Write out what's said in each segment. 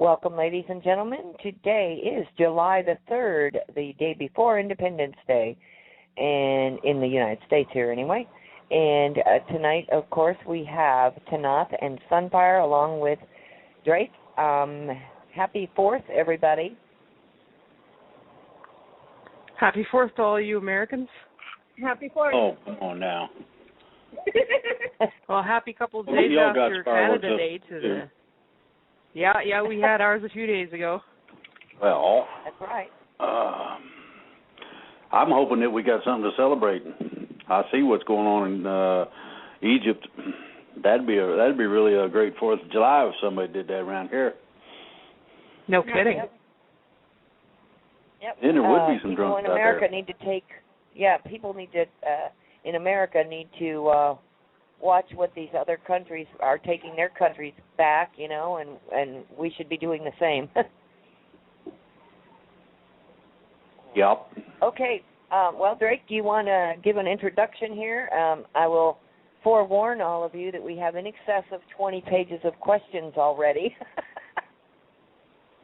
Welcome, ladies and gentlemen. Today is July the 3rd, the day before Independence Day, and in the United States here anyway. And tonight, of course, we have Tanaath and Sunfire along with Drake. Happy 4th, everybody. Happy 4th to all you Americans. Happy 4th. Oh, come on now. Well, happy couple of days after Canada Day to the... Yeah, we had ours a few days ago. Well, that's right. I'm hoping that we got something to celebrate. I see what's going on in Egypt. That'd be really a great 4th of July if somebody did that around here. No kidding. Yep. Then there would be some drunks out there. People in America need to watch what these other countries are taking their countries back, and we should be doing the same. Yep. Okay. Well, Drake, do you want to give an introduction here? I will forewarn all of you that we have in excess of 20 pages of questions already.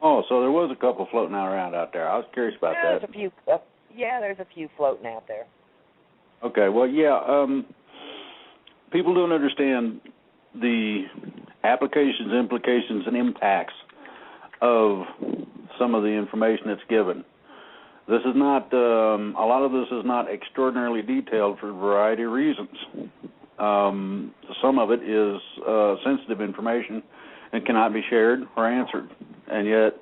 Oh, so there was a couple floating around out there. I was curious about that. There's a few floating out there. Okay. Well, people don't understand the applications, implications, and impacts of some of the information that's given. This is not, a lot of this is not extraordinarily detailed for a variety of reasons. Some of it is sensitive information and cannot be shared or answered. And yet,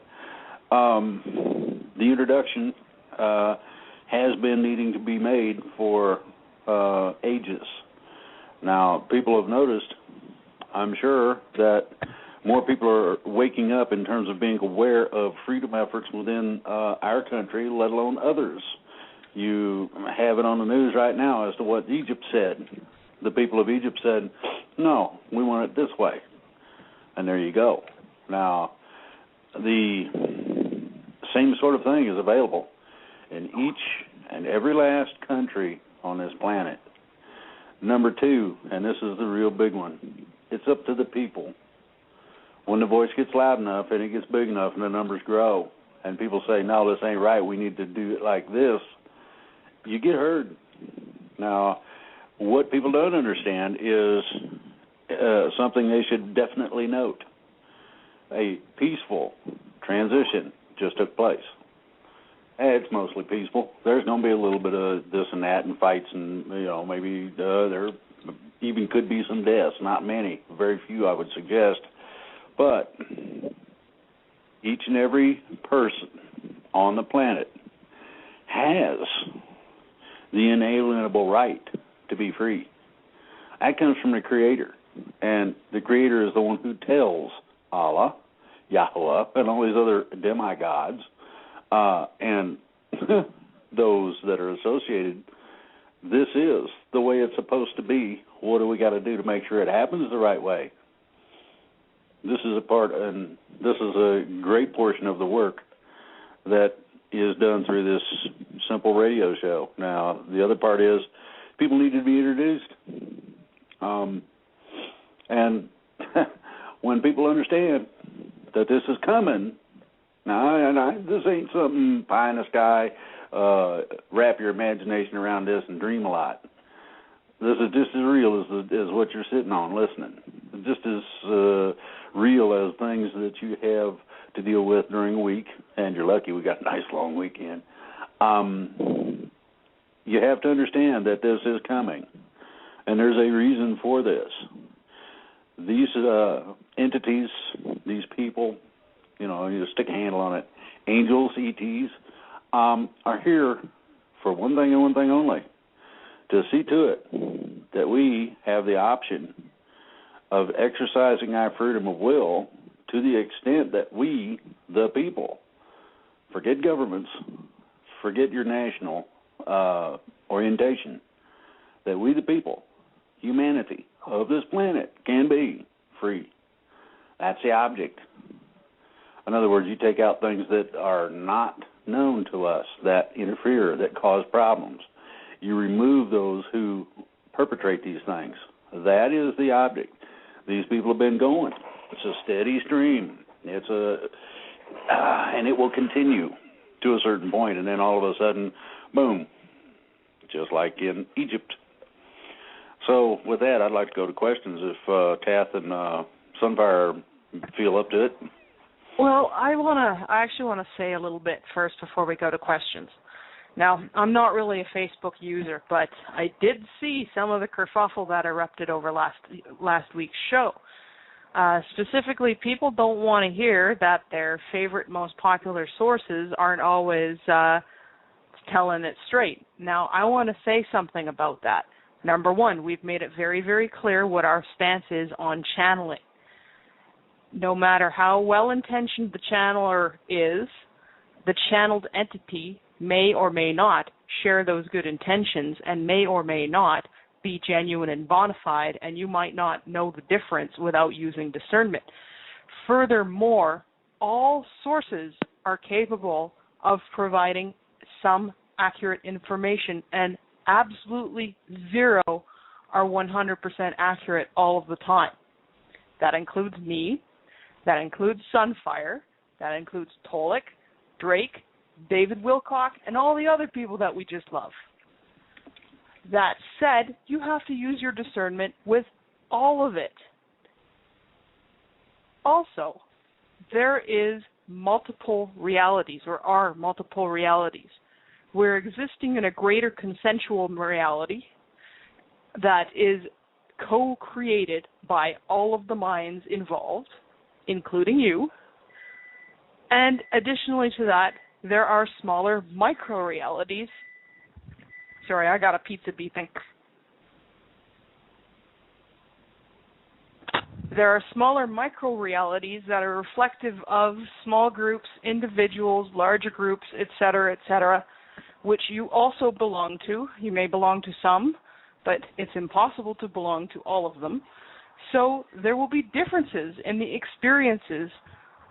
the introduction has been needing to be made for ages. Now, people have noticed, I'm sure, that more people are waking up in terms of being aware of freedom efforts within our country, let alone others. You have it on the news right now as to what Egypt said. The people of Egypt said, no, we want it this way. And there you go. Now, the same sort of thing is available in each and every last country on this planet. Number 2, and this is the real big one, it's up to the people. When the voice gets loud enough and it gets big enough and the numbers grow and people say, no, this ain't right, we need to do it like this, you get heard. Now, what people don't understand is something they should definitely note. A peaceful transition just took place. It's mostly peaceful. There's going to be a little bit of this and that and fights and, maybe there even could be some deaths. Not many. Very few, I would suggest. But each and every person on the planet has the inalienable right to be free. That comes from the Creator. And the Creator is the one who tells Allah, Yahweh, and all these other demigods, and those that are associated, this is the way it's supposed to be. What do we got to do to make sure it happens the right way? This is a part, and this is a great portion of the work that is done through this simple radio show. Now, the other part is people need to be introduced. And when people understand that this is coming, this ain't something pie in the sky, wrap your imagination around this and dream a lot. This is just as real as what you're sitting on listening. Just as real as things that you have to deal with during a week, and you're lucky we got a nice long weekend. You have to understand that this is coming, and there's a reason for this. These entities, these people, you stick a handle on it, angels, ETs, are here for one thing and one thing only, to see to it that we have the option of exercising our freedom of will to the extent that we, the people, forget governments, forget your national orientation, that we, the people, humanity of this planet, can be free. That's the object. In other words, you take out things that are not known to us, that interfere, that cause problems. You remove those who perpetrate these things. That is the object. These people have been going. It's a steady stream. And it will continue to a certain point, and then all of a sudden, boom, just like in Egypt. So with that, I'd like to go to questions if Tath and Sunfire feel up to it. Well, I actually want to say a little bit first before we go to questions. Now, I'm not really a Facebook user, but I did see some of the kerfuffle that erupted over last week's show. Specifically, people don't want to hear that their favorite, most popular sources aren't always telling it straight. Now, I want to say something about that. Number one, we've made it very, very clear what our stance is on channeling. No matter how well-intentioned the channeler is, the channeled entity may or may not share those good intentions and may or may not be genuine and bona fide, and you might not know the difference without using discernment. Furthermore, all sources are capable of providing some accurate information, and absolutely zero are 100% accurate all of the time. That includes me, that includes Sunfire, that includes Tolic, Drake, David Wilcock, and all the other people that we just love. That said, you have to use your discernment with all of it. Also, there is multiple realities, or are multiple realities. We're existing in a greater consensual reality that is co-created by all of the minds involved, including you. And additionally to that, there are smaller micro-realities. Sorry, I got a pizza beeping. There are smaller micro-realities that are reflective of small groups, individuals, larger groups, etc., which you also belong to. You may belong to some, but it's impossible to belong to all of them. So there will be differences in the experiences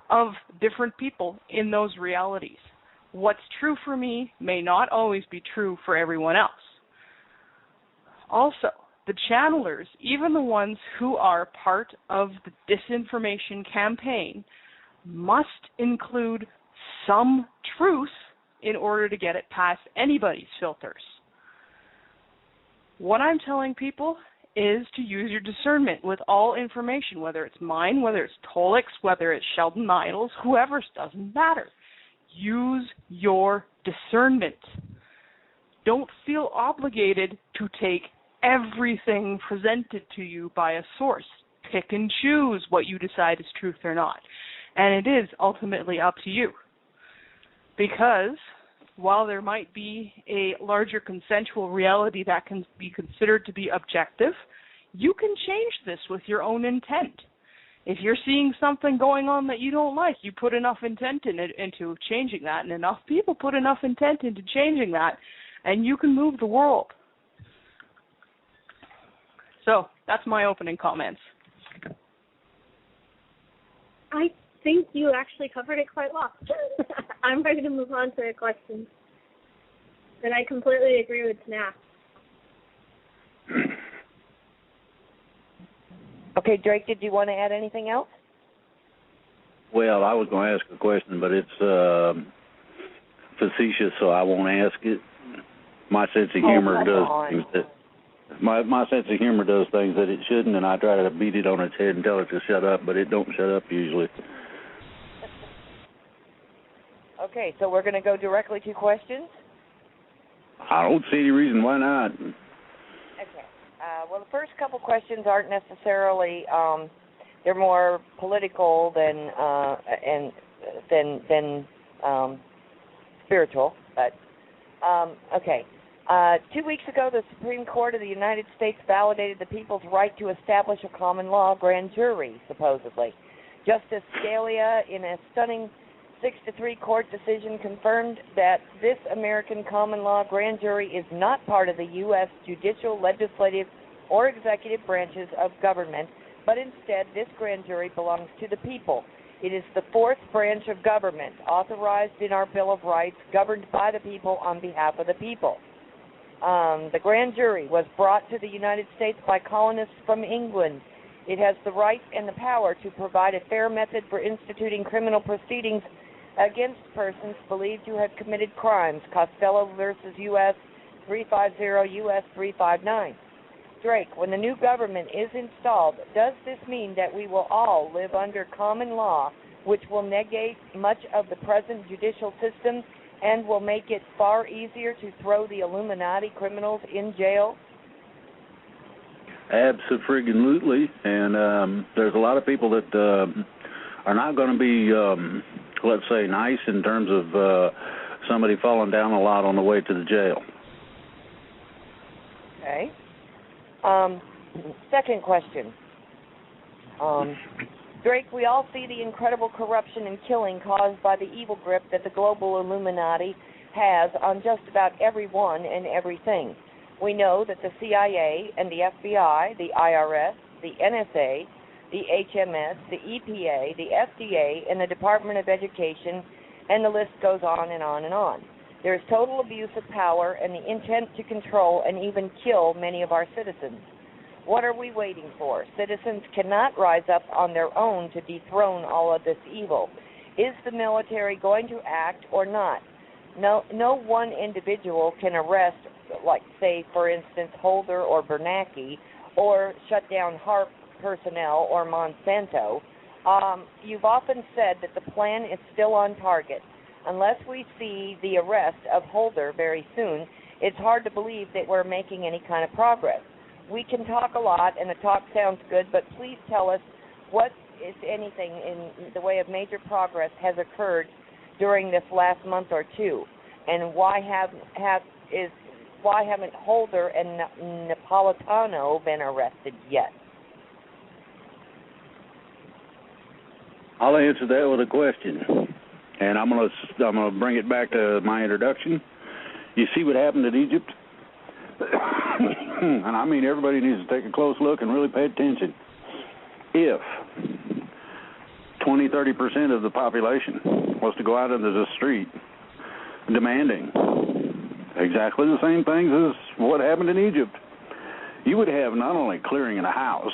of different people in those realities. What's true for me may not always be true for everyone else. Also, the channelers, even the ones who are part of the disinformation campaign, must include some truth in order to get it past anybody's filters. What I'm telling people is to use your discernment with all information, whether it's mine, whether it's Tolic's, whether it's Sheldon Idle's, whoever's, doesn't matter. Use your discernment. Don't feel obligated to take everything presented to you by a source. Pick and choose what you decide is truth or not. And it is ultimately up to you. Because while there might be a larger consensual reality that can be considered to be objective, you can change this with your own intent. If you're seeing something going on that you don't like, you put enough intent into changing that, and enough people put enough intent into changing that, and you can move the world. So that's my opening comments. I think you actually covered it quite well. I'm ready to move on to the questions. And I completely agree with Tanaath. Okay, Drake, did you want to add anything else? Well, I was going to ask a question, but it's facetious, so I won't ask it. My sense of humor does things that my sense of humor does things that it shouldn't, and I try to beat it on its head and tell it to shut up, but it don't shut up usually. Okay, so we're going to go directly to questions. I don't see any reason why not. Okay. Well, the first couple questions aren't necessarily, they're more political than spiritual, but, okay. 2 weeks ago, the Supreme Court of the United States validated the people's right to establish a common law grand jury, supposedly. Justice Scalia, in a stunning 6-3 court decision, confirmed that this American common law grand jury is not part of the U.S. judicial, legislative, or executive branches of government, but instead this grand jury belongs to the people. It is the fourth branch of government, authorized in our Bill of Rights, governed by the people on behalf of the people. The grand jury was brought to the United States by colonists from England It has the right and the power to provide a fair method for instituting criminal proceedings against persons believed to have committed crimes. Costello versus U.S. 350 U.S. 359. Drake, when the new government is installed, does this mean that we will all live under common law, which will negate much of the present judicial system and will make it far easier to throw the Illuminati criminals in jail? Abso-friggin-lutely, and there's a lot of people that are not going to be, let's say, nice in terms of somebody falling down a lot on the way to the jail. Okay. Second question. Drake, we all see the incredible corruption and killing caused by the evil grip that the global Illuminati has on just about everyone and everything. We know that the CIA and the FBI, the IRS, the NSA, the HMS, the EPA, the FDA, and the Department of Education, and the list goes on and on and on. There is total abuse of power and the intent to control and even kill many of our citizens. What are we waiting for? Citizens cannot rise up on their own to dethrone all of this evil. Is the military going to act or not? No one individual can arrest, like, say, for instance, Holder or Bernanke, or shut down HARP personnel or Monsanto. You've often said that the plan is still on target. Unless we see the arrest of Holder very soon, it's hard to believe that we're making any kind of progress. We can talk a lot, and the talk sounds good, but please tell us what, if anything, in the way of major progress has occurred during this last month or two, and why haven't Holder and Napolitano been arrested yet? I'll answer that with a question, and I'm gonna bring it back to my introduction. You see what happened in Egypt? And I mean, everybody needs to take a close look and really pay attention. If 20-30% of the population was to go out into the street demanding exactly the same things as what happened in Egypt, you would have not only clearing in a house,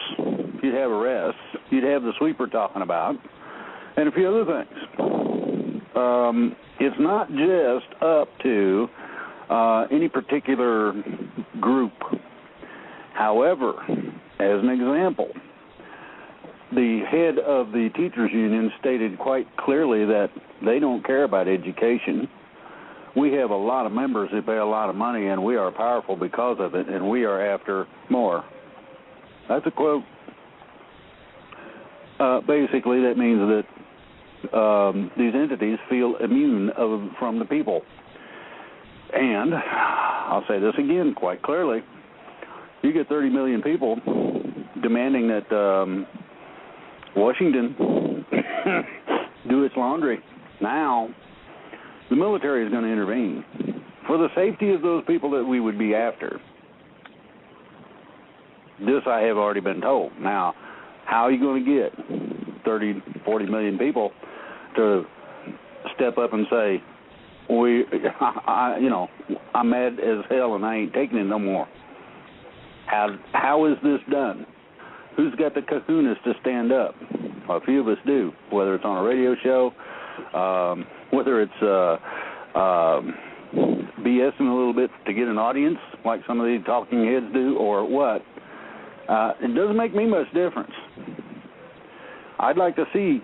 you'd have arrests, you'd have the sweeper talking about, and a few other things. It's not just up to any particular group. However, as an example, the head of the teachers union stated quite clearly that they don't care about education. We have a lot of members who pay a lot of money, and we are powerful because of it, and we are after more. That's a quote. Basically, that means that these entities feel immune from the people. And I'll say this again quite clearly. You get 30 million people demanding that Washington do its laundry. Now, the military is going to intervene for the safety of those people that we would be after. This I have already been told. Now, how are you going to get 30, 40 million people to step up and say, I'm mad as hell and I ain't taking it no more? How is this done? Who's got the kahunas to stand up? Well, a few of us do, whether it's on a radio show, whether it's BSing a little bit to get an audience, like some of these talking heads do, or what. It doesn't make me much difference. I'd like to see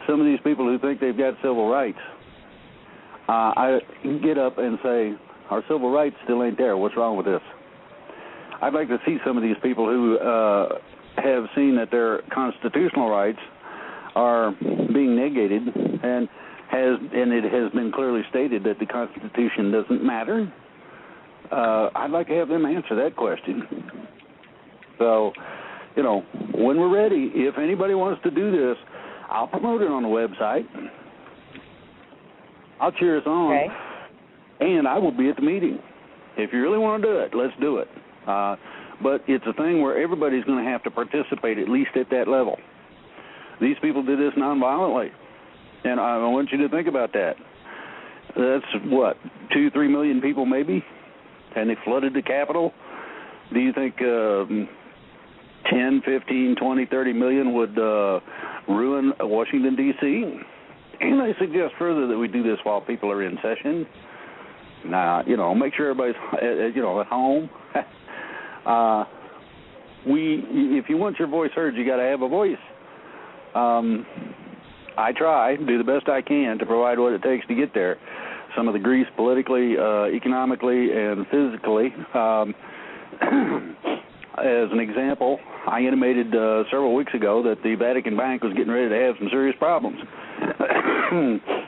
some of these people who think they've got civil rights, I get up and say, our civil rights still ain't there. What's wrong with this? I'd like to see some of these people who have seen that their constitutional rights are being negated, and it has been clearly stated that the Constitution doesn't matter. I'd like to have them answer that question. So, when we're ready, if anybody wants to do this, I'll promote it on the website. I'll cheer us on. Okay. And I will be at the meeting. If you really want to do it, let's do it. But it's a thing where everybody's going to have to participate, at least at that level. These people did this nonviolently. And I want you to think about that. That's, 2-3 million people maybe? And they flooded the Capitol. Do you think 10, 15, 20, 30 million would ruin Washington, D.C.? And I suggest further that we do this while people are in session. Now, make sure everybody's, at home. If you want your voice heard, you got to have a voice. I try, do the best I can to provide what it takes to get there. Some of the grease politically, economically, and physically. As an example, I intimated several weeks ago that the Vatican Bank was getting ready to have some serious problems.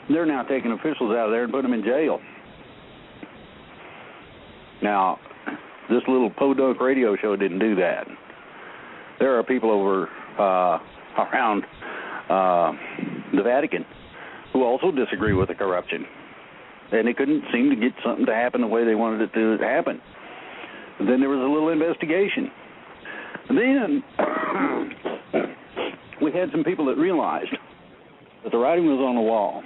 They're now taking officials out of there and putting them in jail. Now, this little podunk radio show didn't do that. There are people over around the Vatican who also disagree with the corruption. And they couldn't seem to get something to happen the way they wanted it to happen. And then there was a little investigation. And then we had some people that realized that the writing was on the wall.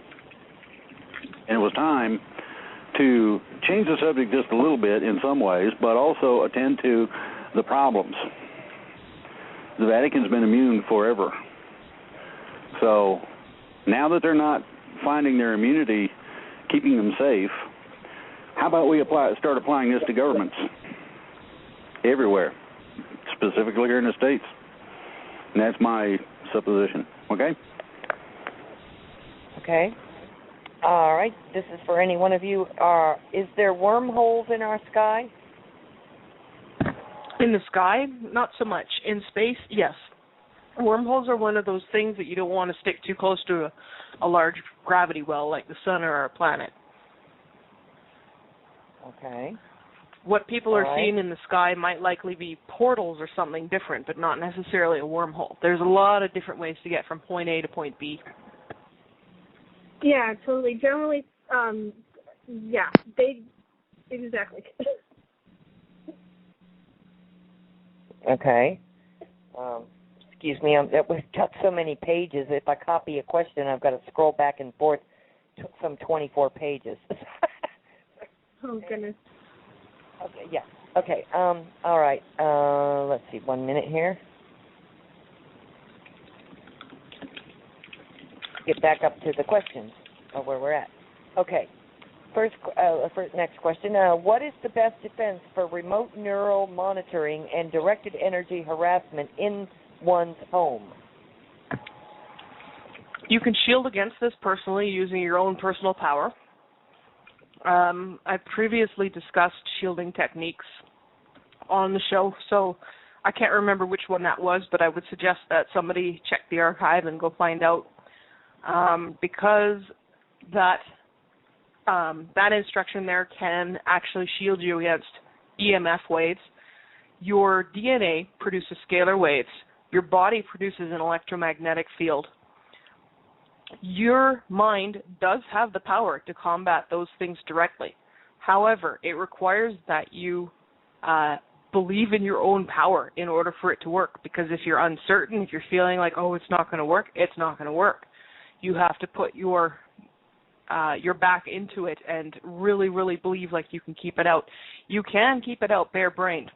And it was time to change the subject just a little bit in some ways, but also attend to the problems. The Vatican's been immune forever. So now that they're not finding their immunity keeping them safe, how about we start applying this to governments everywhere, specifically here in the States? And that's my supposition. Okay? Okay. All right. This is for any one of you. Is there wormholes in our sky? In the sky, not so much. In space, yes. Wormholes are one of those things that you don't want to stick too close to a large gravity well like the sun or our planet. Okay. What people are seeing in the sky might likely be portals or something different, but not necessarily a wormhole. There's a lot of different ways to get from point A to point B. Yeah, totally. Generally, exactly. Okay. Excuse me, we've got so many pages. If I copy a question, I've got to scroll back and forth some 24 pages. Oh, goodness. Okay, yeah. Okay, all right. Let's see, 1 minute here. Get back up to the questions of where we're at. Okay. First next question. What is the best defense for remote neural monitoring and directed energy harassment in one's home? You can shield against this personally using your own personal power. I previously discussed shielding techniques on the show, so I can't remember which one that was, but I would suggest that somebody check the archive and go find out, because that instruction there can actually shield you against EMF waves. Your DNA produces scalar waves. Your body produces an electromagnetic field. Your mind does have the power to combat those things directly. However, it requires that you believe in your own power in order for it to work, because if you're uncertain, if you're feeling like, oh, it's not going to work, it's not going to work. You have to put your back into it and really, really believe like you can keep it out. You can keep it out bare-brained.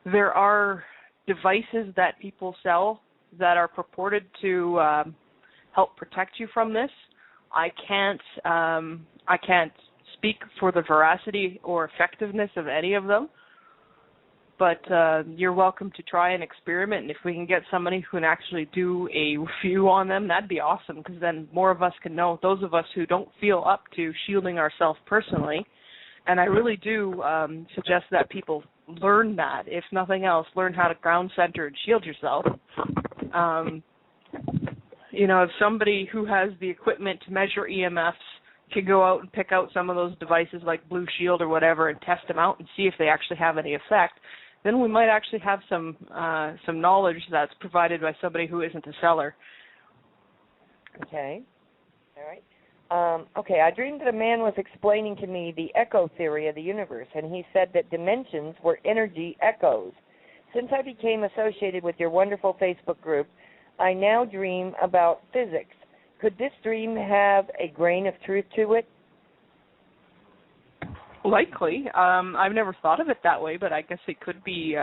There are devices that people sell that are purported to help protect you from this. I can't speak for the veracity or effectiveness of any of them, but you're welcome to try and experiment, and if we can get somebody who can actually do a review on them, that'd be awesome, because then more of us can know, those of us who don't feel up to shielding ourselves personally. And I really do suggest that people learn that. If nothing else, learn how to ground center and shield yourself. If somebody who has the equipment to measure EMFs can go out and pick out some of those devices like Blue Shield or whatever and test them out and see if they actually have any effect, then we might actually have some knowledge that's provided by somebody who isn't a seller. Okay. All right. Okay, I dreamed that a man was explaining to me the echo theory of the universe, and he said that dimensions were energy echoes. Since I became associated with your wonderful Facebook group, I now dream about physics. Could this dream have a grain of truth to it? Likely. I've never thought of it that way, but I guess it could be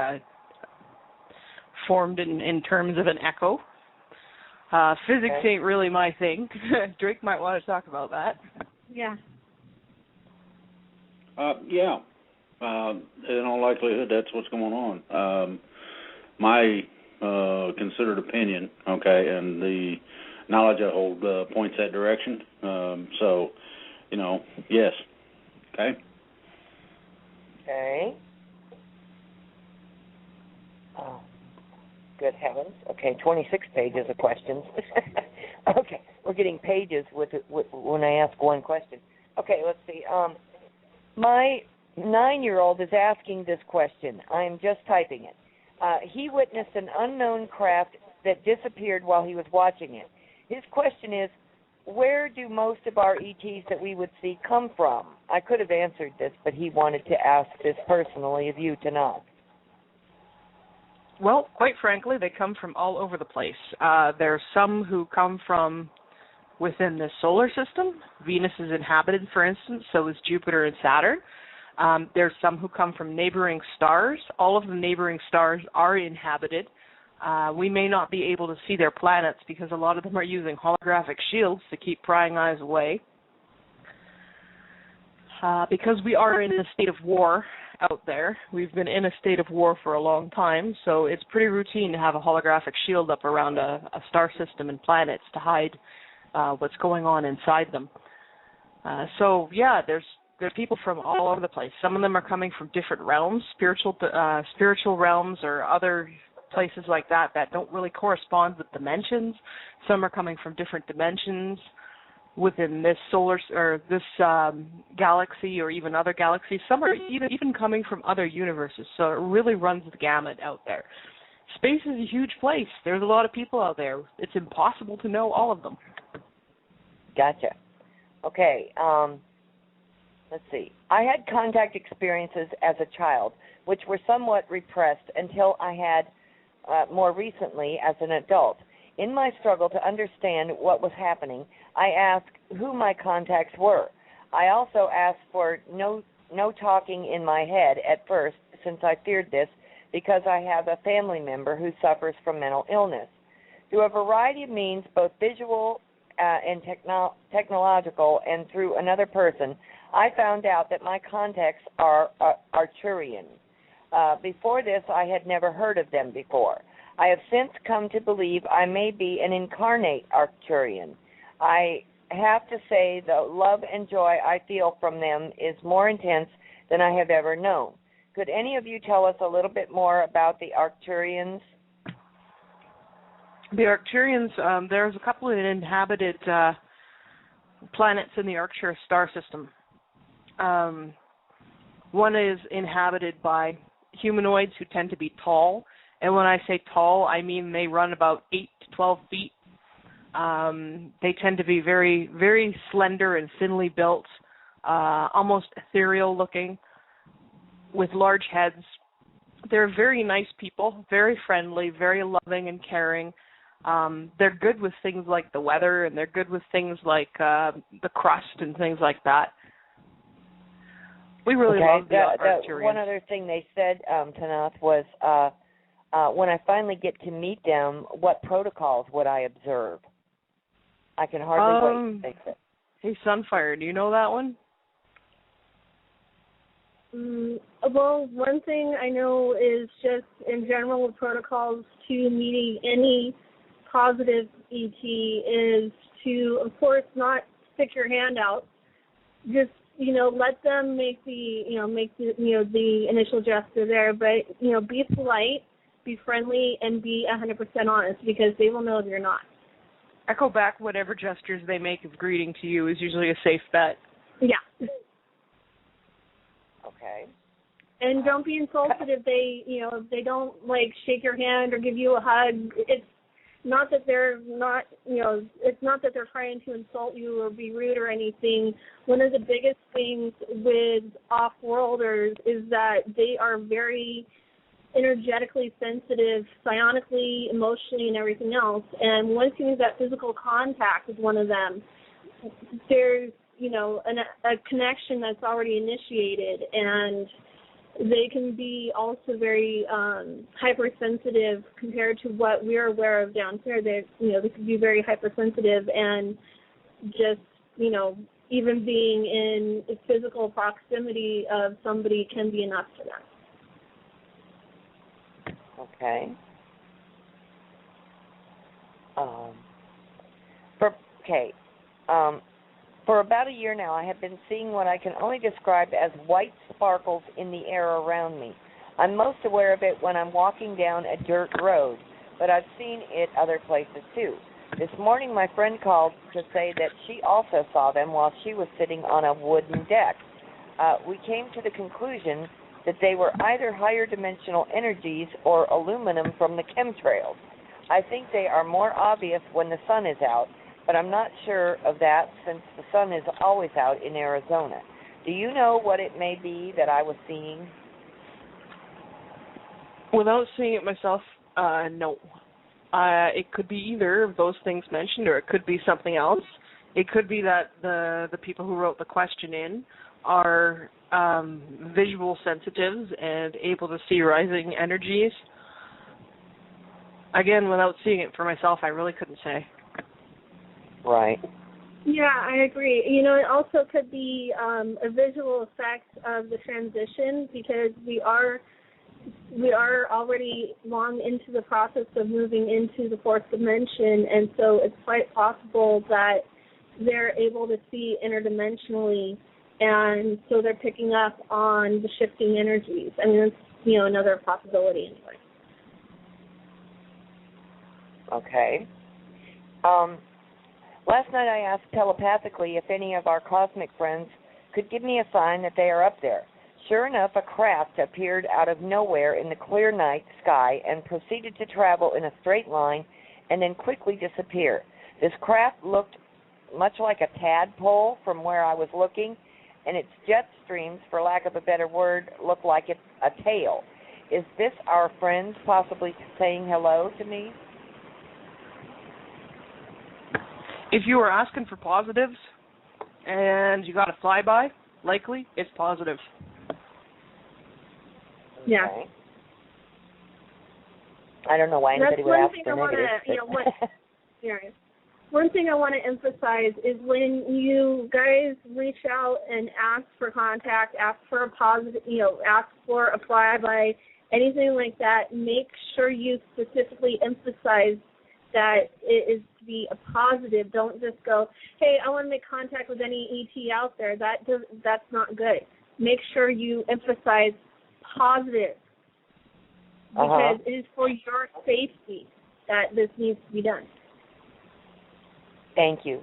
formed in terms of an echo. Physics ain't really my thing. Drake might want to talk about that. Yeah. Yeah. In all likelihood, that's what's going on. My considered opinion, okay, and the knowledge I hold points that direction. So, yes. Okay. Okay. Oh, good heavens. Okay, 26 pages of questions. Okay, we're getting pages with when I ask one question. Okay, let's see. My 9-year-old is asking this question. I'm just typing it. He witnessed an unknown craft that disappeared while he was watching it. His question is, where do most of our ETs that we would see come from? I could have answered this, but he wanted to ask this personally of you, Tanaath. Well, quite frankly, they come from all over the place. There's some who come from within the solar system. Venus is inhabited, for instance, so is Jupiter and Saturn. There's some who come from neighboring stars. All of the neighboring stars are inhabited. We may not be able to see their planets because a lot of them are using holographic shields to keep prying eyes away. Because we are in a state of war out there, we've been in a state of war for a long time, so it's pretty routine to have a holographic shield up around a star system and planets to hide what's going on inside them. So, yeah, there's people from all over the place. Some of them are coming from different realms, spiritual realms or other places like that don't really correspond with dimensions. Some are coming from different dimensions within this solar or this galaxy or even other galaxies. Some are even coming from other universes. So it really runs the gamut out there. Space is a huge place. There's a lot of people out there. It's impossible to know all of them. Gotcha. Okay. Let's see. I had contact experiences as a child, which were somewhat repressed until I had more recently as an adult. In my struggle to understand what was happening, I asked who my contacts were. I also asked for no talking in my head at first, since I feared this, because I have a family member who suffers from mental illness. Through a variety of means, both visual and technological, and through another person, I found out that my contacts are Arcturian. Before this, I had never heard of them before. I have since come to believe I may be an incarnate Arcturian. I have to say the love and joy I feel from them is more intense than I have ever known. Could any of you tell us a little bit more about the Arcturians? The Arcturians, there's a couple of inhabited planets in the Arcturus star system. One is inhabited by humanoids who tend to be tall. And when I say tall, I mean they run about 8 to 12 feet. They tend to be very, very slender and thinly built, almost ethereal looking, with large heads. They're very nice people, very friendly, very loving and caring. They're good with things like the weather, and they're good with things like the crust and things like that. We really love the Arcturians. One other thing they said, Tanaath, was when I finally get to meet them, what protocols would I observe? I can hardly wait to fix it. Hey, Sunfire, do you know that one? Well, one thing I know is just in general protocols to meeting any positive ET is to, of course, not stick your hand out. Just let them make the initial gesture there, but be polite, be friendly, and be 100% honest, because they will know if you're not. Echo back whatever gestures they make of greeting to you is usually a safe bet. Yeah. Okay. And don't be insulted if they don't shake your hand or give you a hug. It's not that they're not, it's not that they're trying to insult you or be rude or anything. One of the biggest things with off-worlders is that they are very energetically sensitive, psionically, emotionally, and everything else. And once you have that physical contact with one of them, there's a connection that's already initiated, and they can be also very hypersensitive compared to what we're aware of down here. They can be very hypersensitive, and just, even being in physical proximity of somebody can be enough for them. Okay. For about a year now, I have been seeing what I can only describe as white sparkles in the air around me. I'm most aware of it when I'm walking down a dirt road, but I've seen it other places too. This morning, my friend called to say that she also saw them while she was sitting on a wooden deck. We came to the conclusion that they were either higher dimensional energies or aluminum from the chemtrails. I think they are more obvious when the sun is out, but I'm not sure of that since the sun is always out in Arizona. Do you know what it may be that I was seeing? Without seeing it myself, no. It could be either of those things mentioned, or it could be something else. It could be that the people who wrote the question in are visual sensitives and able to see rising energies. Again, without seeing it for myself, I really couldn't say. Right. Yeah, I agree. It also could be a visual effect of the transition, because we are already long into the process of moving into the fourth dimension, and so it's quite possible that they're able to see interdimensionally, and so they're picking up on the shifting energies. I mean, that's, another possibility anyway. Okay. Last night I asked telepathically if any of our cosmic friends could give me a sign that they are up there. Sure enough, a craft appeared out of nowhere in the clear night sky and proceeded to travel in a straight line and then quickly disappear. This craft looked much like a tadpole from where I was looking, and its jet streams, for lack of a better word, looked like it's a tail. Is this our friends possibly saying hello to me? If you were asking for positives and you got a flyby, likely it's positive. Yeah. Okay. I don't know why anybody would ask for negative. One thing I want to emphasize is when you guys reach out and ask for contact, ask for a positive, ask for a flyby, anything like that, make sure you specifically emphasize that it is to be a positive. Don't just go, hey, I want to make contact with any ET out there. That's not good. Make sure you emphasize positive, because it is for your safety that this needs to be done. Thank you.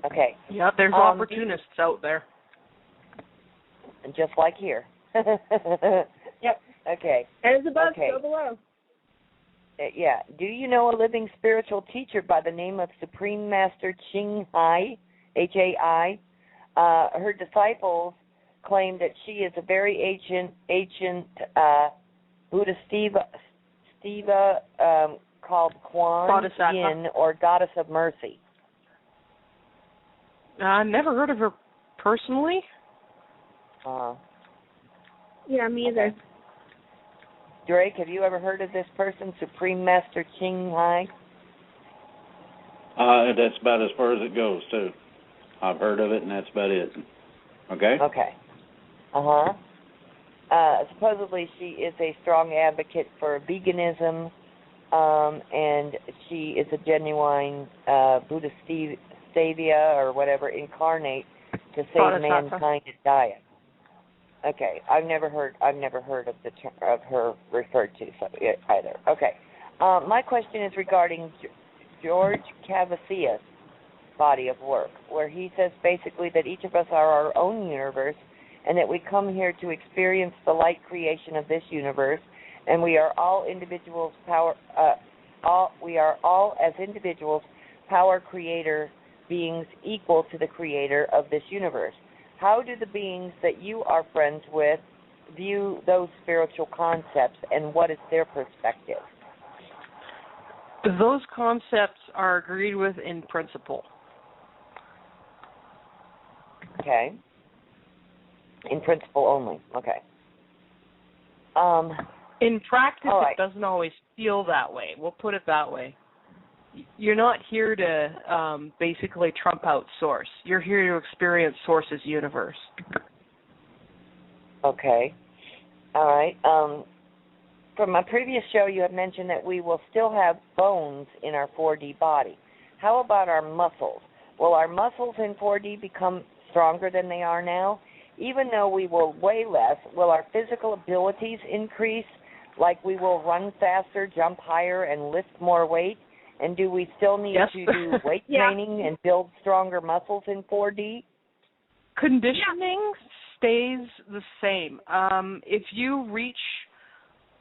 Okay. Yeah, there's opportunists out there. Just like here. Yep. Okay. As above, so below. Yeah. Do you know a living spiritual teacher by the name of Supreme Master Ching Hai, Hai? Her disciples claim that she is a very ancient Buddhist Steva called Kuan Yin, or Goddess of Mercy. Never heard of her personally. Yeah, me either. Okay. Drake, have you ever heard of this person, Supreme Master Ching Hai? That's about as far as it goes, too. I've heard of it, and that's about it. Okay? Okay. Supposedly she is a strong advocate for veganism, and she is a genuine Buddhist Stevia or whatever incarnate to save mankind's diet. Okay, I've never heard of of her referred to either. Okay, my question is regarding George Cavasia's body of work, where he says basically that each of us are our own universe, and that we come here to experience the light creation of this universe, and we are all individuals as individuals power creator beings equal to the creator of this universe. How do the beings that you are friends with view those spiritual concepts, and what is their perspective? Those concepts are agreed with in principle. Okay. In principle only. Okay. In practice, all right. it doesn't always feel that way. We'll put it that way. You're not here to basically trump out Source. You're here to experience Source's universe. Okay. All right. From my previous show, you had mentioned that we will still have bones in our 4D body. How about our muscles? Will our muscles in 4D become stronger than they are now? Even though we will weigh less, will our physical abilities increase? Like we will run faster, jump higher, and lift more weight? And do we still need to do weight training and build stronger muscles in 4D? Conditioning stays the same. If you reach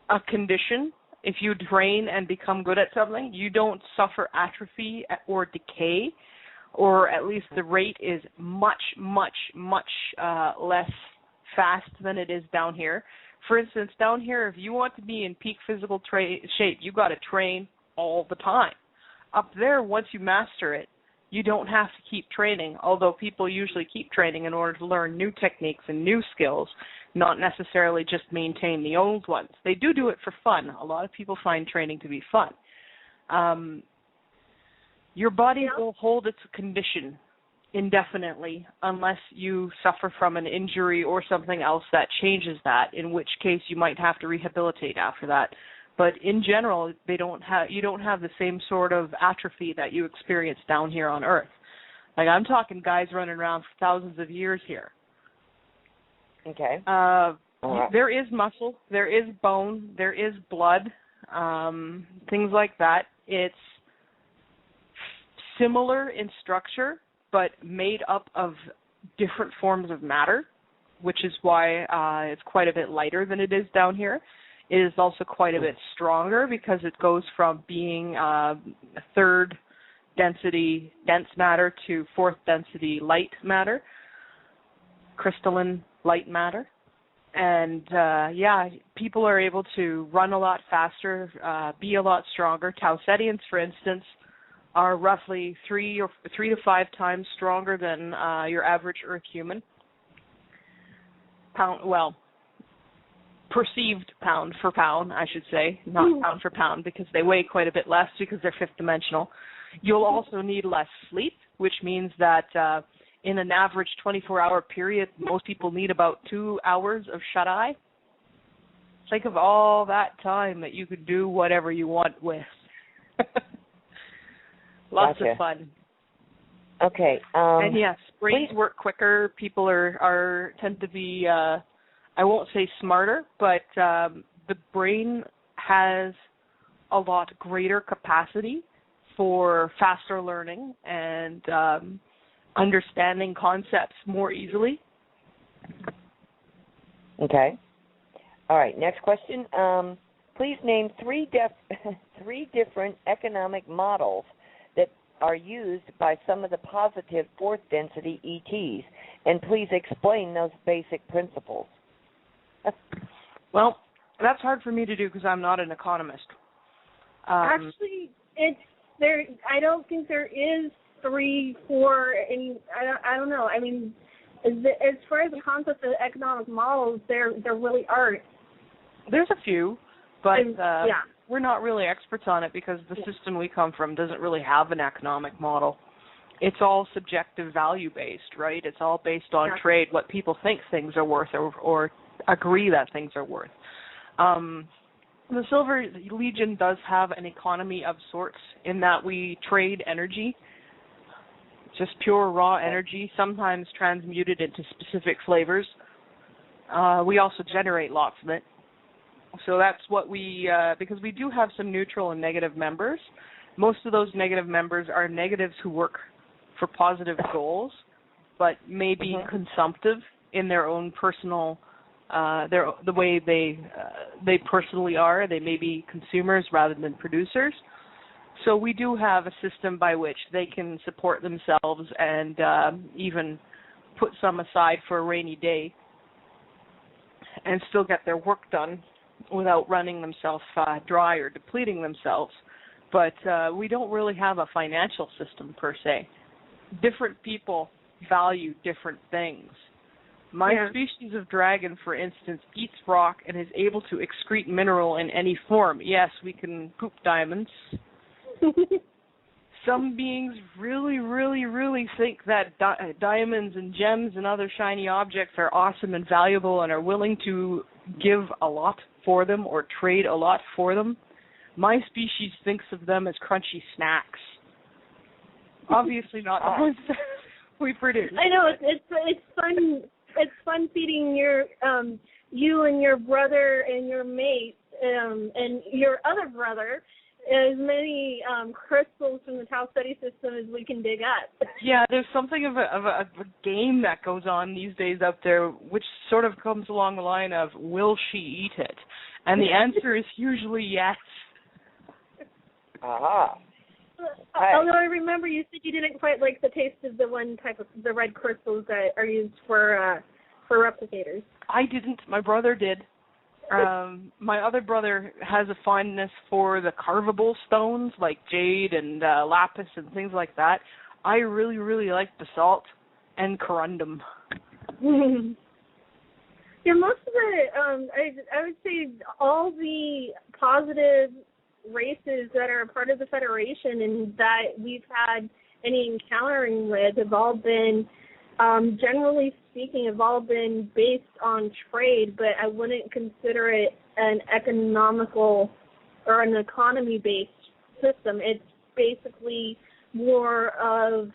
a condition, if you train and become good at something, you don't suffer atrophy or decay, or at least the rate is much, much, much less fast than it is down here. For instance, down here, if you want to be in peak physical shape, you got to train all the time. Up there, once you master it, you don't have to keep training, although people usually keep training in order to learn new techniques and new skills, not necessarily just maintain the old ones. They do it for fun. A lot of people find training to be fun. Your body will hold its condition indefinitely unless you suffer from an injury or something else that changes that, in which case you might have to rehabilitate after that. But in general, you don't have the same sort of atrophy that you experience down here on Earth. Like, I'm talking guys running around for thousands of years here. Okay. There is muscle, there is bone, there is blood, things like that. It's similar in structure, but made up of different forms of matter, which is why it's quite a bit lighter than it is down here. It is also quite a bit stronger because it goes from being third density dense matter to fourth density light matter, crystalline light matter. And, people are able to run a lot faster, be a lot stronger. Tausetians, for instance, are roughly 3 to 5 times stronger than your average Earth human. Perceived pound for pound, I should say, not pound for pound, because they weigh quite a bit less because they're fifth dimensional. You'll also need less sleep, which means that in an average 24-hour period, most people need about 2 hours of shut-eye. Think of all that time that you could do whatever you want with. Lots of fun. Okay. And yes, brains work quicker. People tend to be, I won't say smarter, but the brain has a lot greater capacity for faster learning and understanding concepts more easily. Okay. All right. Next question. Please name three different economic models that are used by some of the positive fourth density ETs, and please explain those basic principles. Well, that's hard for me to do because I'm not an economist. Actually, it's there. I don't think there is 3, 4, and I don't know. I mean, as far as the concept of economic models, there really aren't. There's a few, but we're not really experts on it because the system we come from doesn't really have an economic model. It's all subjective value-based, right? It's all based on trade, what people think things are worth or agree that things are worth. The Silver Legion does have an economy of sorts in that we trade energy, just pure raw energy, sometimes transmuted into specific flavors. We also generate lots of it. So that's what because we do have some neutral and negative members. Most of those negative members are negatives who work for positive goals, but may be consumptive in their own personal, the way they personally are. They may be consumers rather than producers. So we do have a system by which they can support themselves and even put some aside for a rainy day and still get their work done without running themselves dry or depleting themselves. But we don't really have a financial system per se. Different people value different things. My species of dragon, for instance, eats rock and is able to excrete mineral in any form. Yes, we can poop diamonds. Some beings really, really, really think that diamonds and gems and other shiny objects are awesome and valuable and are willing to give a lot for them or trade a lot for them. My species thinks of them as crunchy snacks. Obviously not the ones that we produce. I know, it's fun. It's fun feeding you and your brother and your mate and your other brother as many crystals from the Tau study system as we can dig up. Yeah, there's something of a game that goes on these days out there, which sort of comes along the line of, will she eat it? And the answer is usually yes. Aha. Although I remember you said you didn't quite like the taste of the one type of the red crystals that are used for replicators. I didn't. My brother did. My other brother has a fondness for the carvable stones like jade and lapis and things like that. I really, really like basalt and corundum. Yeah, most of the I would say all the positive races that are part of the Federation and that we've had any encountering with have all been, generally speaking, have all been based on trade, but I wouldn't consider it an economical or an economy-based system. It's basically more of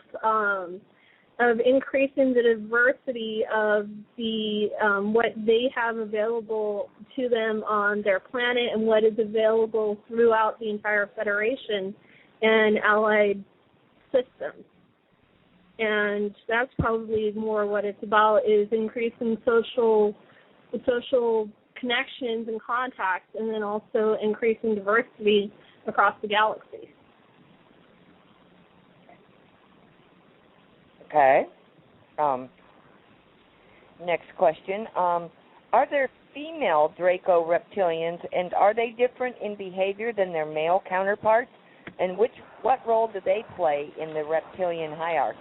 increasing the diversity of the what they have available to them on their planet and what is available throughout the entire Federation and allied systems. And that's probably more what it's about, is increasing social connections and contacts, and then also increasing diversity across the galaxy. Okay. Next question. Are there female Draco reptilians, and are they different in behavior than their male counterparts? And what role do they play in the reptilian hierarchy?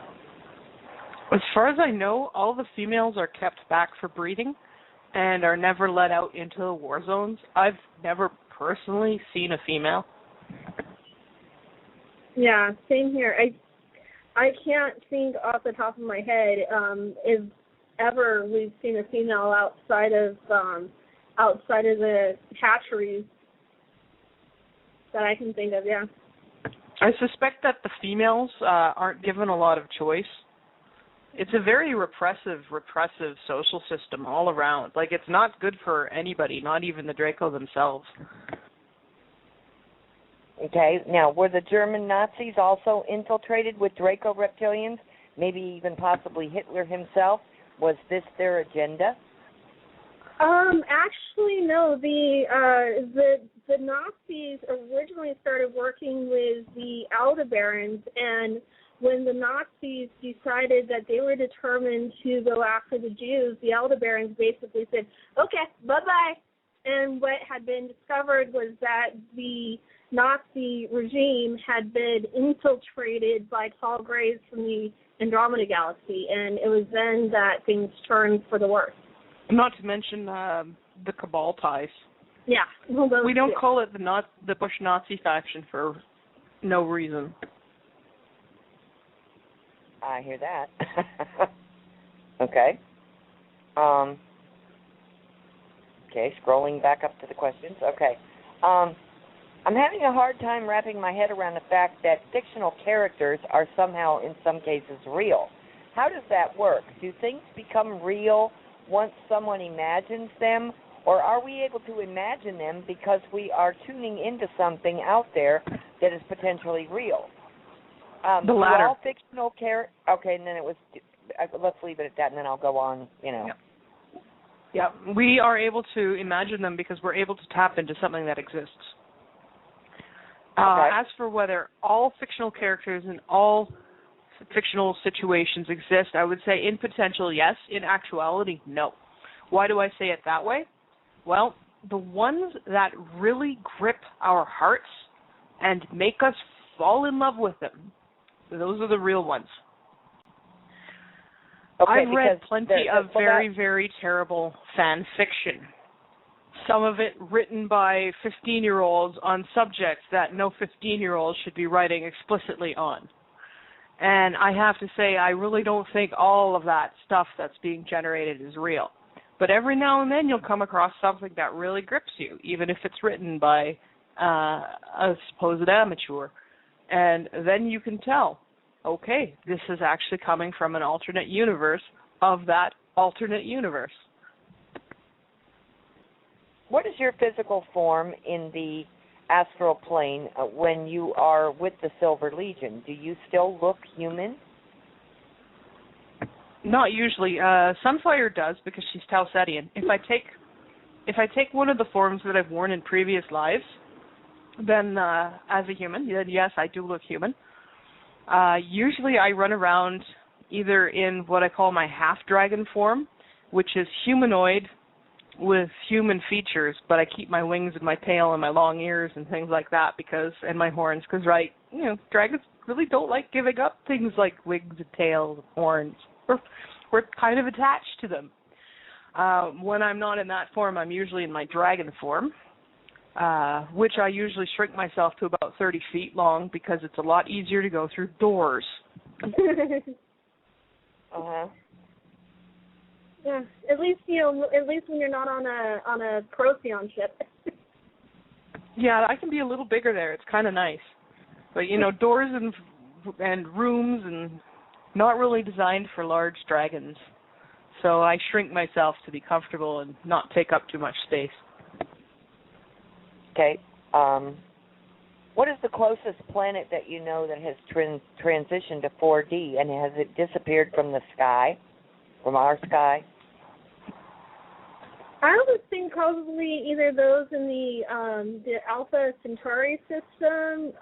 As far as I know, all the females are kept back for breeding and are never let out into the war zones. I've never personally seen a female. Yeah, same here. I can't think off the top of my head if ever we've seen a female outside of the hatcheries that I can think of. Yeah. I suspect that the females aren't given a lot of choice. It's a very repressive social system all around. Like, it's not good for anybody, not even the Draco themselves. Okay, now, were the German Nazis also infiltrated with Draco reptilians? Maybe even possibly Hitler himself? Was this their agenda? Actually, no. The Nazis originally started working with the Aldebarans, and when the Nazis decided that they were determined to go after the Jews, the Aldebarans basically said, okay, bye-bye. And what had been discovered was that the Nazi regime had been infiltrated by tall grays from the Andromeda Galaxy, and it was then that things turned for the worse. Not to mention the Cabal ties. Yeah. Well, we don't call it the Bush Nazi faction for no reason. I hear that. Okay. Okay, scrolling back up to the questions. Okay. I'm having a hard time wrapping my head around the fact that fictional characters are somehow, in some cases, real. How does that work? Do things become real once someone imagines them, or are we able to imagine them because we are tuning into something out there that is potentially real? The latter. All fictional characters. Okay, and then it was. Let's leave it at that, and then I'll go on. Yeah, we are able to imagine them because we're able to tap into something that exists. Okay. As for whether all fictional characters in all fictional situations exist, I would say in potential, yes. In actuality, no. Why do I say it that way? Well, the ones that really grip our hearts and make us fall in love with them, those are the real ones. Okay, I've read because plenty of very, very terrible fan fiction. Some of it written by 15-year-olds on subjects that no 15-year-old should be writing explicitly on. And I have to say, I really don't think all of that stuff that's being generated is real. But every now and then you'll come across something that really grips you, even if it's written by a supposed amateur. And then you can tell, okay, this is actually coming from an alternate universe of that alternate universe. What is your physical form in the astral plane when you are with the Silver Legion? Do you still look human? Not usually. Sunfire does because she's Tausetian. If I take one of the forms that I've worn in previous lives, then as a human, then yes, I do look human. Usually I run around either in what I call my half-dragon form, which is humanoid with human features, but I keep my wings and my tail and my long ears and things like that and my horns, because dragons really don't like giving up things like wings and tails and horns. We're kind of attached to them. When I'm not in that form, I'm usually in my dragon form, which I usually shrink myself to about 30 feet long because it's a lot easier to go through doors. Uh-huh. Yeah, at least when you're not on a Procyon ship. Yeah, I can be a little bigger there. It's kind of nice, but doors and rooms and not really designed for large dragons. So I shrink myself to be comfortable and not take up too much space. Okay. What is the closest planet that you know that has transitioned to 4D, and has it disappeared from the sky, from our sky? I would think probably either those in the Alpha Centauri system,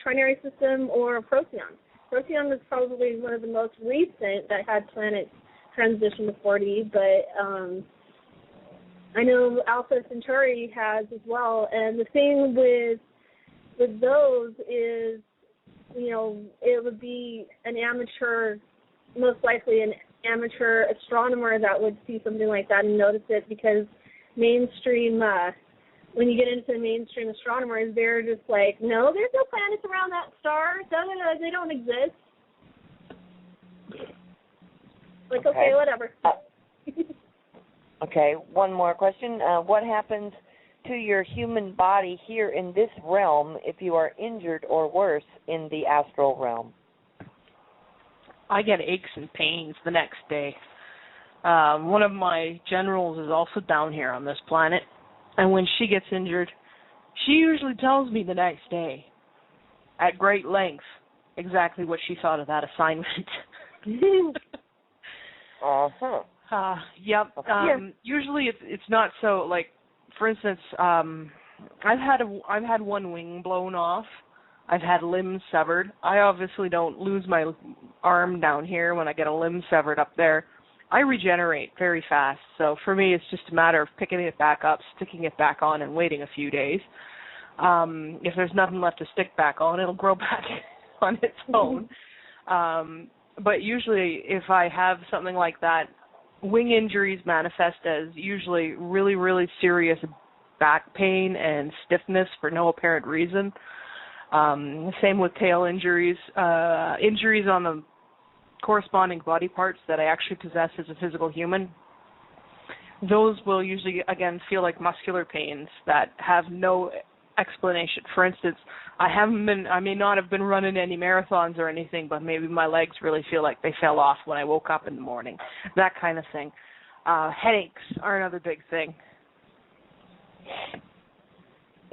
Trinary system, or Procyon. Procyon was probably one of the most recent that had planets transition to 4D, but I know Alpha Centauri has as well. And the thing with those is, it would be an amateur, most likely an amateur astronomer that would see something like that and notice it, because mainstream, when you get into the mainstream astronomers, they're just like, no, there's no planets around that star. They don't exist. Like, okay whatever. Okay, one more question. What happens to your human body here in this realm if you are injured or worse in the astral realm? I get aches and pains the next day. One of my generals is also down here on this planet, and when she gets injured, she usually tells me the next day, at great length, exactly what she thought of that assignment. Uh-huh. Yep. Usually it's not so, like, for instance, I've had one wing blown off. I've had limbs severed. I obviously don't lose my arm down here when I get a limb severed up there. I regenerate very fast. So for me, it's just a matter of picking it back up, sticking it back on, and waiting a few days. If there's nothing left to stick back on, it'll grow back on its own. But usually if I have something like that, wing injuries manifest as usually really, really serious back pain and stiffness for no apparent reason. Same with tail injuries. Injuries on the corresponding body parts that I actually possess as a physical human. Those will usually, again, feel like muscular pains that have no explanation. For instance, I may not have been running any marathons or anything, but maybe my legs really feel like they fell off when I woke up in the morning. That kind of thing. Headaches are another big thing.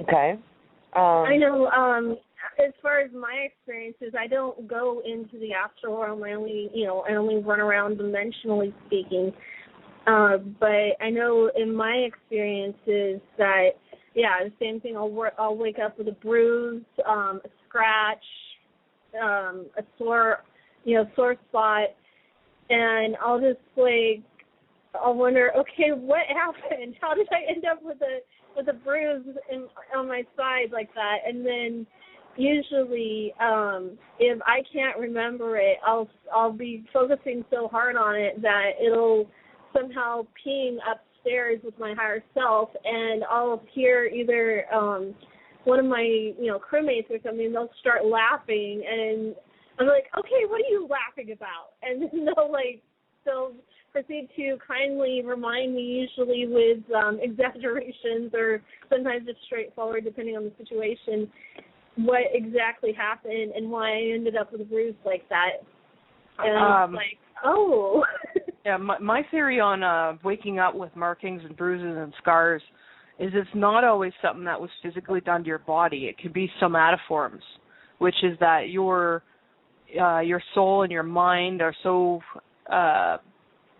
Okay. I know, as far as my experiences, I don't go into the astral realm. I only run around dimensionally speaking. But I know in my experiences that, yeah, the same thing. I'll wake up with a bruise, a scratch, a sore spot, and I'll wonder, okay, what happened? How did I end up with a bruise on my side like that? And then usually if I can't remember it, I'll be focusing so hard on it that it'll somehow ping upstairs with my higher self, and I'll hear either one of my crewmates or something. They'll start laughing, and I'm like, okay, what are you laughing about? And then they'll proceed to kindly remind me, usually with exaggerations or sometimes just straightforward, depending on the situation, what exactly happened and why I ended up with a bruise like that. And oh. Yeah, my theory on waking up with markings and bruises and scars is it's not always something that was physically done to your body. It could be somatoforms, which is that your soul and your mind are so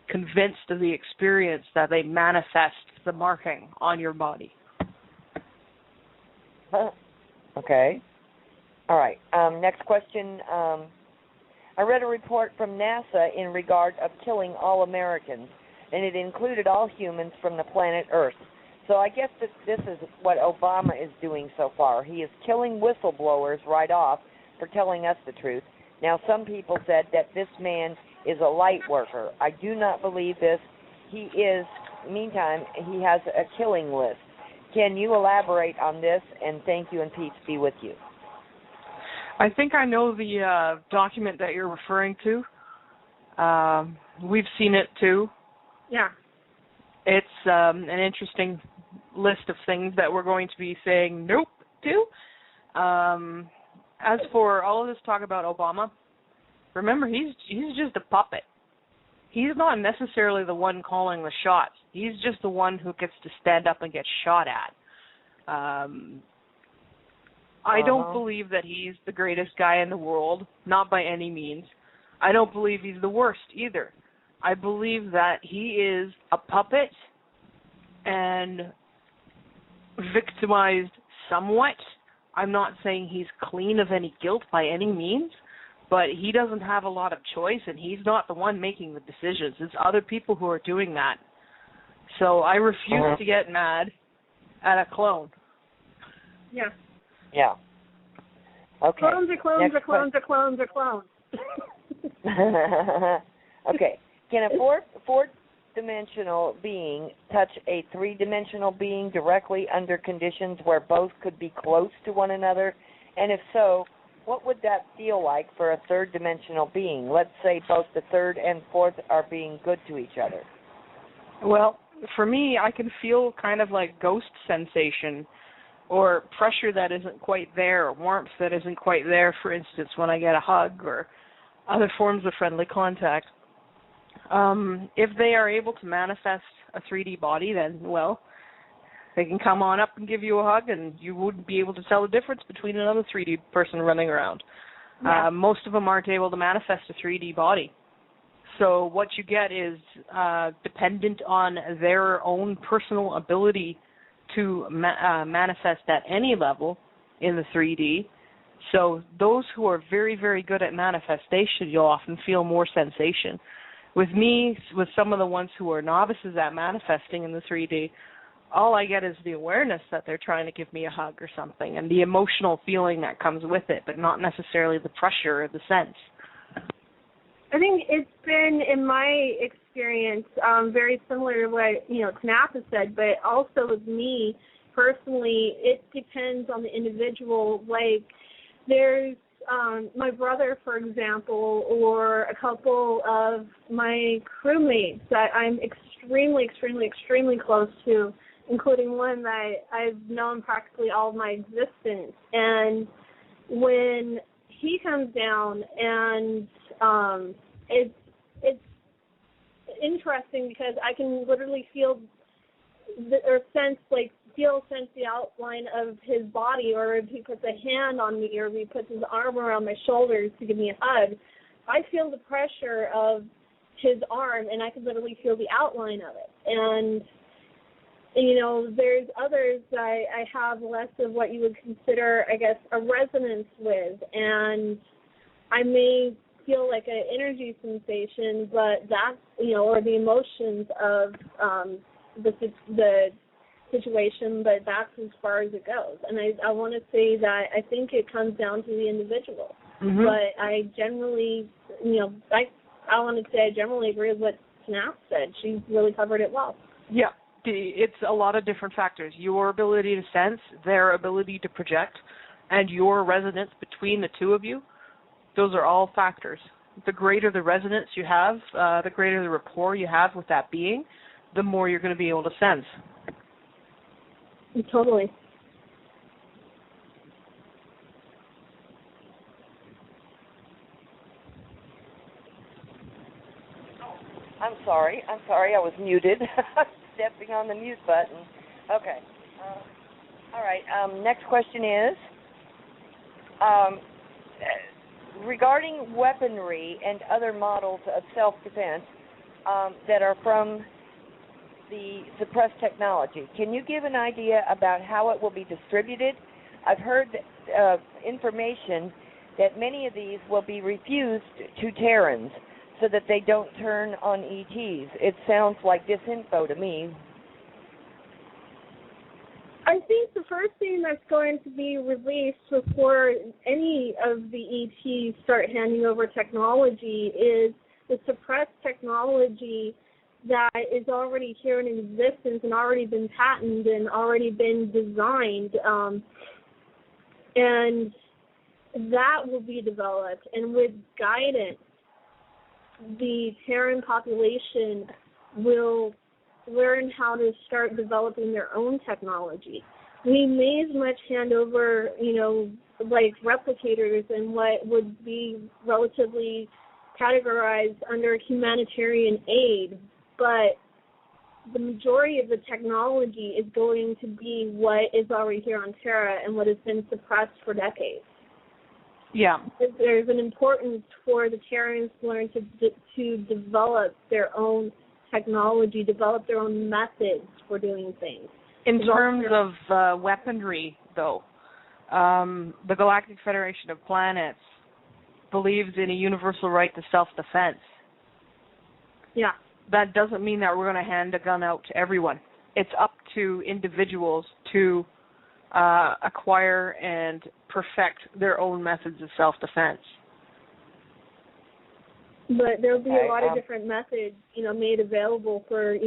convinced of the experience that they manifest the marking on your body. Okay. All right. Next question. I read a report from NASA in regard of killing all Americans, and it included all humans from the planet Earth. So I guess this is what Obama is doing so far. He is killing whistleblowers right off for telling us the truth. Now, some people said that this man is a light worker. I do not believe this. Meantime, he has a killing list. Can you elaborate on this? And thank you, and peace be with you. I think I know the document that you're referring to. We've seen it too. Yeah. It's an interesting list of things that we're going to be saying nope to. As for all of this talk about Obama, remember, he's just a puppet. He's not necessarily the one calling the shots. He's just the one who gets to stand up and get shot at. I don't believe that he's the greatest guy in the world, not by any means. I don't believe he's the worst either. I believe that he is a puppet and victimized somewhat. I'm not saying he's clean of any guilt by any means, but he doesn't have a lot of choice, and he's not the one making the decisions. It's other people who are doing that. So I refuse to get mad at a clone. Yeah. Yeah. Okay. Clones are clones are clones are clones are clones. Okay. Can a fourth-dimensional being touch a three-dimensional being directly under conditions where both could be close to one another? And if so, what would that feel like for a third-dimensional being? Let's say both the third and fourth are being good to each other. Well, for me, I can feel kind of like ghost sensation or pressure that isn't quite there, or warmth that isn't quite there, for instance, when I get a hug or other forms of friendly contact. If they are able to manifest a 3D body, then, well, they can come on up and give you a hug, and you wouldn't be able to tell the difference between another 3D person running around. Yeah. Most of them aren't able to manifest a 3D body. So what you get is dependent on their own personal ability to manifest at any level in the 3D. So those who are very, very good at manifestation, you'll often feel more sensation. With me, with some of the ones who are novices at manifesting in the 3D, all I get is the awareness that they're trying to give me a hug or something, and the emotional feeling that comes with it, but not necessarily the pressure or the sense. I think it's been, in my experience, very similar to what Tanaath has said, but also with me personally, it depends on the individual. Like, there's my brother, for example, or a couple of my crewmates that I'm extremely, extremely, extremely close to, including one that I've known practically all of my existence. And when he comes down, and it's interesting because I can literally feel sense the outline of his body, or if he puts a hand on me, or if he puts his arm around my shoulders to give me a hug, I feel the pressure of his arm, and I can literally feel the outline of it. And there's others that I have less of what you would consider, I guess, a resonance with, and I may feel like an energy sensation, but that's, or the emotions of the situation, but that's as far as it goes. And I want to say that I think it comes down to the individual. Mm-hmm. But I generally, I want to say I generally agree with what Tanaath said. She really covered it well. Yeah, it's a lot of different factors. Your ability to sense, their ability to project, and your resonance between the two of you, those are all factors. The greater the resonance you have, the greater the rapport you have with that being, the more you're going to be able to sense. Totally. I'm sorry. I was muted. Stepping on the mute button. Okay. All right. Next question is regarding weaponry and other models of self-defense that are from the suppressed technology. Can you give an idea about how it will be distributed? I've heard information that many of these will be refused to Terrans so that they don't turn on ETs. It sounds like disinfo to me. I think the first thing that's going to be released before any of the ETs start handing over technology is the suppressed technology that is already here in existence and already been patented and already been designed. And that will be developed. And with guidance, the Terran population will learn how to start developing their own technology. We may as much hand over, like replicators and what would be relatively categorized under humanitarian aid, but the majority of the technology is going to be what is already here on Terra and what has been suppressed for decades. Yeah. There's an importance for the Terrans to learn to develop their own technology, develop their own methods for doing things. In terms of weaponry, though, the Galactic Federation of Planets believes in a universal right to self-defense. Yeah. That doesn't mean that we're going to hand a gun out to everyone. It's up to individuals to acquire and perfect their own methods of self-defense. But there'll be a lot of different methods, made available for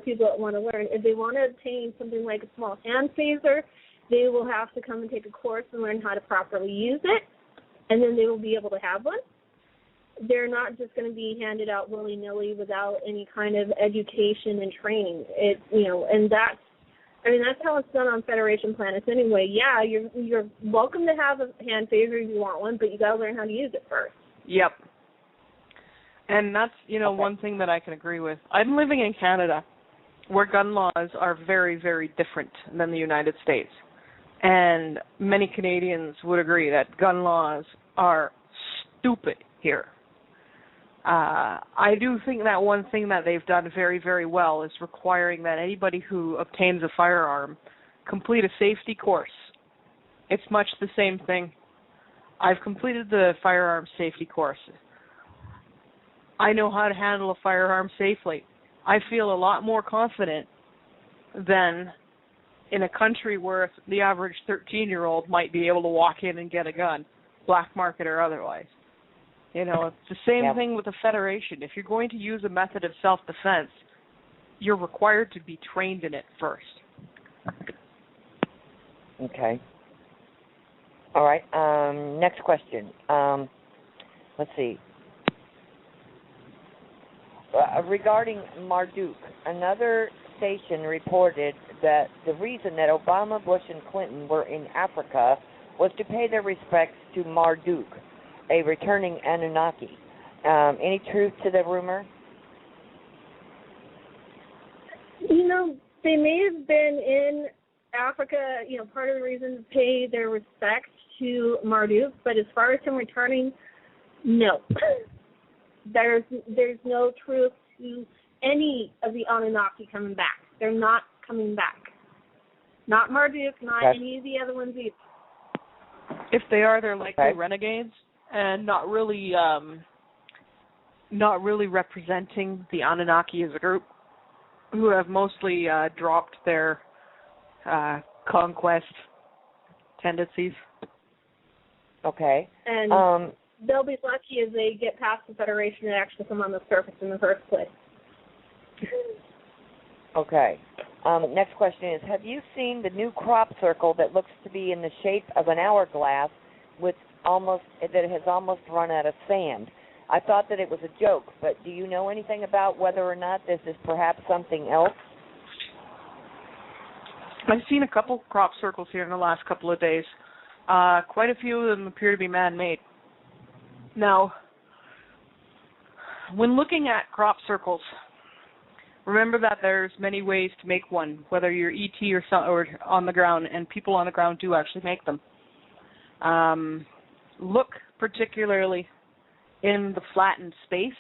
people that want to learn. If they want to obtain something like a small hand phaser, they will have to come and take a course and learn how to properly use it, and then they will be able to have one. They're not just going to be handed out willy-nilly without any kind of education and training. And that's how it's done on Federation planets anyway. Yeah, you're welcome to have a hand phaser if you want one, but you got to learn how to use it first. Yep. And that's, one thing that I can agree with. I'm living in Canada, where gun laws are very, very different than the United States. And many Canadians would agree that gun laws are stupid here. I do think that one thing that they've done very, very well is requiring that anybody who obtains a firearm complete a safety course. It's much the same thing. I've completed the firearm safety course. I know how to handle a firearm safely. I feel a lot more confident than in a country where the average 13-year-old might be able to walk in and get a gun, black market or otherwise. It's the same thing with the Federation. If you're going to use a method of self-defense, you're required to be trained in it first. Okay. All right. Next question. Let's see. Regarding Marduk, another station reported that the reason that Obama, Bush, and Clinton were in Africa was to pay their respects to Marduk, a returning Anunnaki. Any truth to the rumor? They may have been in Africa, part of the reason to pay their respects to Marduk, but as far as him returning, no. There's no truth to any of the Anunnaki coming back. They're not coming back. Not Marduk, not any of the other ones either. If they are, they're likely renegades and not really representing the Anunnaki as a group, who have mostly dropped their conquest tendencies. Okay. And they'll be lucky if they get past the Federation and actually come on the surface in the first place. Okay. Next question is, have you seen the new crop circle that looks to be in the shape of an hourglass that has almost run out of sand? I thought that it was a joke, but do you know anything about whether or not this is perhaps something else? I've seen a couple crop circles here in the last couple of days. Quite a few of them appear to be man-made. Now, when looking at crop circles, remember that there's many ways to make one, whether you're ET or on the ground, and people on the ground do actually make them. Look particularly in the flattened space.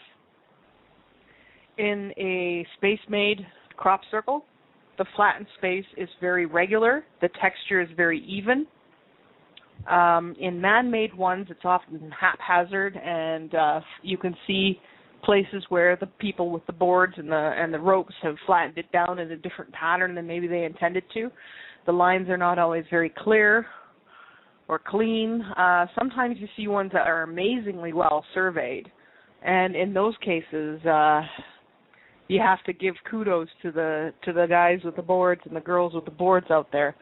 In a space-made crop circle, the flattened space is very regular. The texture is very even. In man-made ones, it's often haphazard, and you can see places where the people with the boards and the ropes have flattened it down in a different pattern than maybe they intended to. The lines are not always very clear or clean. Sometimes you see ones that are amazingly well surveyed, and in those cases, you have to give kudos to the guys with the boards and the girls with the boards out there.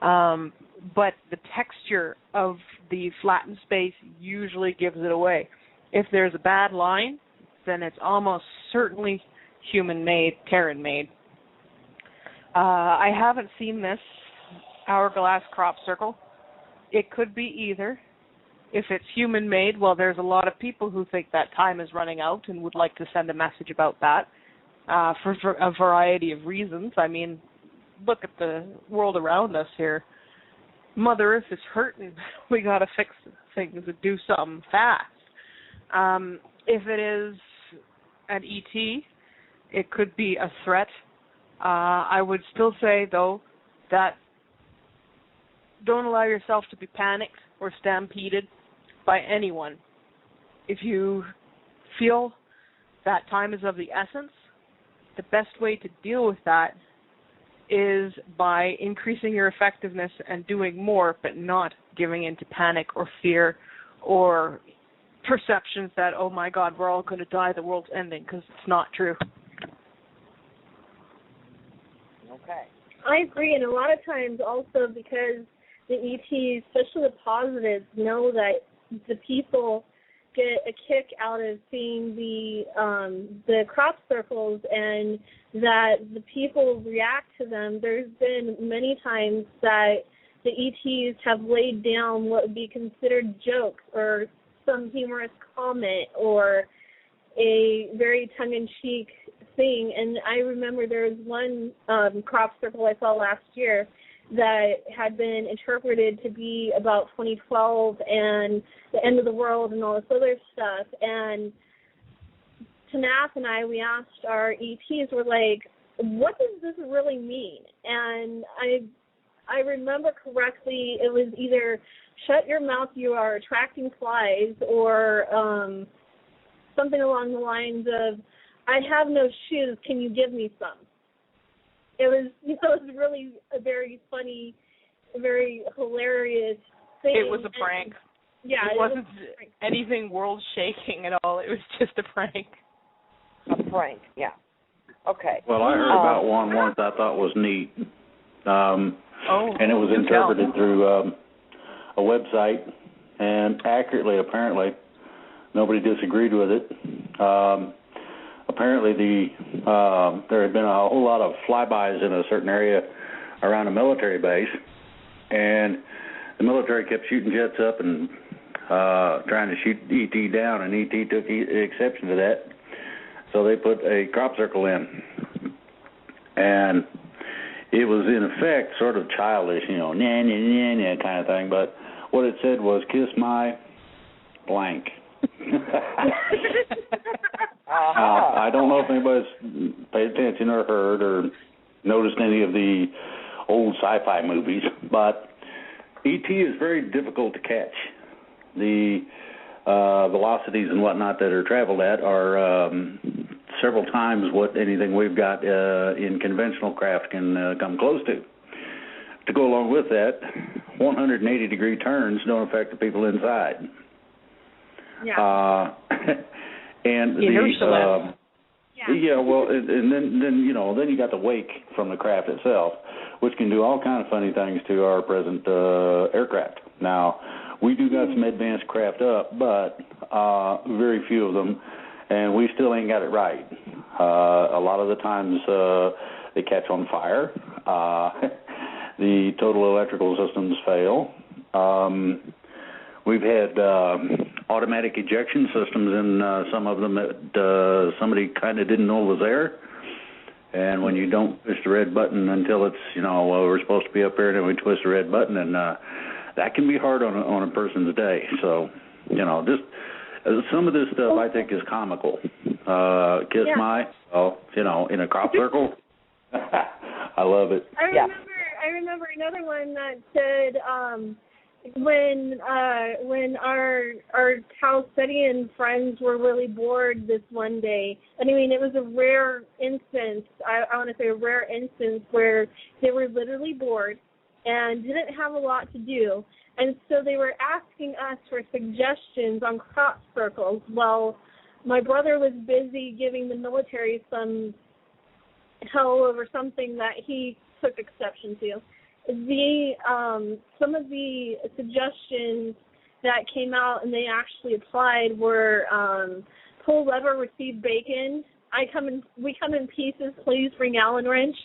But the texture of the flattened space usually gives it away. If there's a bad line, then it's almost certainly human-made, Terran-made. I haven't seen this hourglass crop circle. It could be either. If it's human-made, well, there's a lot of people who think that time is running out and would like to send a message about that for a variety of reasons. I mean, look at the world around us here. Mother Earth is hurting. We got to fix things and do something fast. If it is an ET, it could be a threat. I would still say, though, that don't allow yourself to be panicked or stampeded by anyone. If you feel that time is of the essence, the best way to deal with that is by increasing your effectiveness and doing more, but not giving into panic or fear or perceptions that, oh my God, we're all going to die, the world's ending, because it's not true. Okay. I agree, and a lot of times also because the ETs, especially the positives, know that the people get a kick out of seeing the crop circles and that the people react to them. There's been many times that the ETs have laid down what would be considered jokes or some humorous comment or a very tongue-in-cheek thing. And I remember there was one crop circle I saw last year that had been interpreted to be about 2012 and the end of the world and all this other stuff. And Tanaath and we asked our ETs, we're like, what does this really mean? And I remember correctly, it was either shut your mouth, you are attracting flies, or something along the lines of, I have no shoes, can you give me some? It was, it was really a very funny, very hilarious thing. It was a prank. Yeah, it wasn't anything world-shaking at all. It was just a prank. A prank, yeah. Okay. Well, I heard about one once I thought was neat. And it was interpreted through a website, and accurately, apparently. Nobody disagreed with it. Apparently, there had been a whole lot of flybys in a certain area around a military base, and the military kept shooting jets up and trying to shoot ET down, and ET took exception to that. So they put a crop circle in, and it was in effect sort of childish, nah, nah, nah, nah kind of thing. But what it said was, "Kiss my blank." I don't know if anybody's paid attention or heard or noticed any of the old sci-fi movies, but ET is very difficult to catch. The velocities and whatnot that are traveled at are several times what anything we've got in conventional craft can come close to. to go along with that, 180-degree turns don't affect the people inside. Yeah. And well, and then then you got the wake from the craft itself, which can do all kind of funny things to our present aircraft. Now, we do got some advanced craft up, but very few of them, and we still ain't got it right. A lot of the times they catch on fire. The total electrical systems fail. We've had automatic ejection systems in some of them that somebody kind of didn't know was there. And when you don't push the red button until it's, we're supposed to be up there, and then we twist the red button, and that can be hard on a person's day. So, just some of this stuff I think is comical. Kiss my, in a crop circle. I love it. I remember another one that said when our Chalcedian friends were really bored this one day, and I mean it was a rare instance. I want to say a rare instance where they were literally bored and didn't have a lot to do, and so they were asking us for suggestions on crop circles. Well, my brother was busy giving the military some hell over something that he took exception to. Some of the suggestions that came out and they actually applied were pull lever, receive bacon. We come in pieces, please bring Allen wrench.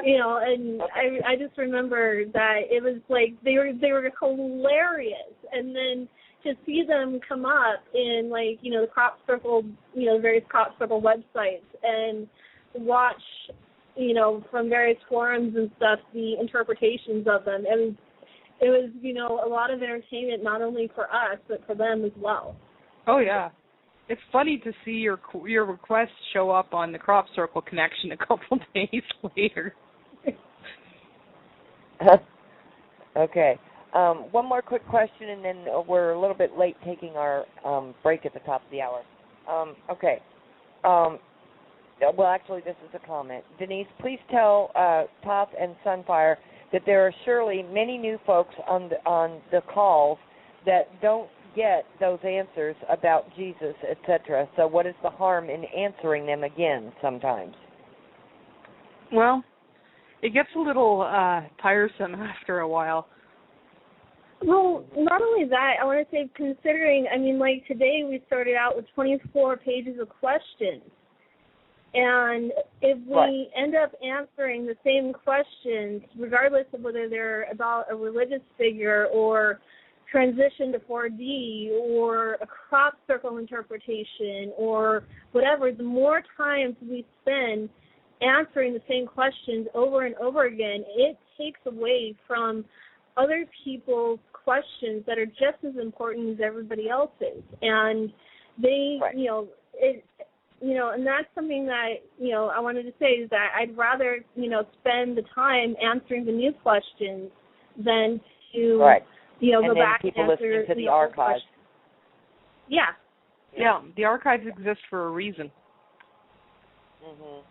And I just remember that it was like they were hilarious, and then to see them come up in the crop circle, various crop circle websites and watch, from various forums and stuff, the interpretations of them. It was a lot of entertainment, not only for us, but for them as well. Oh, yeah. It's funny to see your request show up on the crop circle connection a couple days later. Okay. One more quick question, and then we're a little bit late taking our break at the top of the hour. Okay. Well, actually, this is a comment. Denise, please tell Tanaath and Sunfire that there are surely many new folks on the calls that don't get those answers about Jesus, etc. So what is the harm in answering them again sometimes? Well, it gets a little tiresome after a while. Well, not only that, I want to say, considering, today we started out with 24 pages of questions. And if we end up answering the same questions, regardless of whether they're about a religious figure or transition to 4D or a crop circle interpretation or whatever, the more times we spend answering the same questions over and over again, it takes away from other people's questions that are just as important as everybody else's. And they, and that's something that, I wanted to say is that I'd rather, spend the time answering the new questions than to, go back and answer listening to the archives. Yeah, the archives exist for a reason. Mhm.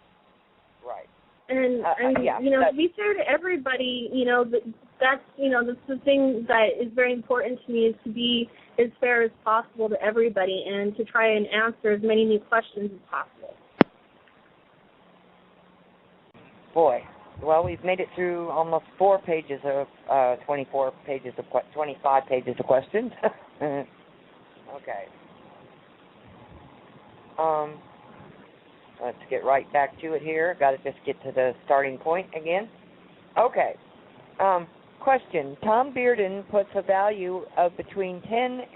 Right. And to be fair to everybody, that's the thing that is very important to me, is to be as fair as possible to everybody and to try and answer as many new questions as possible. Boy, well, we've made it through almost 4 pages of 25 pages of questions. Okay. Let's get right back to it here. Got to just get to the starting point again. Okay. Question. Tom Bearden puts a value of between 10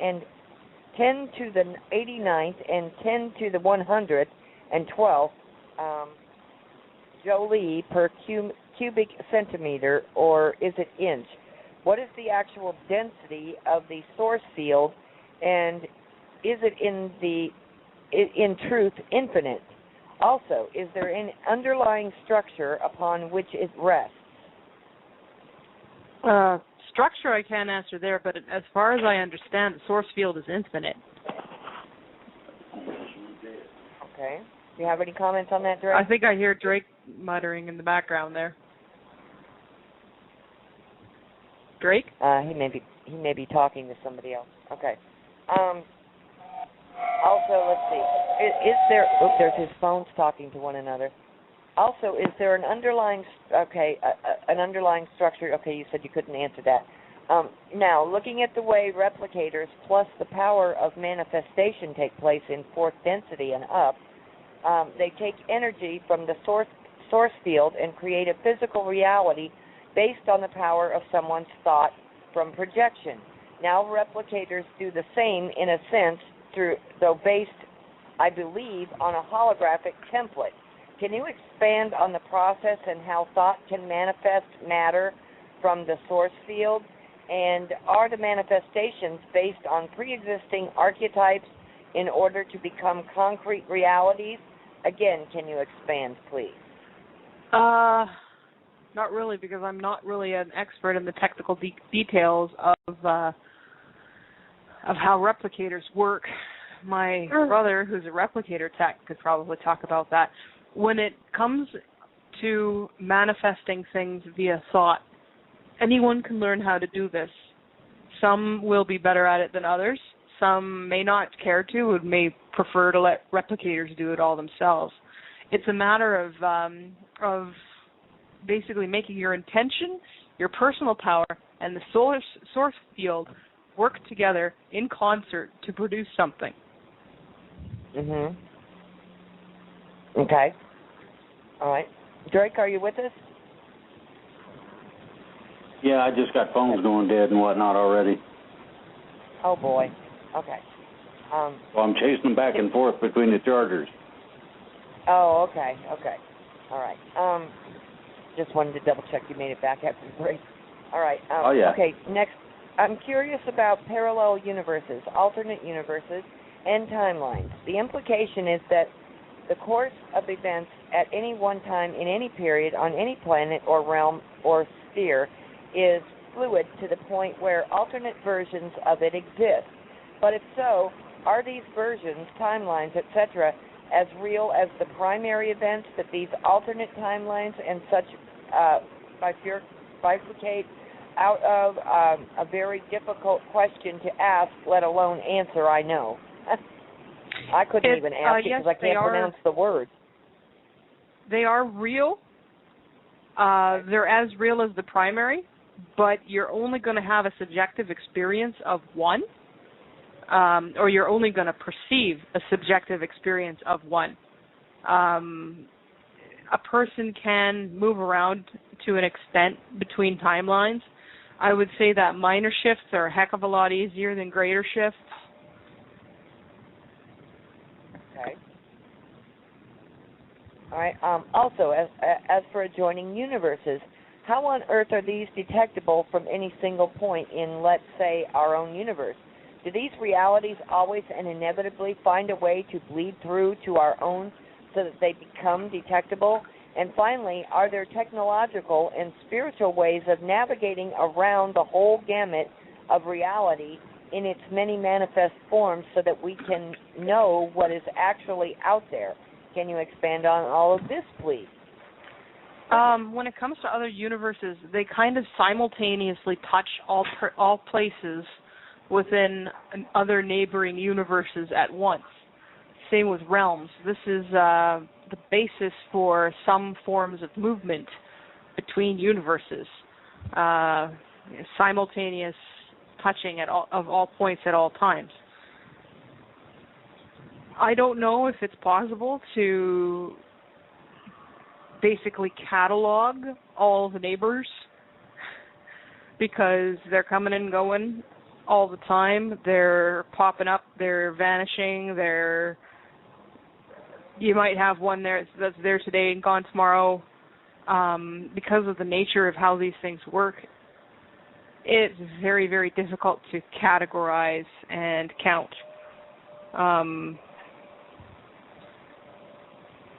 to the 89th and 10 to the 112 Joule per cubic centimeter, or is it inch? What is the actual density of the source field, and is it in truth infinite? Also, is there an underlying structure upon which it rests? Structure I can't answer there, but as far as I understand, the source field is infinite. Okay. Do you have any comments on that, Drake? I think I hear Drake muttering in the background there. Drake? He may be talking to somebody else. Okay. Also, let's see. Is there? Oh, there's his phones talking to one another. Also, is there an underlying? Okay, an underlying structure. Okay, you said you couldn't answer that. Now, looking at the way replicators plus the power of manifestation take place in fourth density and up, they take energy from the source field and create a physical reality based on the power of someone's thought from projection. Now, replicators do the same in a sense, though based, I believe, on a holographic template. Can you expand on the process and how thought can manifest matter from the source field? And are the manifestations based on pre-existing archetypes in order to become concrete realities? Again, can you expand, please? Not really, because I'm not really an expert in the technical details of how replicators work. My brother, who's a replicator tech, could probably talk about that. When it comes to manifesting things via thought, anyone can learn how to do this. Some will be better at it than others. Some may not care to and may prefer to let replicators do it all themselves. It's a matter of basically making your intention, your personal power, and the source field work together in concert to produce something. Mhm. Okay. All right. Drake, are you with us? Yeah, I just got phones going dead and whatnot already. Oh, boy. Okay. Well, I'm chasing them back and forth between the chargers. Oh, okay. Okay. All right. Just wanted to double-check you made it back after the break. All right. Oh, yeah. Okay, next, I'm curious about parallel universes, alternate universes, and timelines. The implication is that the course of events at any one time in any period on any planet or realm or sphere is fluid to the point where alternate versions of it exist. But if so, are these versions, timelines, etc., as real as the primary events that these alternate timelines and such bifurcate out of a very difficult question to ask, let alone answer, I know. I couldn't even ask it because I can't pronounce the words. They are real. They're as real as the primary, but you're only going to have a subjective experience of one, or you're only going to perceive a subjective experience of one. A person can move around to an extent between timelines. I would say that minor shifts are a heck of a lot easier than greater shifts. Okay. All right. Also, as for adjoining universes, how on earth are these detectable from any single point in, let's say, our own universe? Do these realities always and inevitably find a way to bleed through to our own so that they become detectable? And finally, are there technological and spiritual ways of navigating around the whole gamut of reality in its many manifest forms so that we can know what is actually out there? Can you expand on all of this, please? When it comes to other universes, they kind of simultaneously touch all places within other neighboring universes at once. Same with realms. This is the basis for some forms of movement between universes. Simultaneous touching of all points at all times. I don't know if it's possible to basically catalog all the neighbors because they're coming and going all the time. They're popping up, they're vanishing, you might have one there that's there today and gone tomorrow. Because of the nature of how these things work, it's very, very difficult to categorize and count.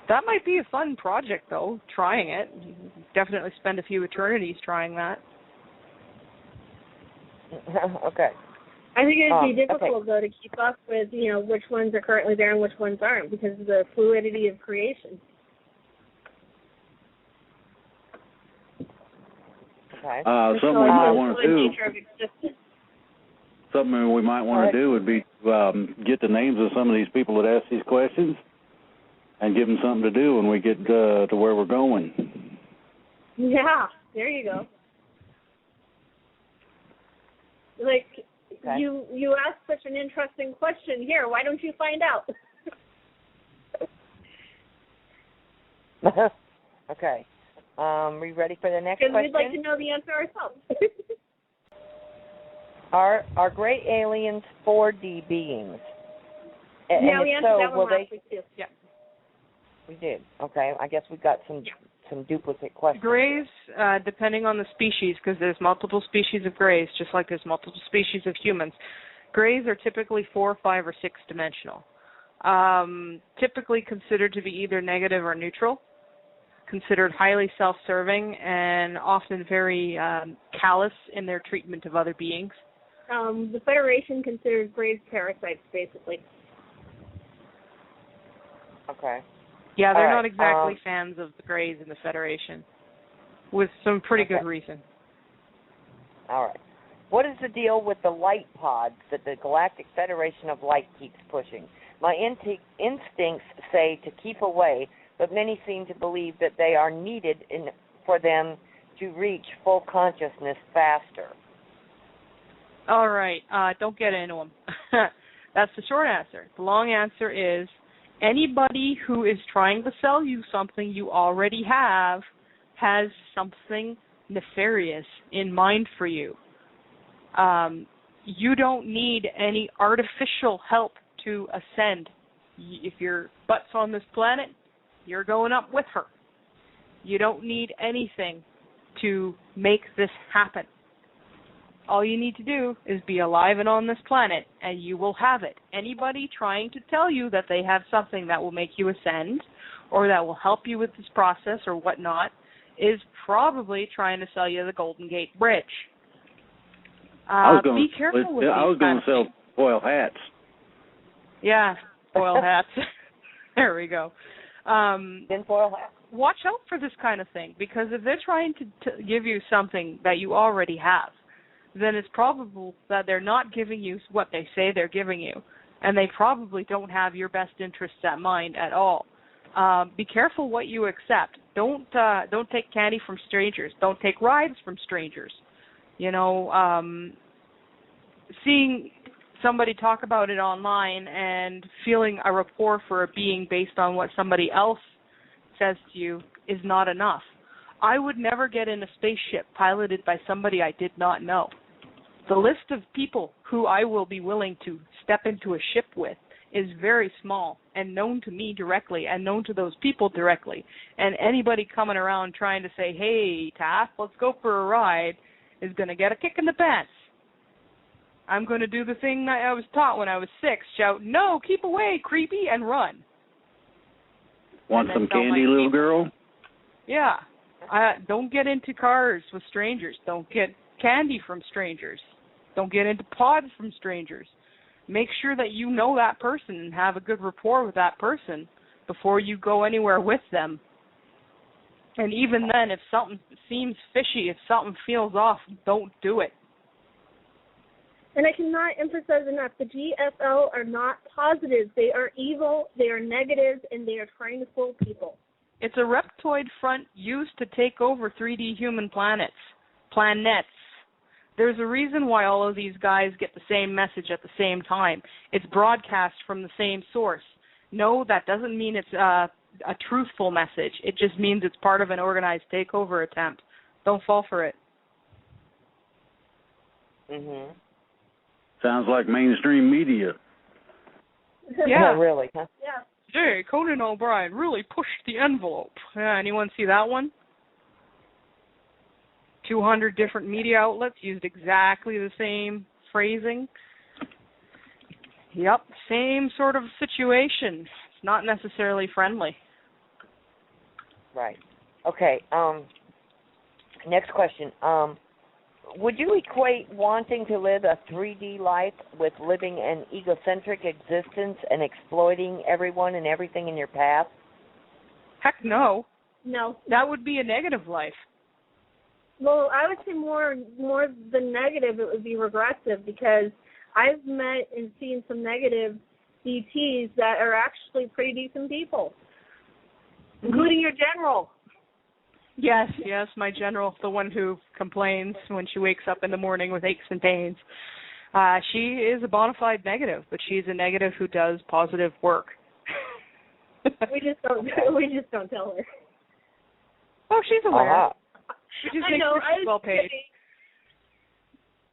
That might be a fun project, though, trying it. Definitely spend a few eternities trying that. Okay. I think it'd be difficult, though, to keep up with, which ones are currently there and which ones aren't because of the fluidity of creation. Okay. Something we might want to do. Nature of existence. Something we might want to do would be get the names of some of these people that ask these questions and give them something to do when we get to where we're going. Yeah, there you go. Like, okay. you asked such an interesting question. Here, why don't you find out? Okay. We ready for the next question? Because we'd like to know the answer ourselves. Are gray aliens 4D beings? Yeah, we answered that one last week too. Yeah. We did. Okay. I guess we got some duplicate questions. Grays, depending on the species, because there's multiple species of grays, just like there's multiple species of humans. Grays are typically 4, 5, or 6 dimensional. Typically considered to be either negative or neutral. Considered highly self-serving and often very callous in their treatment of other beings. The Federation considers grays parasites, basically. Okay. Yeah, they're All not right, exactly fans of the Greys in the Federation, with some pretty good reason. All right. What is the deal with the light pods that the Galactic Federation of Light keeps pushing? My instincts say to keep away, but many seem to believe that they are needed for them to reach full consciousness faster. All right, don't get into them. That's the short answer. The long answer is anybody who is trying to sell you something you already have has something nefarious in mind for you. You don't need any artificial help to ascend. If your butt's on this planet, you're going up with her. You don't need anything to make this happen. All you need to do is be alive and on this planet, and you will have it. Anybody trying to tell you that they have something that will make you ascend or that will help you with this process or whatnot is probably trying to sell you the Golden Gate Bridge. Be careful with these. I was going to sell foil hats. Yeah, foil hats. There we go. Foil hats. Watch out for this kind of thing, because if they're trying to give you something that you already have, then it's probable that they're not giving you what they say they're giving you, and they probably don't have your best interests at mind at all. Be careful what you accept. Don't take candy from strangers. Don't take rides from strangers. You know, seeing somebody talk about it online and feeling a rapport for a being based on what somebody else says to you is not enough. I would never get in a spaceship piloted by somebody I did not know. The list of people who I will be willing to step into a ship with is very small and known to me directly and known to those people directly. And anybody coming around trying to say, hey, Taff, let's go for a ride, is going to get a kick in the pants. I'm going to do the thing that I was taught when I was 6, shout, no, keep away, creepy, and run. Want some candy, little girl? Yeah. Don't get into cars with strangers. Don't get candy from strangers. Don't get into pods from strangers. Make sure that you know that person and have a good rapport with that person before you go anywhere with them. And even then, if something seems fishy, if something feels off, don't do it. And I cannot emphasize enough, the GFL are not positive. They are evil, they are negative, and they are trying to fool people. It's a reptoid front used to take over 3D human planets. There's a reason why all of these guys get the same message at the same time. It's broadcast from the same source. No, that doesn't mean it's a truthful message. It just means it's part of an organized takeover attempt. Don't fall for it. Mhm. Sounds like mainstream media. Yeah. Really? Huh? Yeah. Hey, Conan O'Brien really pushed the envelope. Yeah, anyone see that one? 200 different media outlets used exactly the same phrasing. Yep, same sort of situation. It's not necessarily friendly. Right. Okay. Next question. Would you equate wanting to live a 3D life with living an egocentric existence and exploiting everyone and everything in your path? Heck no. No. That would be a negative life. Well, I would say more the negative. It would be regressive, because I've met and seen some negative ETs that are actually pretty decent people, including your general. Yes, my general, the one who complains when she wakes up in the morning with aches and pains. She is a bona fide negative, but she's a negative who does positive work. We just don't tell her. Oh, she's aware. Uh-huh. She just makes sure she's well paid.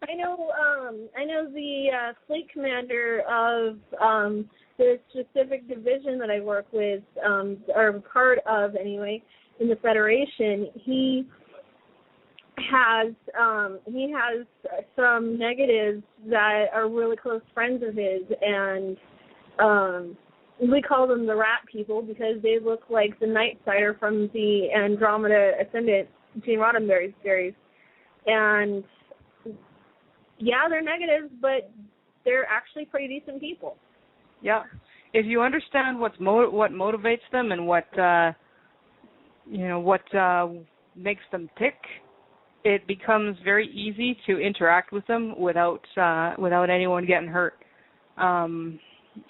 I know the fleet commander of the specific division that I work with, or part of anyway, in the Federation. He has some negatives that are really close friends of his, and we call them the rat people because they look like the Night Sider from the Andromeda Ascendant Gene Roddenberry series. And yeah, they're negatives, but they're actually pretty decent people. Yeah, if you understand what motivates them and what makes them tick, it becomes very easy to interact with them without anyone getting hurt.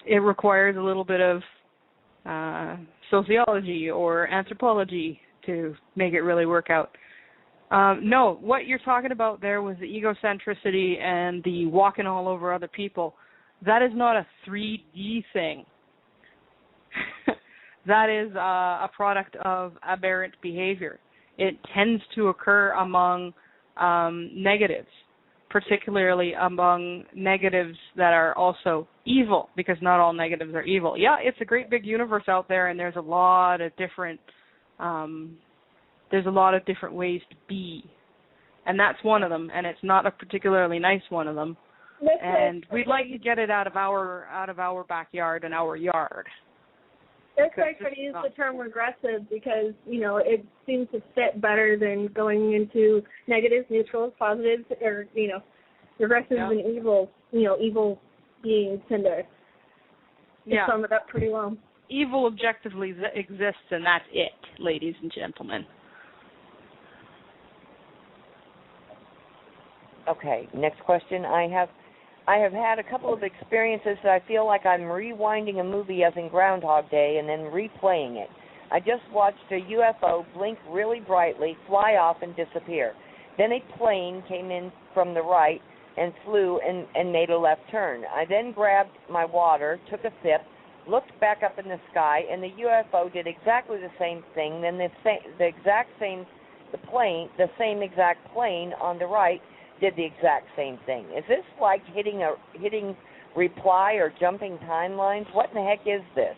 It requires a little bit of sociology or anthropology to make it really work out. No, what you're talking about there was the egocentricity and the walking all over other people. That is not a 3D thing. That is a product of aberrant behavior. It tends to occur among negatives, particularly among negatives that are also evil, because not all negatives are evil. Yeah, it's a great big universe out there, and there's a lot of different ways to be, and that's one of them, and it's not a particularly nice one of them. And we'd like to get it out of our backyard and our yard. That's why I try to use the term regressive, because, it seems to fit better than going into negatives, neutrals, positives, or, regressive and evil, evil beings tend to sum it up pretty well. Evil objectively exists, and that's it, ladies and gentlemen. Okay, next question. I have had a couple of experiences that I feel like I'm rewinding a movie as in Groundhog Day and then replaying it. I just watched a UFO blink really brightly, fly off, and disappear. Then a plane came in from the right and flew and made a left turn. I then grabbed my water, took a sip, looked back up in the sky, and the UFO did exactly the same thing. Then the same exact plane on the right did the exact same thing. Is this like hitting reply or jumping timelines? What in the heck is this?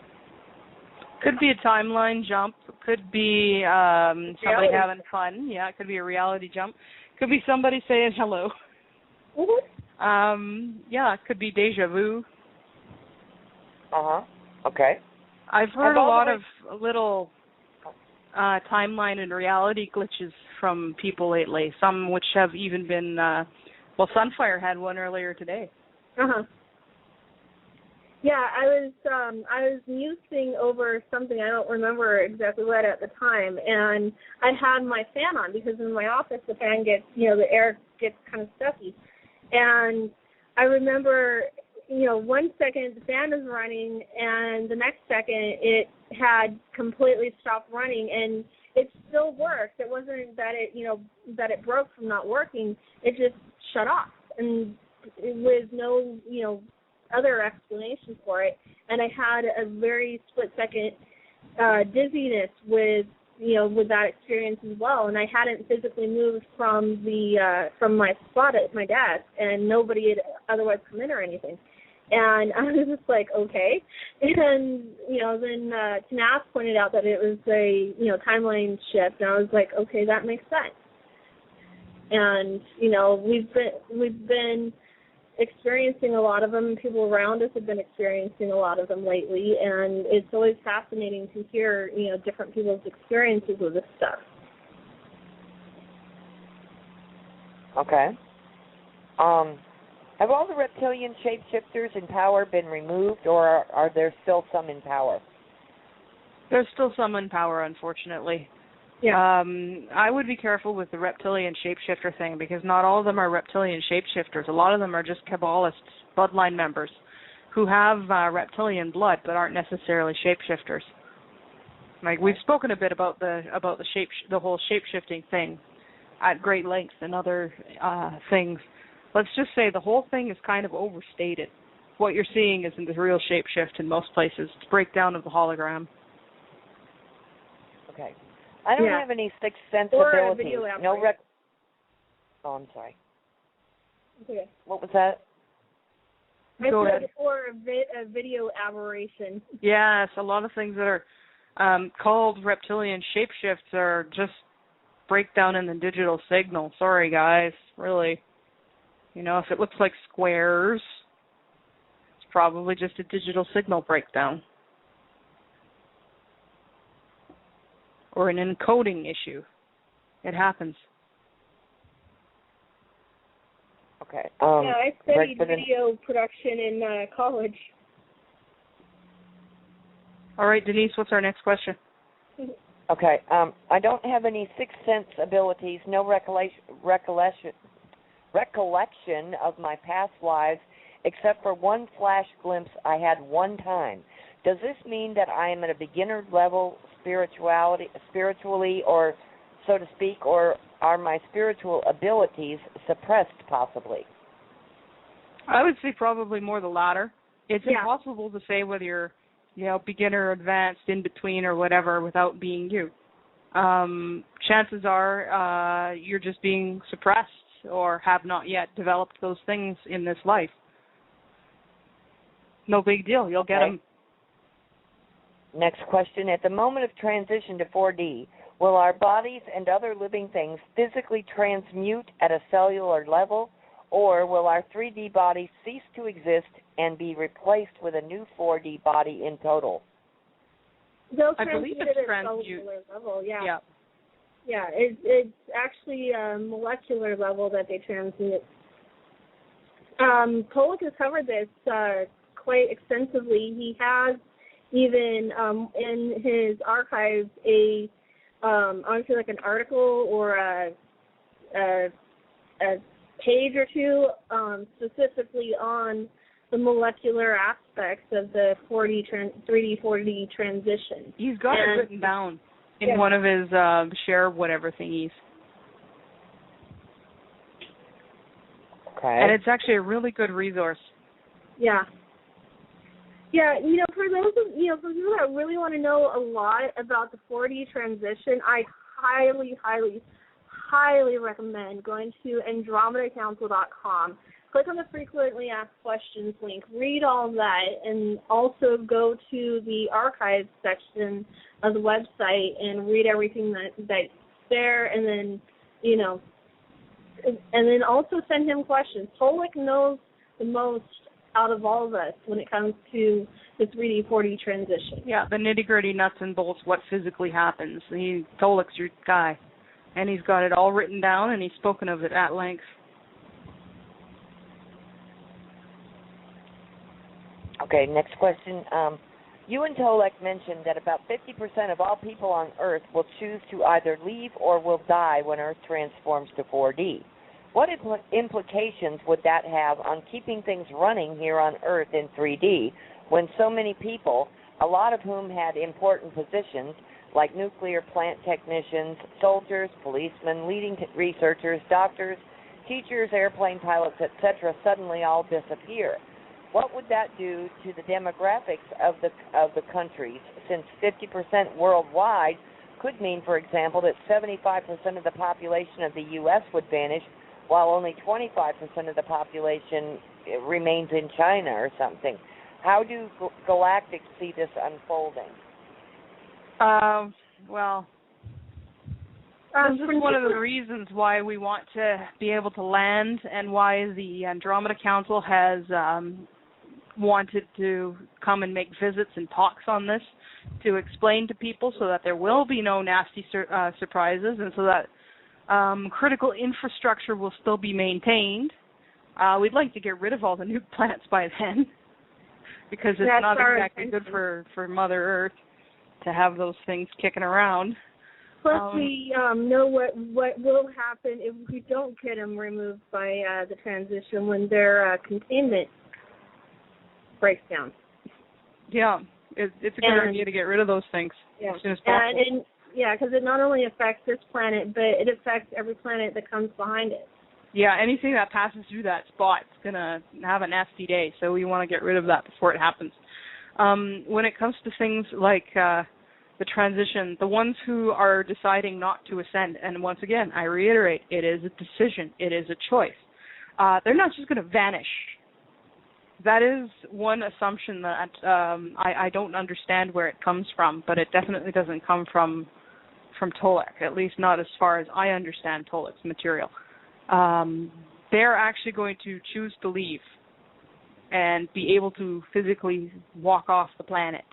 Could be a timeline jump. Could be somebody having fun. Yeah, it could be a reality jump. Could be somebody saying hello. Mm-hmm. It could be deja vu. Okay. I've heard a lot of little timeline and reality glitches from people lately, some which have even been, Sunfire had one earlier today. Yeah, I was musing over something, I don't remember exactly what at the time, and I had my fan on because in my office the fan gets, the air gets kind of stuffy. And I remember, 1 second the fan is running and the next second it had completely stopped running, and it still worked. It wasn't that it broke from not working. It just shut off, and with no, other explanation for it. And I had a very split second dizziness with that experience as well. And I hadn't physically moved from my spot at my desk, and nobody had otherwise come in or anything. And I was just like, okay. And, then Tanaath pointed out that it was a, timeline shift. And I was like, okay, that makes sense. And, we've been experiencing a lot of them. People around us have been experiencing a lot of them lately. And it's always fascinating to hear, different people's experiences with this stuff. Okay. Have all the reptilian shapeshifters in power been removed, or are there still some in power? There's still some in power, unfortunately. Yeah. I would be careful with the reptilian shapeshifter thing, because not all of them are reptilian shapeshifters. A lot of them are just Kabbalists, bloodline members, who have reptilian blood but aren't necessarily shapeshifters. Like, we've spoken a bit about the whole shapeshifting thing at great length and other things. Let's just say the whole thing is kind of overstated. What you're seeing isn't the real shapeshift in most places. It's breakdown of the hologram. Okay. I don't have any sixth sense or abilities. A video Oh, I'm sorry. Okay. What was that? Go ahead. Or a video aberration. Yes, a lot of things that are called reptilian shapeshifts are just breakdown in the digital signal. Sorry, guys. Really. You know, if it looks like squares, it's probably just a digital signal breakdown. Or an encoding issue. It happens. Okay. I studied video production in college. All right, Denise, what's our next question? Okay. I don't have any sixth sense abilities, no recollection of my past lives, except for one flash glimpse I had one time. Does this mean that I am at a beginner level spiritually, or so to speak, or are my spiritual abilities suppressed possibly? I would say probably more the latter. It's impossible to say whether you're, beginner, advanced, in between, or whatever without being you. Chances are you're just being suppressed or have not yet developed those things in this life. No big deal. You'll get them. Next question. At the moment of transition to 4D, will our bodies and other living things physically transmute at a cellular level, or will our 3D bodies cease to exist and be replaced with a new 4D body in total? They'll I believe it's at a transmute. cellular level, yeah. Yeah, it's actually a molecular level that they transmute. Pollock has covered this quite extensively. He has even in his archives honestly like an article or a page or two specifically on the molecular aspects of the 3D 4D transition. he's got it written down in one of his share whatever thingies. Okay. And it's actually a really good resource. Yeah. Yeah, for those of for people that really want to know a lot about the 4D transition, I highly, highly, highly recommend going to AndromedaCouncil.com. Click on the frequently asked questions link, read all that, and also go to the archives section of the website and read everything that's there, and then and then also send him questions. Pollock knows the most out of all of us when it comes to the 3D 4D transition. Yeah, the nitty-gritty nuts and bolts, what physically happens. Pollock's your guy, and he's got it all written down, and he's spoken of it at length. Okay, next question. You and Tolek mentioned that about 50% of all people on Earth will choose to either leave or will die when Earth transforms to 4D. What implications would that have on keeping things running here on Earth in 3D when so many people, a lot of whom had important positions like nuclear plant technicians, soldiers, policemen, leading researchers, doctors, teachers, airplane pilots, etc., suddenly all disappear? What would that do to the demographics of the countries, since 50% worldwide could mean, for example, that 75% of the population of the U.S. would vanish, while only 25% of the population remains in China or something? How do galactics see this unfolding? This is one of the reasons why we want to be able to land, and why the Andromeda Council has wanted to come and make visits and talks on this, to explain to people so that there will be no nasty surprises, and so that critical infrastructure will still be maintained. We'd like to get rid of all the nuke plants by then, because it's not exactly good for Mother Earth to have those things kicking around. Plus, we know what will happen if we don't get them removed by the transition when their containment breaks down. Yeah, it's a good idea to get rid of those things as soon as possible. Because it not only affects this planet, but it affects every planet that comes behind it. Yeah, anything that passes through that spot is going to have a nasty day, so we want to get rid of that before it happens. When it comes to things like the transition, the ones who are deciding not to ascend, and once again, I reiterate, it is a decision, it is a choice. They're not just going to vanish. That is one assumption that I don't understand where it comes from, but it definitely doesn't come from Tolek, at least not as far as I understand Tolek's material. They're actually going to choose to leave and be able to physically walk off the planet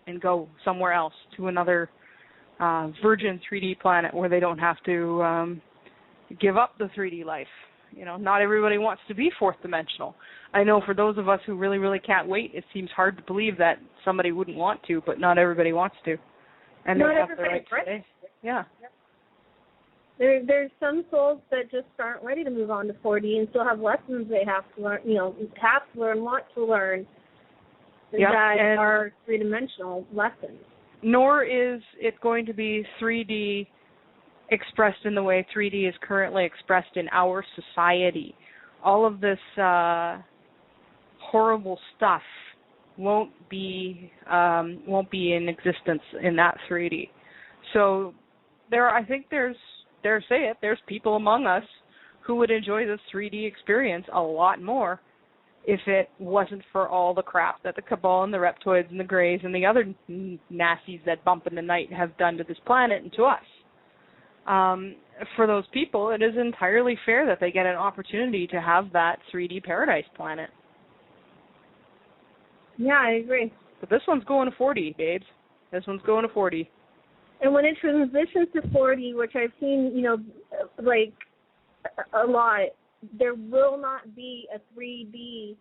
and go somewhere else to another virgin 3D planet where they don't have to give up the 3D life. You know, not everybody wants to be fourth dimensional. I know for those of us who really, really can't wait, it seems hard to believe that somebody wouldn't want to, but not everybody wants to. And not they have the right to stay. Yeah. There's some souls that just aren't ready to move on to 4D and still have lessons they have to learn, want to learn that are three-dimensional lessons. Nor is it going to be 3D expressed in the way 3D is currently expressed in our society. All of this horrible stuff won't be in existence in that 3D. So there's people among us who would enjoy this 3D experience a lot more if it wasn't for all the crap that the Cabal and the Reptoids and the Greys and the other nasties that bump in the night have done to this planet and to us. For those people, it is entirely fair that they get an opportunity to have that 3D paradise planet. Yeah, I agree. But this one's going to 4D, babes. This one's going to 4D. And when it transitions to 4D, which I've seen, like a lot, there will not be a 3D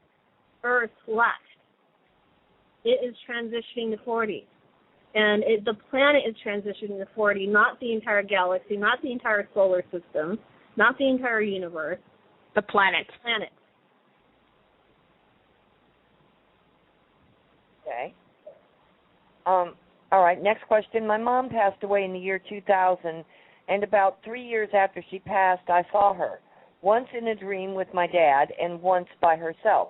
Earth left. It is transitioning to 4D. And the planet is transitioning to 4D, not the entire galaxy, not the entire solar system, not the entire universe. The planet. Planet. Okay. All right, next question. My mom passed away in the year 2000, and about 3 years after she passed, I saw her, once in a dream with my dad and once by herself.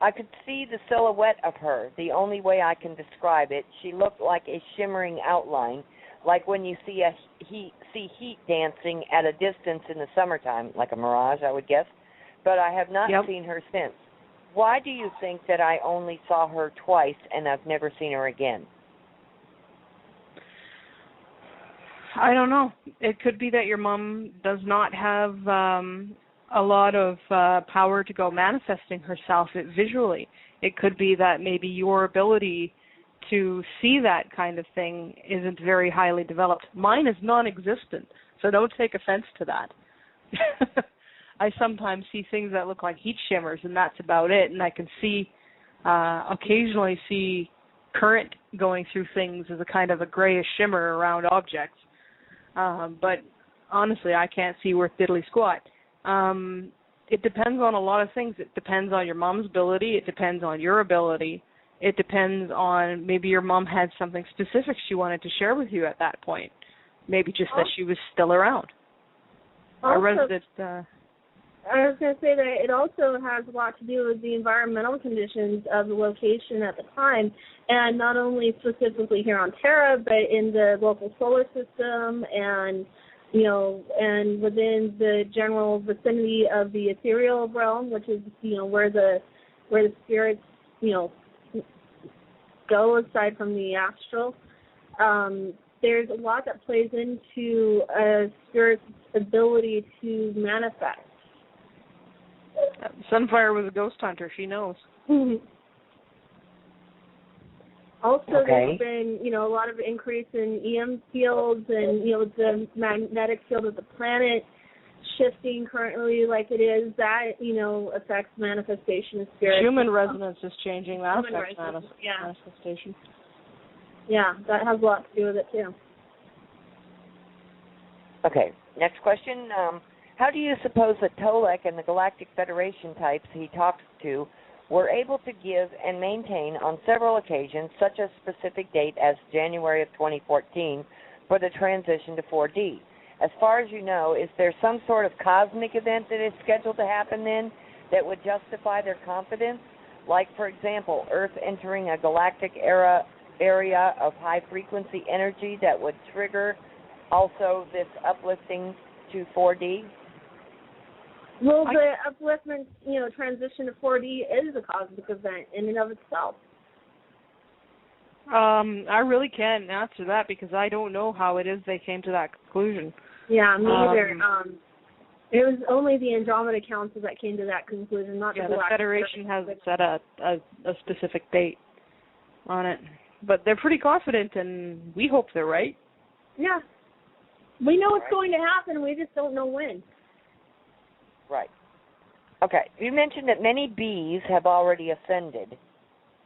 I could see the silhouette of her, the only way I can describe it. She looked like a shimmering outline, like when you see heat dancing at a distance in the summertime, like a mirage, I would guess. But I have not seen her since. Why do you think that I only saw her twice and I've never seen her again? I don't know. It could be that your mom does not have a lot of power to go manifesting herself visually. It could be that maybe your ability to see that kind of thing isn't very highly developed. Mine is non-existent, so don't take offense to that. I sometimes see things that look like heat shimmers, and that's about it. And I can occasionally see current going through things as a kind of a grayish shimmer around objects. But honestly, I can't see worth diddly squat. It depends on a lot of things. It depends on your mom's ability. It depends on your ability. It depends on maybe your mom had something specific she wanted to share with you at that point. Maybe just that she was still around. I was going to say that it also has a lot to do with the environmental conditions of the location at the time, and not only specifically here on Terra, but in the local solar system and, and within the general vicinity of the ethereal realm, which is, where the spirits, go aside from the astral. There's a lot that plays into a spirit's ability to manifest. Sunfire was a ghost hunter. She knows. Also, there's been, a lot of increase in EM fields and, the magnetic field of the planet shifting currently like it is. That, affects manifestation of spirit. Human resonance is changing. That affects manifestation. Yeah, that has a lot to do with it, too. Okay, next question. How do you suppose that Tolek and the Galactic Federation types he talks to were able to give and maintain on several occasions such a specific date as January of 2014 for the transition to 4D? As far as you know, is there some sort of cosmic event that is scheduled to happen then that would justify their confidence? Like, for example, Earth entering a galactic area of high-frequency energy that would trigger also this uplifting to 4D? Well, the upliftment, transition to 4D is a cosmic event in and of itself. I really can't answer that because I don't know how it is they came to that conclusion. Yeah, me either. It was only the Andromeda Council that came to that conclusion, not the Galactic Federation hasn't set a specific date on it. But they're pretty confident, and we hope they're right. Yeah. We know it's going to happen, we just don't know when. Right. Okay. You mentioned that many bees have already ascended.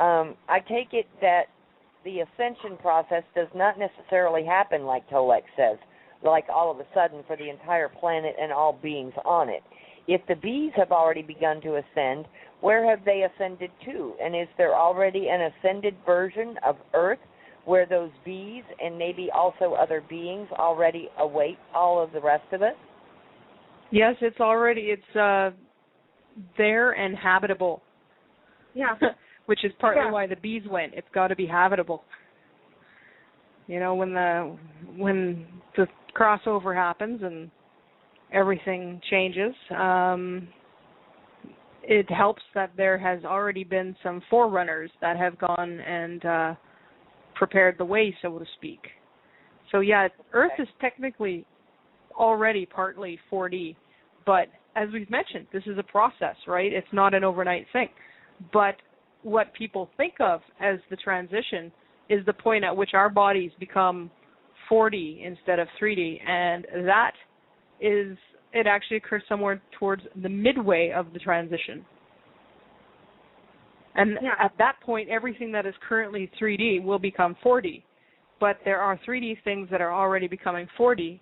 I take it that the ascension process does not necessarily happen like Tolek says, like all of a sudden for the entire planet and all beings on it. If the bees have already begun to ascend, where have they ascended to? And is there already an ascended version of Earth where those bees and maybe also other beings already await all of the rest of us? Yes, it's there and habitable. Yeah. Which is partly why the bees went. It's got to be habitable. When the crossover happens and everything changes, it helps that there has already been some forerunners that have gone and prepared the way, so to speak. So yeah, Earth is technically already partly 4D, but as we've mentioned, this is a process, right? It's not an overnight thing. But what people think of as the transition is the point at which our bodies become 4D instead of 3D, and it actually occurs somewhere towards the midway of the transition. And at that point, everything that is currently 3D will become 4D. But there are 3D things that are already becoming 4D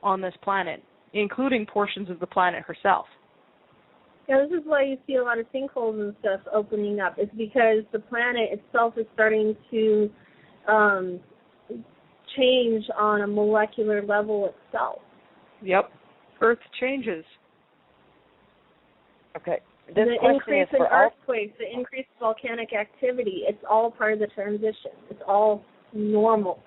on this planet, including portions of the planet herself. Yeah, this is why you see a lot of sinkholes and stuff opening up. It's because the planet itself is starting to change on a molecular level itself. Yep. Earth changes. Okay. The increase in earthquakes, the increased volcanic activity, it's all part of the transition. It's all normal.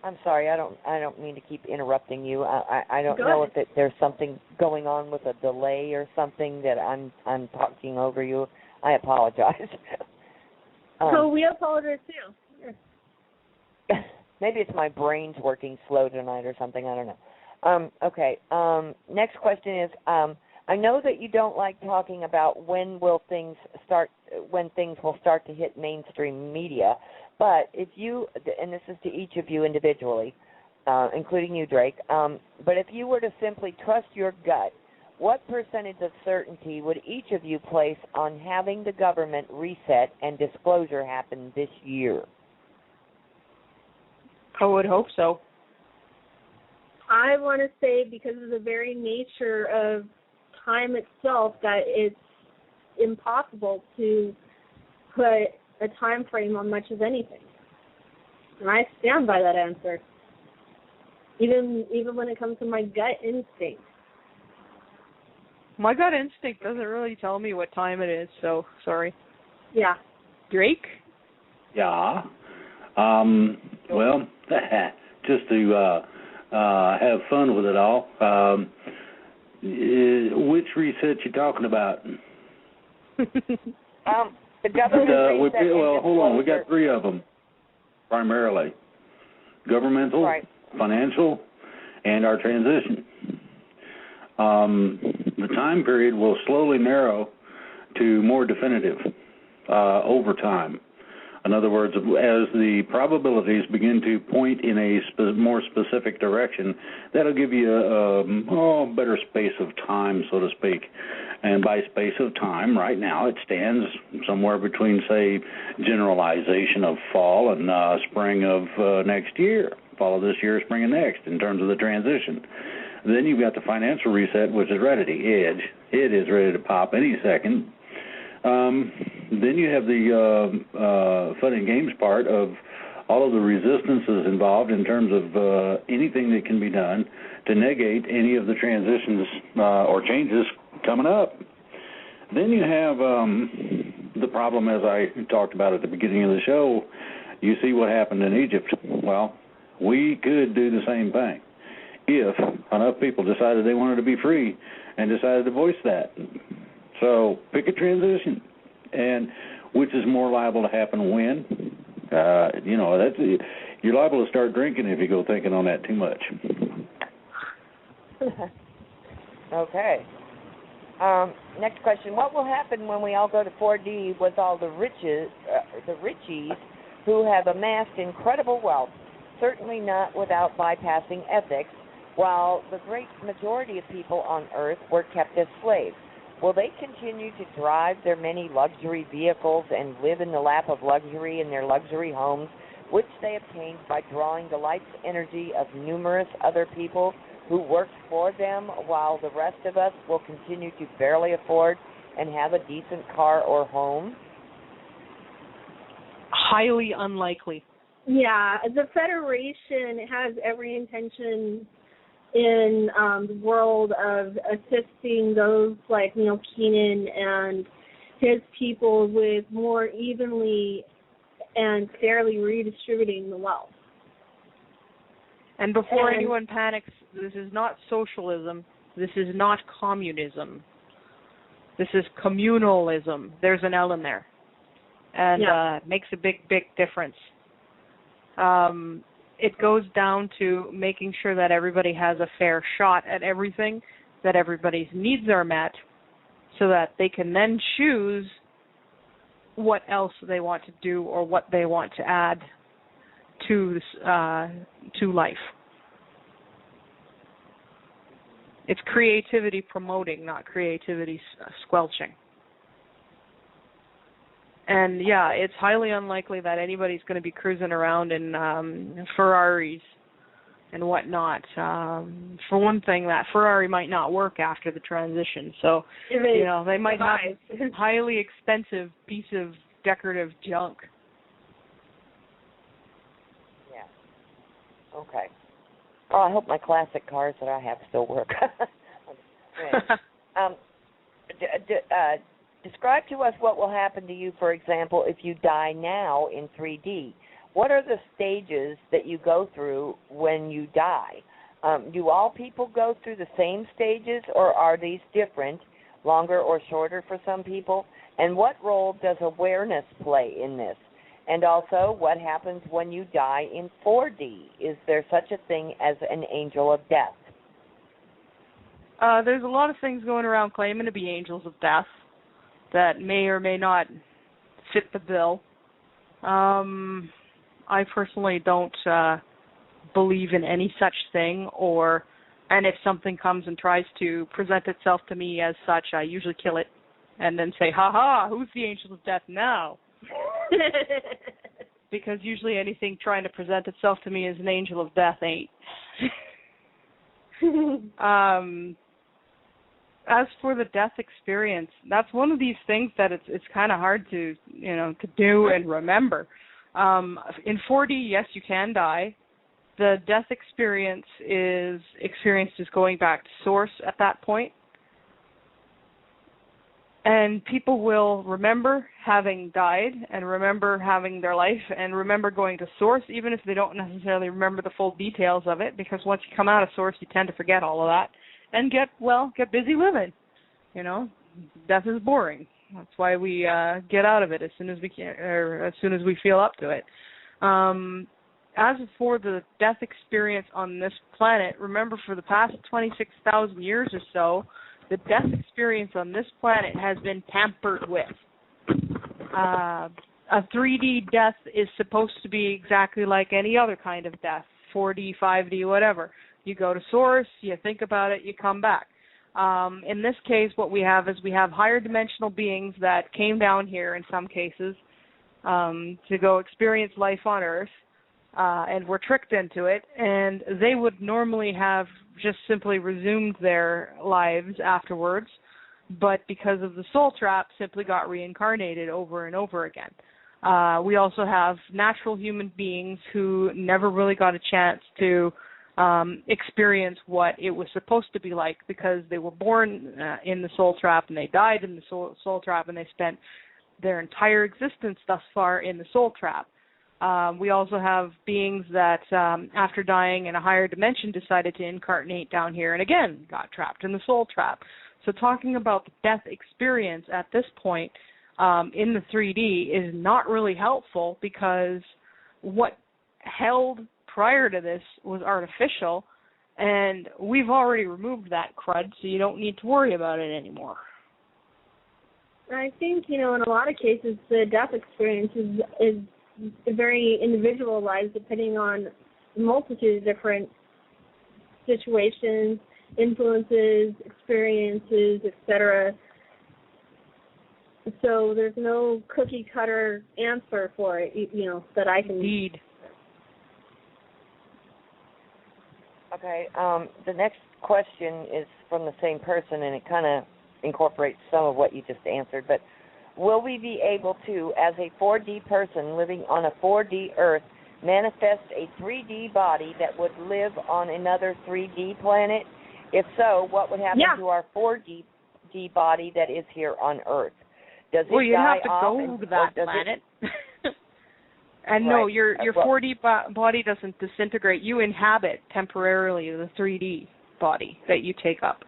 I'm sorry, I don't mean to keep interrupting you. I don't know if there's something going on with a delay or something that I'm talking over you. I apologize. So we apologize too. Maybe it's my brain's working slow tonight or something. I don't know. Okay. Next question is, I know that you don't like talking about when things will start to hit mainstream media, but if you, and this is to each of you individually, including you, Drake, but if you were to simply trust your gut, what percentage of certainty would each of you place on having the government reset and disclosure happen this year? I would hope so. I want to say because of the very nature of time itself that it's impossible to put a time frame on much of anything. And I stand by that answer. Even when it comes to my gut instinct. My gut instinct doesn't really tell me what time it is, so sorry. Yeah. Drake? Yeah. Well, just to have fun with it all, which reset you talking about? The government reset. Well, hold on. We got three of them, primarily. Governmental, financial, and our transition. The time period will slowly narrow to more definitive over time. In other words, as the probabilities begin to point in a more specific direction, that'll give you a better space of time, so to speak. And by space of time, right now, it stands somewhere between, say, generalization of fall and spring of next year, fall of this year, spring of next, in terms of the transition. Then you've got the financial reset, which is right at the edge. It is ready to pop any second. Then you have the fun and games part of all of the resistances involved in terms of anything that can be done to negate any of the transitions or changes coming up. Then you have the problem, as I talked about at the beginning of the show. You see what happened in Egypt. Well, we could do the same thing if enough people decided they wanted to be free and decided to voice that. So pick a transition, and which is more liable to happen when? You're liable to start drinking if you go thinking on that too much. Okay. Next question. What will happen when we all go to 4D with all the richies who have amassed incredible wealth, certainly not without bypassing ethics, while the great majority of people on Earth were kept as slaves? Will they continue to drive their many luxury vehicles and live in the lap of luxury in their luxury homes, which they obtained by drawing the life's energy of numerous other people who worked for them, while the rest of us will continue to barely afford and have a decent car or home? Highly unlikely. Yeah, the Federation has every intention in the world of assisting those like Neil Keenan and his people with more evenly and fairly redistributing the wealth. And before anyone panics, this is not socialism. This is not communism. This is communalism. There's an L in there. And it makes a big, big difference. It goes down to making sure that everybody has a fair shot at everything, that everybody's needs are met, so that they can then choose what else they want to do or what they want to add to life. It's creativity promoting, not creativity squelching. And, yeah, it's highly unlikely that anybody's going to be cruising around in Ferraris and whatnot. For one thing, that Ferrari might not work after the transition. So, they might have a highly expensive piece of decorative junk. Yeah. Okay. Oh, I hope my classic cars that I have still work. Describe to us what will happen to you, for example, if you die now in 3D. What are the stages that you go through when you die? Do all people go through the same stages, or are these different, longer or shorter for some people? And what role does awareness play in this? And also, what happens when you die in 4D? Is there such a thing as an angel of death? There's a lot of things going around claiming to be angels of death that may or may not fit the bill. I personally don't believe in any such thing, and if something comes and tries to present itself to me as such, I usually kill it and then say, ha-ha, who's the angel of death now? Because usually anything trying to present itself to me as an angel of death ain't. As for the death experience, that's one of these things that it's kind of hard to do and remember. In 4D, yes, you can die. The death experience is experienced as going back to source at that point. And people will remember having died and remember having their life and remember going to source, even if they don't necessarily remember the full details of it, because once you come out of source, you tend to forget all of that and get busy living. Death is boring. That's why we get out of it as soon as we can, or as soon as we feel up to it. As for the death experience on this planet, remember for the past 26,000 years or so, the death experience on this planet has been tampered with. A 3D death is supposed to be exactly like any other kind of death, 4D, 5D, whatever. You go to source, you think about it, you come back. In this case, what we have is we have higher dimensional beings that came down here in some cases to go experience life on Earth, and were tricked into it, and they would normally have just simply resumed their lives afterwards, but because of the soul trap, simply got reincarnated over and over again. We also have natural human beings who never really got a chance to experience what it was supposed to be like, because they were born in the soul trap and they died in the soul trap, and they spent their entire existence thus far in the soul trap. We also have beings that after dying in a higher dimension decided to incarnate down here and again got trapped in the soul trap. So talking about the death experience at this point in the 3D is not really helpful, because what held prior to this was artificial, and we've already removed that crud, so you don't need to worry about it anymore. I think, in a lot of cases, the death experience is very individualized, depending on a multitude of different situations, influences, experiences, etc. So there's no cookie-cutter answer for it, that I can... Indeed. Okay, the next question is from the same person, and it kind of incorporates some of what you just answered, but will we be able to, as a 4D person living on a 4D Earth, manifest a 3D body that would live on another 3D planet? If so, what would happen to our 4D body that is here on Earth? Does it you'd die have to off go to that planet. And right. no, your 4D body doesn't disintegrate. You inhabit temporarily the 3D body that you take up.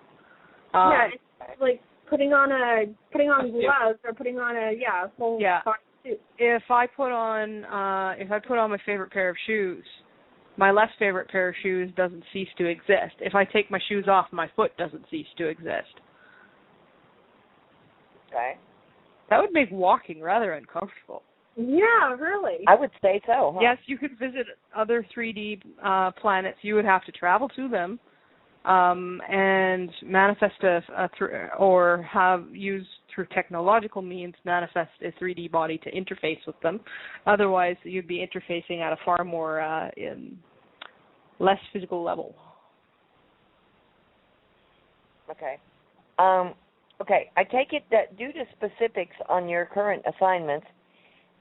It's like putting on gloves or putting on a full body suit. If I put on my favorite pair of shoes, my less favorite pair of shoes doesn't cease to exist. If I take my shoes off, my foot doesn't cease to exist. Okay. That would make walking rather uncomfortable. Yeah, really. I would say so. Huh? Yes, you could visit other 3D planets. You would have to travel to them and manifest or have used through technological means manifest a 3D body to interface with them. Otherwise, you'd be interfacing at a far more less physical level. Okay. Okay, I take it that due to specifics on your current assignments,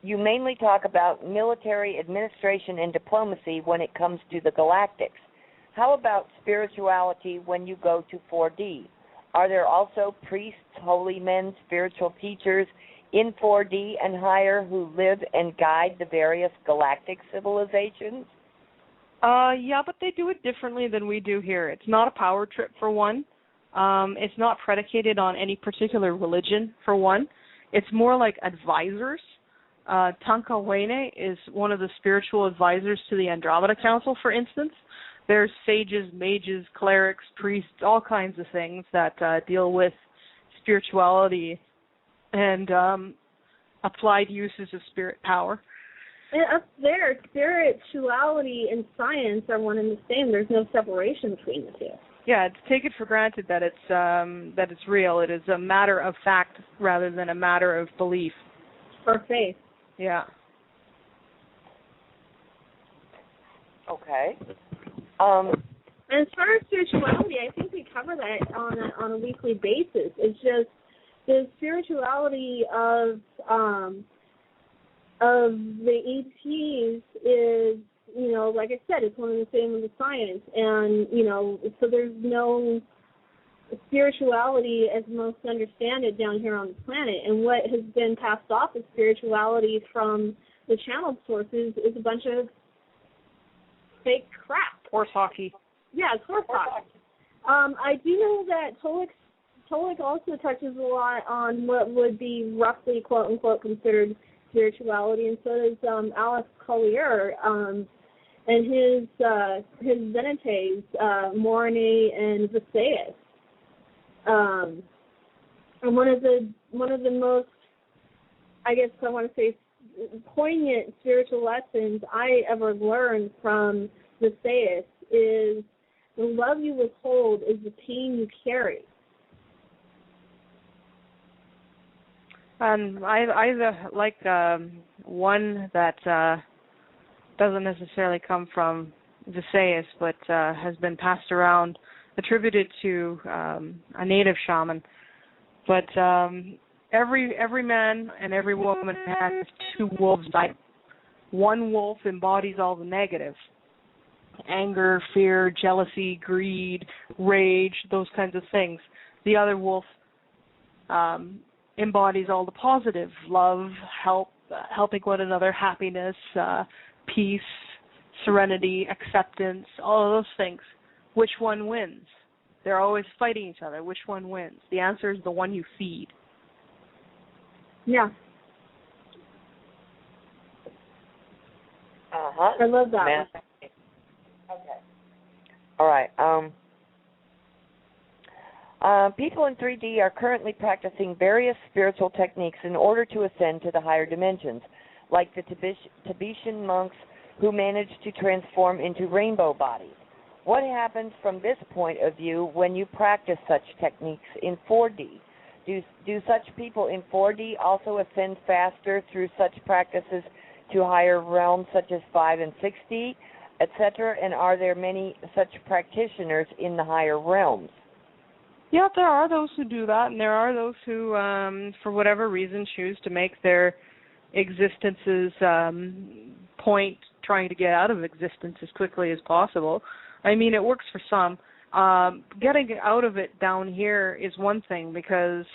you mainly talk about military administration and diplomacy when it comes to the galactics. How about spirituality when you go to 4D? Are there also priests, holy men, spiritual teachers in 4D and higher who live and guide the various galactic civilizations? Yeah, but they do it differently than we do here. It's not a power trip, for one. It's not predicated on any particular religion, for one. It's more like advisors. Tanka Wayne is one of the spiritual advisors to the Andromeda Council, for instance. There's sages, mages, clerics, priests, all kinds of things that deal with spirituality and applied uses of spirit power. And up there, spirituality and science are one and the same. There's no separation between the two. Yeah, take it for granted that it's real. It is a matter of fact rather than a matter of belief. Or faith. Yeah. Okay. And as far as spirituality, I think we cover that on a weekly basis. It's just the spirituality of the ETs is, like I said, it's one and the same with the science, and so there's no spirituality as most understand it down here on the planet. And what has been passed off as spirituality from the channeled sources is a bunch of fake crap. Horse hockey. Yeah, it's horse hockey. I do know that Tolik also touches a lot on what would be roughly, quote unquote, considered spirituality, and so does Alex Collier and his Zenites, Morne and Visayas. And one of the most, I guess I want to say, poignant spiritual lessons I ever learned from Visayas is the love you withhold is the pain you carry. I like one that doesn't necessarily come from Visayas, but has been passed around, attributed to a native shaman. But every man and every woman has two wolves. One wolf embodies all the negatives: anger, fear, jealousy, greed, rage, those kinds of things. The other wolf embodies all the positive: love, helping one another, happiness, peace, serenity, acceptance, all of those things. Which one wins? They're always fighting each other. Which one wins? The answer is the one you feed. Yeah. Uh-huh. I love that. Okay. All right. People in 3D are currently practicing various spiritual techniques in order to ascend to the higher dimensions, like the Tibetan monks who managed to transform into rainbow bodies. What happens from this point of view when you practice such techniques in 4D? Do such people in 4D also ascend faster through such practices to higher realms such as 5 and 6D, etc.? And are there many such practitioners in the higher realms? Yeah, there are those who do that, and there are those who, for whatever reason, choose to make their existence's point trying to get out of existence as quickly as possible. I mean, it works for some. Getting out of it down here is one thing, because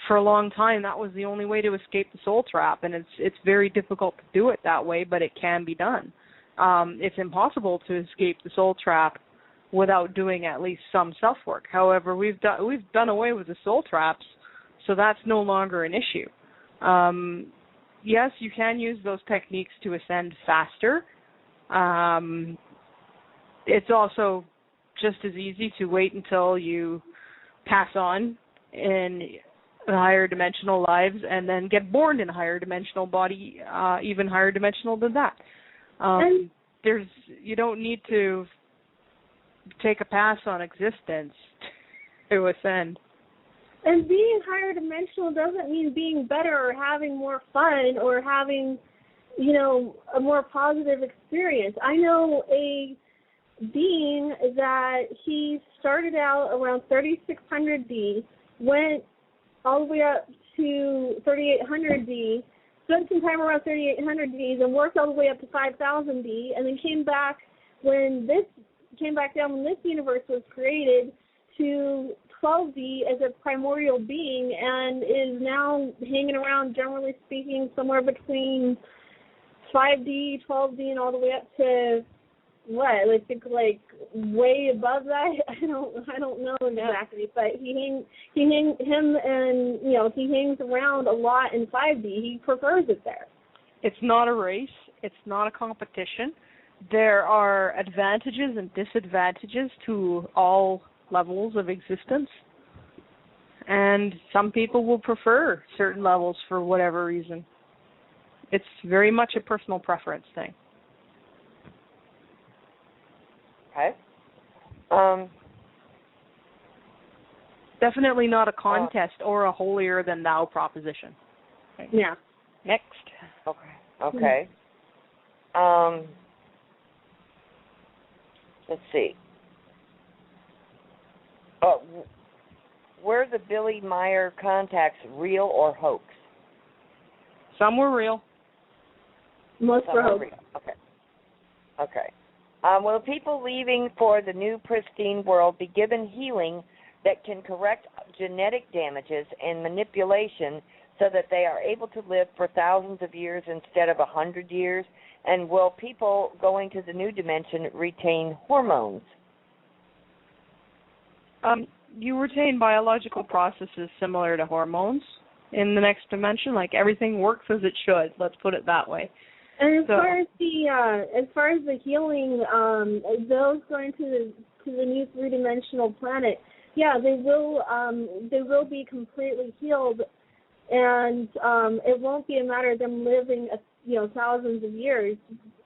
for a long time that was the only way to escape the soul trap, and it's very difficult to do it that way, but it can be done. It's impossible to escape the soul trap without doing at least some self-work. However, we've done away with the soul traps, so that's no longer an issue. Yes, you can use those techniques to ascend faster. It's also just as easy to wait until you pass on in the higher dimensional lives and then get born in a higher dimensional body, even higher dimensional than that. You don't need to take a pass on existence to ascend. And being higher dimensional doesn't mean being better or having more fun or having, a more positive experience. I know a being that he started out around 3600D, went all the way up to 3800D, spent some time around 3800D, then worked all the way up to 5000D, and then came back down when this universe was created to 12D as a primordial being, and is now hanging around, generally speaking, somewhere between 5D, 12D, and all the way up to what? I think like way above that. I don't know exactly, but he hangs around a lot in 5D. He prefers it there. It's not a race. It's not a competition. There are advantages and disadvantages to all levels of existence, and some people will prefer certain levels for whatever reason. It's very much a personal preference thing. Okay. Definitely not a contest or a holier-than-thou proposition. Okay. Yeah. Next. Okay. Let's see. Were the Billy Meyer contacts real or hoax? Some were real. Most were hoax. Okay. Will people leaving for the new pristine world be given healing that can correct genetic damages and manipulation so that they are able to live for thousands of years instead of 100 years? And will people going to the new dimension retain hormones? You retain biological processes similar to hormones in the next dimension. Like, everything works as it should. Let's put it that way. And as far as the healing, those going to the new 3-dimensional planet, yeah, they will be completely healed, and it won't be a matter of them living thousands of years.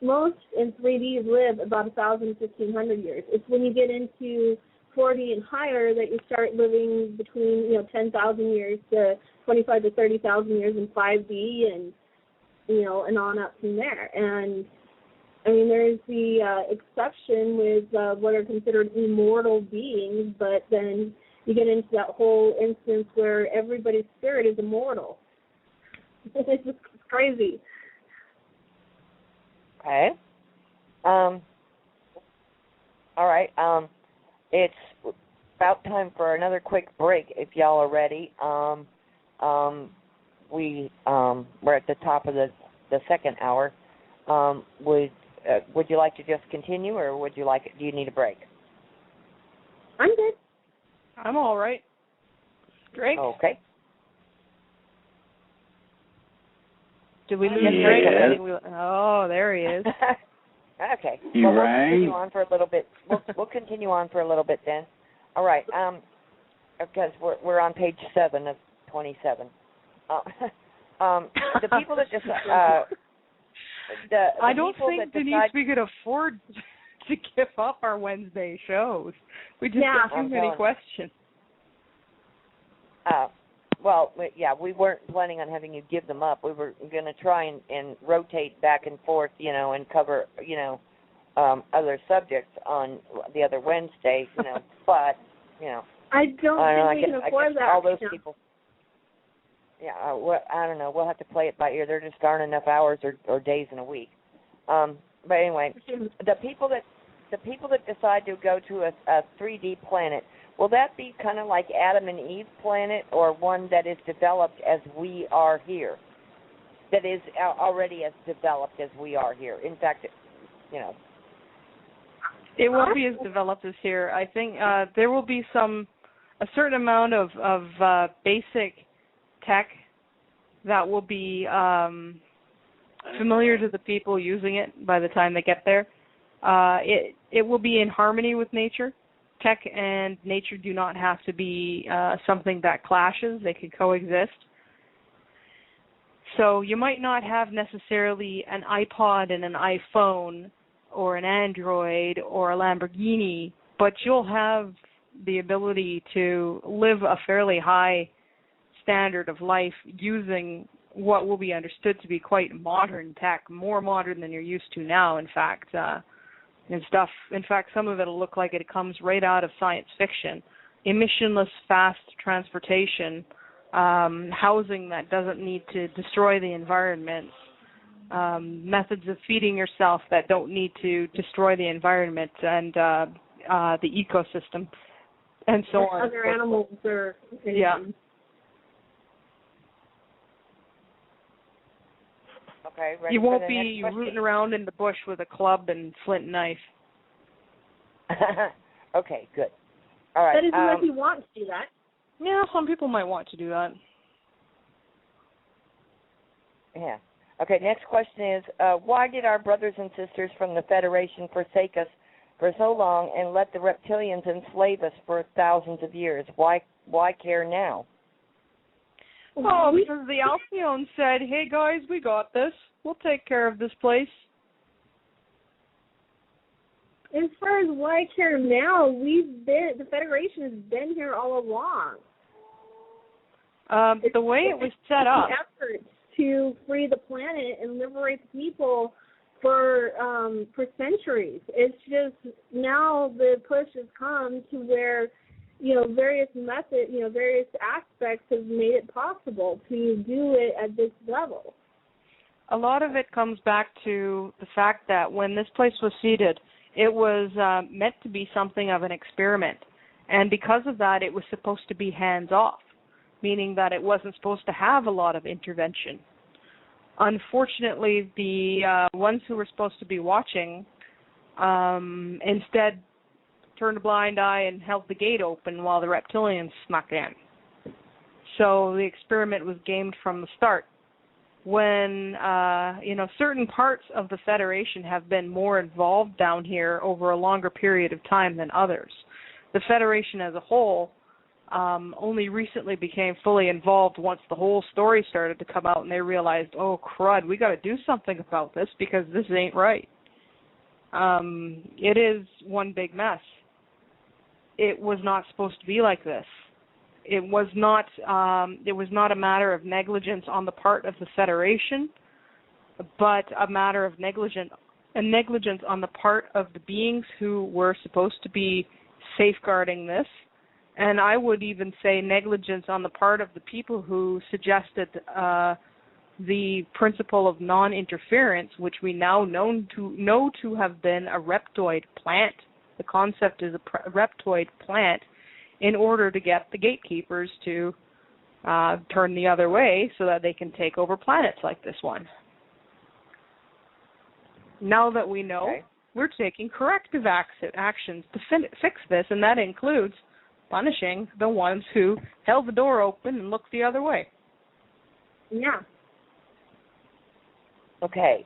Most in 3D live about 1,000, 1,500 years. It's when you get into 40 and higher that you start living between 10,000 years to 25 to 30,000 years in 5D, and and on up from there. And I mean, there's the exception with what are considered immortal beings, but then you get into that whole instance where everybody's spirit is immortal. It's just crazy. Okay. All right. It's about time for another quick break if y'all are ready. We're at the top of the second hour. Would you like to just continue, or do you need a break? I'm good. I'm all right. Drake? Okay. Did we lose Drake? Oh, there he is. Okay. You we'll rang? continue on for a little bit. We'll continue on for a little bit then. All right. Because we're on page 7 of 27. The people that just I don't think, Denise, we could afford to give up our Wednesday shows. We just have too many questions. Well, yeah, we weren't planning on having you give them up. We were going to try and rotate back and forth, and cover, other subjects on the other Wednesday, but, I don't think we can afford that. All those people. Yeah, I don't know. We'll have to play it by ear. There just aren't enough hours or days in a week. But anyway, the people that decide to go to a 3D planet, will that be kind of like Adam and Eve planet, or one that is developed as we are here? That is already as developed as we are here. In fact, it won't be as developed as here. I think there will be a certain amount of basic tech that will be familiar to the people using it by the time they get there. It will be in harmony with nature. Tech and nature do not have to be something that clashes. They can coexist. So you might not have necessarily an iPod and an iPhone or an Android or a Lamborghini, but you'll have the ability to live a fairly high standard of life using what will be understood to be quite modern tech, more modern than you're used to now, in fact, and stuff. In fact, some of it will look like it comes right out of science fiction. Emissionless, fast transportation, housing that doesn't need to destroy the environment, methods of feeding yourself that don't need to destroy the environment and the ecosystem, and so on. Other animals or anything. Yeah. Okay, you won't be rooting around in the bush with a club and flint knife. Okay, good. All right. That is unless you want to do that. Yeah, some people might want to do that. Yeah. Okay, next question is, why did our brothers and sisters from the Federation forsake us for so long and let the reptilians enslave us for thousands of years? Why care now? Oh, because the Alcyon said, hey guys, we got this. We'll take care of this place. As far as why care now, the Federation has been here all along. The way it was set up. Efforts to free the planet and liberate the people for centuries. It's just now the push has come to where various methods, various aspects have made it possible to do it at this level. A lot of it comes back to the fact that when this place was seeded, it was meant to be something of an experiment. And because of that, it was supposed to be hands-off, meaning that it wasn't supposed to have a lot of intervention. Unfortunately, the ones who were supposed to be watching instead turned a blind eye and held the gate open while the reptilians snuck in. So the experiment was gamed from the start. When, certain parts of the Federation have been more involved down here over a longer period of time than others. The Federation as a whole only recently became fully involved once the whole story started to come out and they realized, oh, crud, we got to do something about this because this ain't right. It is one big mess. it was not supposed to be like this. It was not a matter of negligence on the part of the Federation, but a matter of negligence on the part of the beings who were supposed to be safeguarding this. And I would even say negligence on the part of the people who suggested the principle of non-interference, which we now know to have been a reptoid plant. The concept is a reptoid plant in order to get the gatekeepers to turn the other way so that they can take over planets like this one. Now that we know, we're taking corrective actions to fix this, and that includes punishing the ones who held the door open and looked the other way. Yeah. Okay.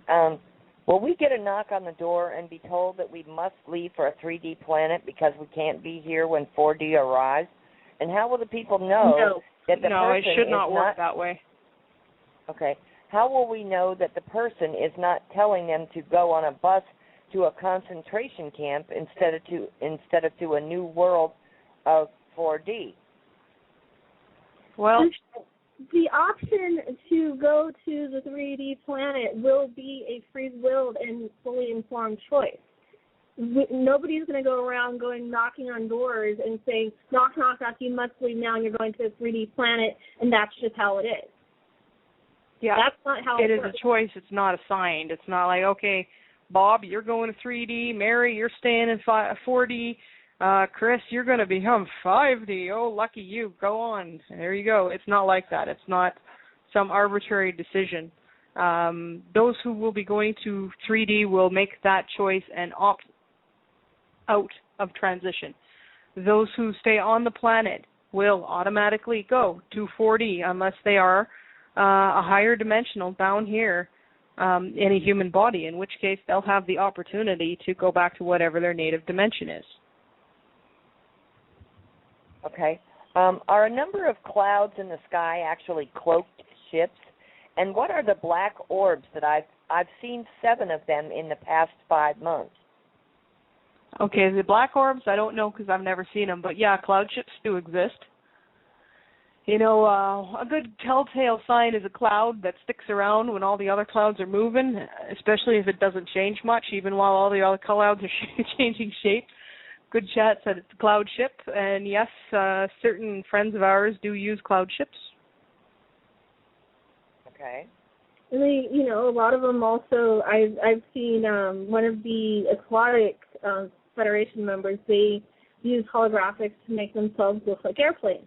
Will we get a knock on the door and be told that we must leave for a 3D planet because we can't be here when 4D arrives? And how will the people know that the person it should not work that way. Okay. How will we know that the person is not telling them to go on a bus to a concentration camp instead of to a new world of 4D? Well, the option to go to the 3D planet will be a free-willed and fully informed choice. Nobody's going to go around knocking on doors and saying, knock, knock, knock, you must leave now and you're going to a 3D planet, and that's just how it is. Yeah, that's not how it is works. A choice. It's not assigned. It's not like, okay, Bob, you're going to 3D. Mary, you're staying in 4D. Chris, you're going to become 5D. Oh, lucky you. Go on. There you go. It's not like that. It's not some arbitrary decision. Those who will be going to 3D will make that choice and opt out of transition. Those who stay on the planet will automatically go to 4D unless they are a higher dimensional down here in a human body, in which case they'll have the opportunity to go back to whatever their native dimension is. Okay. Are a number of clouds in the sky actually cloaked ships? And what are the black orbs that I've seen 7 of them in the past 5 months? Okay, the black orbs, I don't know because I've never seen them, but yeah, cloud ships do exist. You know, a good telltale sign is a cloud that sticks around when all the other clouds are moving, especially if it doesn't change much, even while all the other clouds are changing shape. Good chat said it's a cloud ship, and yes, certain friends of ours do use cloud ships. Okay. And a lot of them also, I've seen one of the aquatic Federation members, they use holographics to make themselves look like airplanes.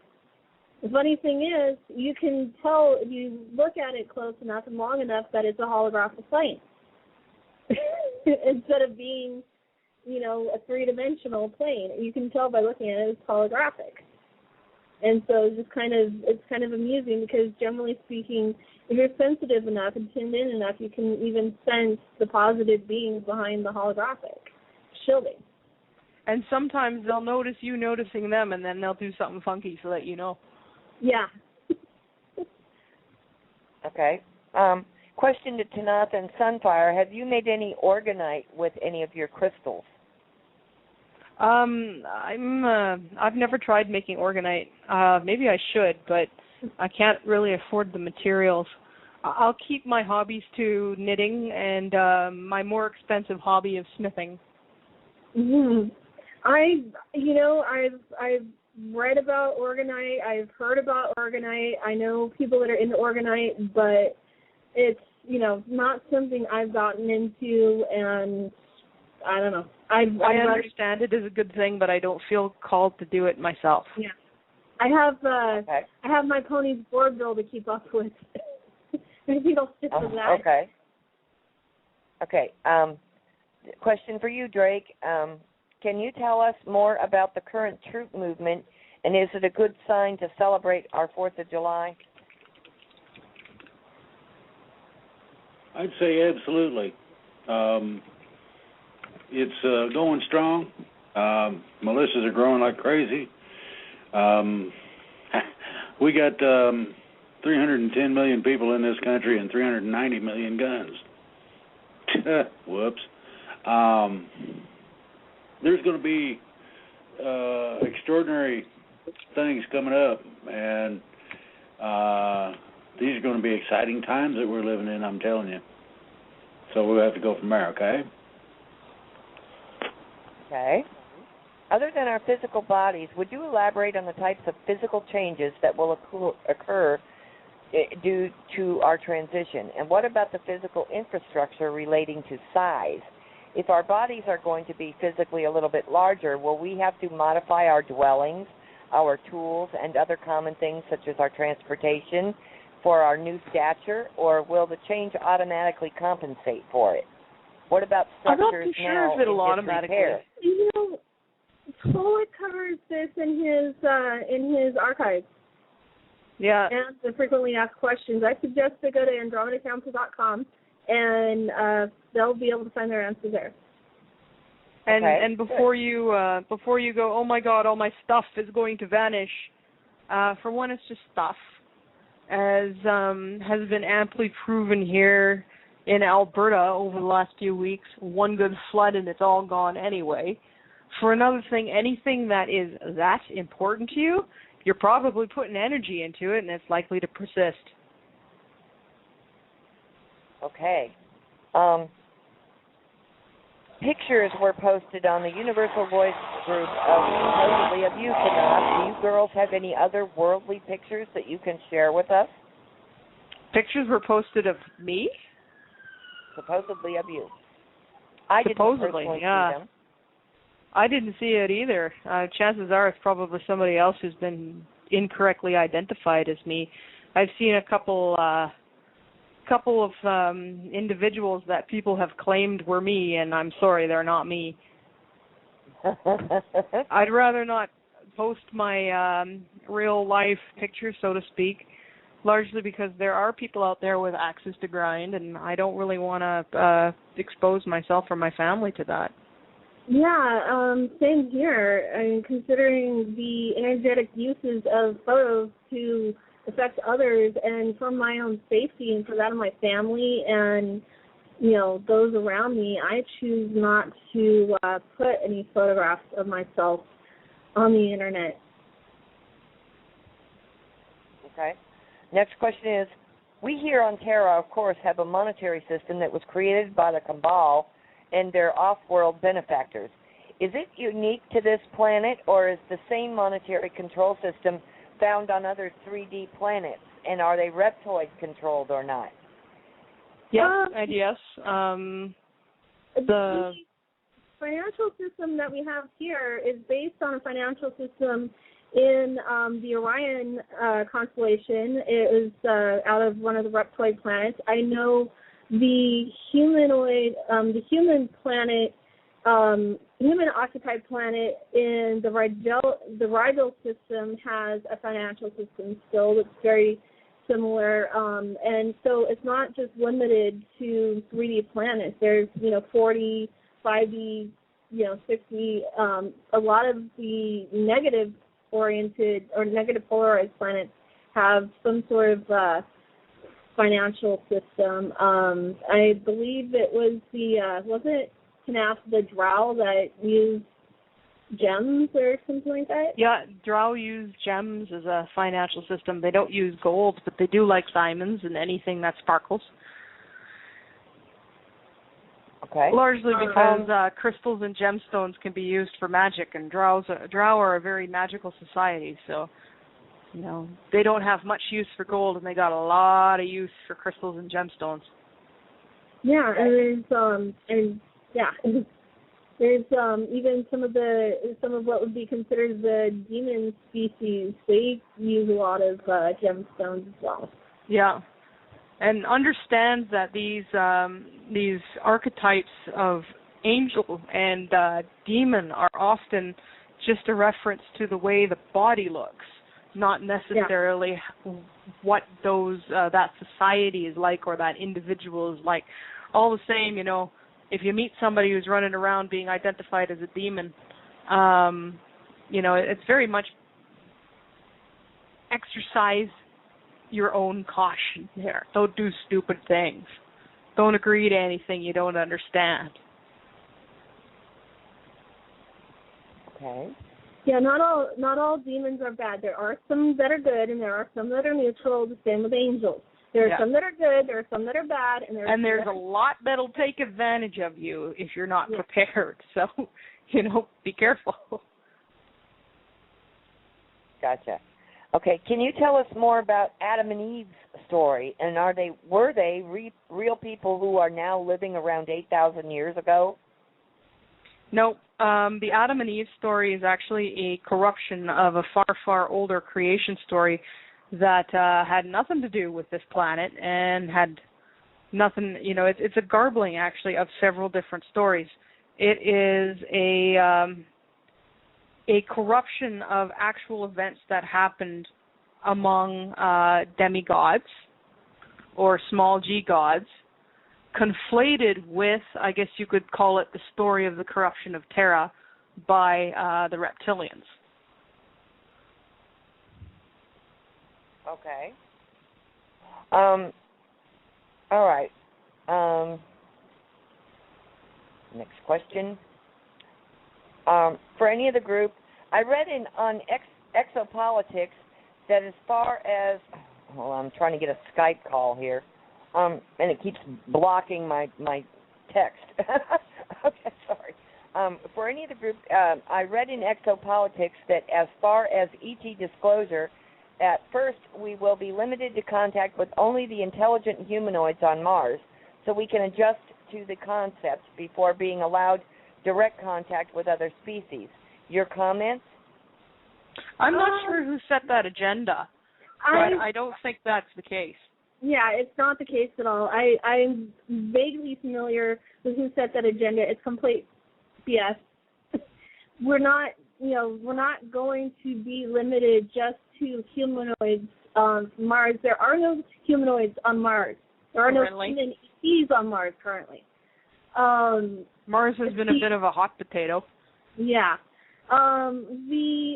The funny thing is, you can tell if you look at it close enough and long enough that it's a holographic plane. Instead of being, a three-dimensional plane. You can tell by looking at it, it's holographic. And so it's kind of amusing because generally speaking, if you're sensitive enough and tuned in enough, you can even sense the positive beings behind the holographic shielding. And sometimes they'll notice you noticing them, and then they'll do something funky so that you know. Yeah. Okay. Question to Tanaath and Sunfire: have you made any organite with any of your crystals? I've never tried making organite. Maybe I should, but I can't really afford the materials. I'll keep my hobbies to knitting and my more expensive hobby of smithing. Mm-hmm. I've read about organite. I've heard about organite. I know people that are into organite, but it's not something I've gotten into, and I don't know. I understand it is a good thing, but I don't feel called to do it myself. Yeah, I have my pony's board bill to keep up with. Maybe I'll stick with that. Okay. Okay. Question for you, Drake. Can you tell us more about the current troop movement, and is it a good sign to celebrate our 4th of July? I'd say absolutely. It's going strong. Militias are growing like crazy. We got 310 million people in this country and 390 million guns. Whoops. There's going to be extraordinary things coming up, and these are going to be exciting times that we're living in, I'm telling you. So we'll have to go from there, okay? Okay. Other than our physical bodies, would you elaborate on the types of physical changes that will occur due to our transition? And what about the physical infrastructure relating to size? If our bodies are going to be physically a little bit larger, will we have to modify our dwellings, our tools, and other common things such as our transportation for our new stature, or will the change automatically compensate for it? What about structures I'm not too sure if it'll automatically. You know, Tolik covers this in his archives. Yeah. And the frequently asked questions. I suggest they go to AndromedaCouncil.com, and they'll be able to find their answers there. And before you go, oh my God, all my stuff is going to vanish. For one, it's just stuff, as has been amply proven here in Alberta over the last few weeks. One good flood and it's all gone anyway. For another thing, anything that is that important to you, you're probably putting energy into it, and it's likely to persist. Okay. Pictures were posted on the Universal Voice group supposedly of you, Tanaath. Do you girls have any other worldly pictures that you can share with us? Pictures were posted of me? Supposedly of you. I didn't personally see them. I didn't see it either. Chances are it's probably somebody else who's been incorrectly identified as me. I've seen a couple of individuals that people have claimed were me, and I'm sorry, they're not me. I'd rather not post my real life picture, so to speak, largely because there are people out there with axes to grind, and I don't really want to expose myself or my family to that. Yeah, same here. I mean, considering the energetic uses of photos to affect others, and for my own safety and for that of my family and, you know, those around me, I choose not to put any photographs of myself on the internet. Okay. Next question is, we here on Terra, of course, have a monetary system that was created by the Cabal and their off-world benefactors. Is it unique to this planet, or is the same monetary control system found on other 3D planets, and are they reptoid-controlled or not? Yes, and yes. The financial system that we have here is based on a financial system in the Orion constellation. It was out of one of the reptoid planets. I know the human planet, human-occupied planet in the Rigel system has a financial system still that's very similar, and so it's not just limited to 3D planets. There's 40, 5D, 60. A lot of the negative-oriented or negative polarized planets have some sort of financial system. I believe it was wasn't Tanaath the Drow that used gems or something like that? Yeah, Drow use gems as a financial system. They don't use gold, but they do like diamonds and anything that sparkles. Okay. Largely because crystals and gemstones can be used for magic, and Drow are a very magical society, so they don't have much use for gold, and they got a lot of use for crystals and gemstones. Yeah, and there's even some of what would be considered the demon species. They use a lot of gemstones as well. Yeah, and understand that these archetypes of angel and demon are often just a reference to the way the body looks, not necessarily what that society is like or that individual is like. All the same, if you meet somebody who's running around being identified as a demon, it's very much exercise your own caution there. Don't do stupid things. Don't agree to anything you don't understand. Okay. Yeah, not all demons are bad. There are some that are good, and there are some that are neutral. The same with angels. There are some that are good. There are some that are bad, and there's a lot that'll take advantage of you if you're not prepared. So, be careful. Gotcha. Okay, can you tell us more about Adam and Eve's story? And were they real people who are now living around 8,000 years ago? No, the Adam and Eve story is actually a corruption of a far, far older creation story that had nothing to do with this planet and had nothing, it's a garbling, actually, of several different stories. It is a corruption of actual events that happened among demigods or small g gods, conflated with, I guess you could call it, the story of the corruption of Terra by the reptilians. Okay. All right. Next question. For any of the group, I read on Exopolitics that as far as, I'm trying to get a Skype call here, and it keeps blocking my text. Okay, sorry. For any of the group, I read in Exopolitics that as far as ET disclosure, at first we will be limited to contact with only the intelligent humanoids on Mars, so we can adjust to the concepts before being allowed direct contact with other species. Your comments? I'm not sure who set that agenda, but I don't think that's the case. Yeah, it's not the case at all. I'm vaguely familiar with who set that agenda. It's complete BS. We're not going to be limited just to humanoids on Mars. There are no humanoids on Mars. There are no human ETs on Mars currently. Mars has been a bit of a hot potato. Yeah. The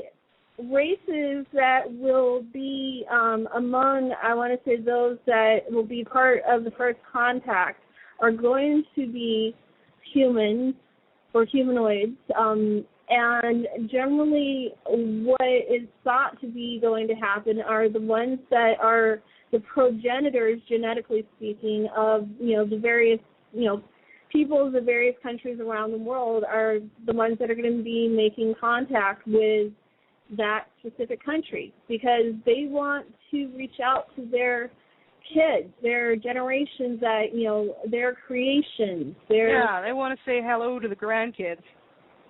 races that will be among, I want to say, those that will be part of the first contact are going to be humans or humanoids. And generally what is thought to be going to happen are the ones that are the progenitors, genetically speaking, of, the various, people of the various countries around the world are the ones that are going to be making contact with that specific country because they want to reach out to their kids, their generations, that, their creations. They want to say hello to the grandkids.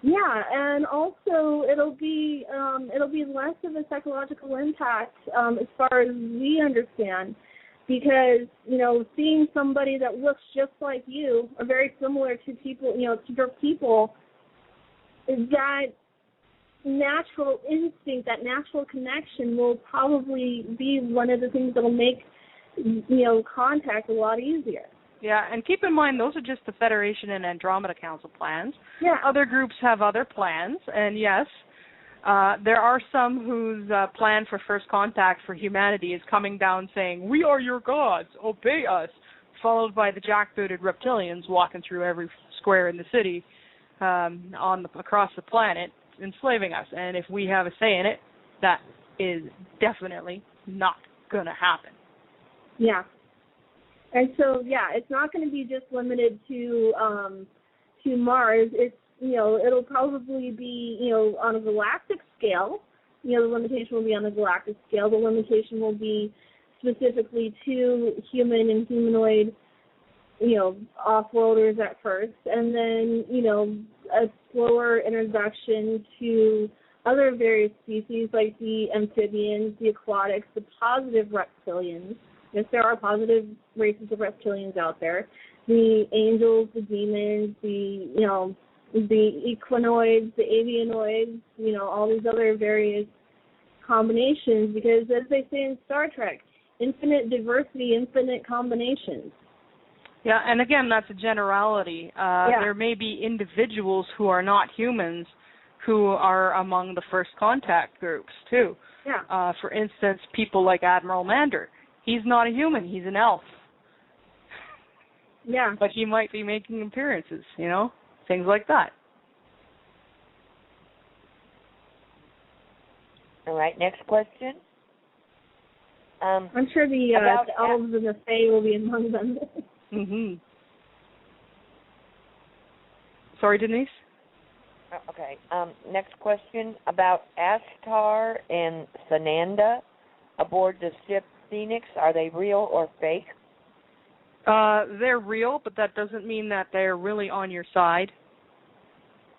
Yeah, and also it'll be less of a psychological impact as far as we understand, because seeing somebody that looks just like you or very similar to people, to your people, that natural instinct, that natural connection will probably be one of the things that'll make contact a lot easier. Yeah, and keep in mind, those are just the Federation and Andromeda Council plans. Yeah. Other groups have other plans, and yes, there are some whose plan for first contact for humanity is coming down saying, "We are your gods, obey us," followed by the jackbooted reptilians walking through every square in the city across the planet, enslaving us. And if we have a say in it, that is definitely not going to happen. Yeah. And so, it's not going to be just limited to Mars. It's, it'll probably be, on a galactic scale. The limitation will be on a galactic scale. The limitation will be specifically to human and humanoid, off-worlders at first. And then, a slower introduction to other various species like the amphibians, the aquatics, the positive reptilians. Yes, there are positive races of reptilians out there. The angels, the demons, the equinoids, the avianoids, all these other various combinations, because as they say in Star Trek, infinite diversity, infinite combinations. Yeah, and again, that's a generality. There may be individuals who are not humans who are among the first contact groups, too. Yeah. For instance, people like Admiral Mander. He's not a human. He's an elf. Yeah. But he might be making appearances, things like that. All right, next question. I'm sure the elves and the fae will be among them. Mhm. Sorry, Denise? Okay. Next question about Ashtar and Sananda aboard the ship Phoenix. Are they real or fake? They're real, but that doesn't mean that they're really on your side.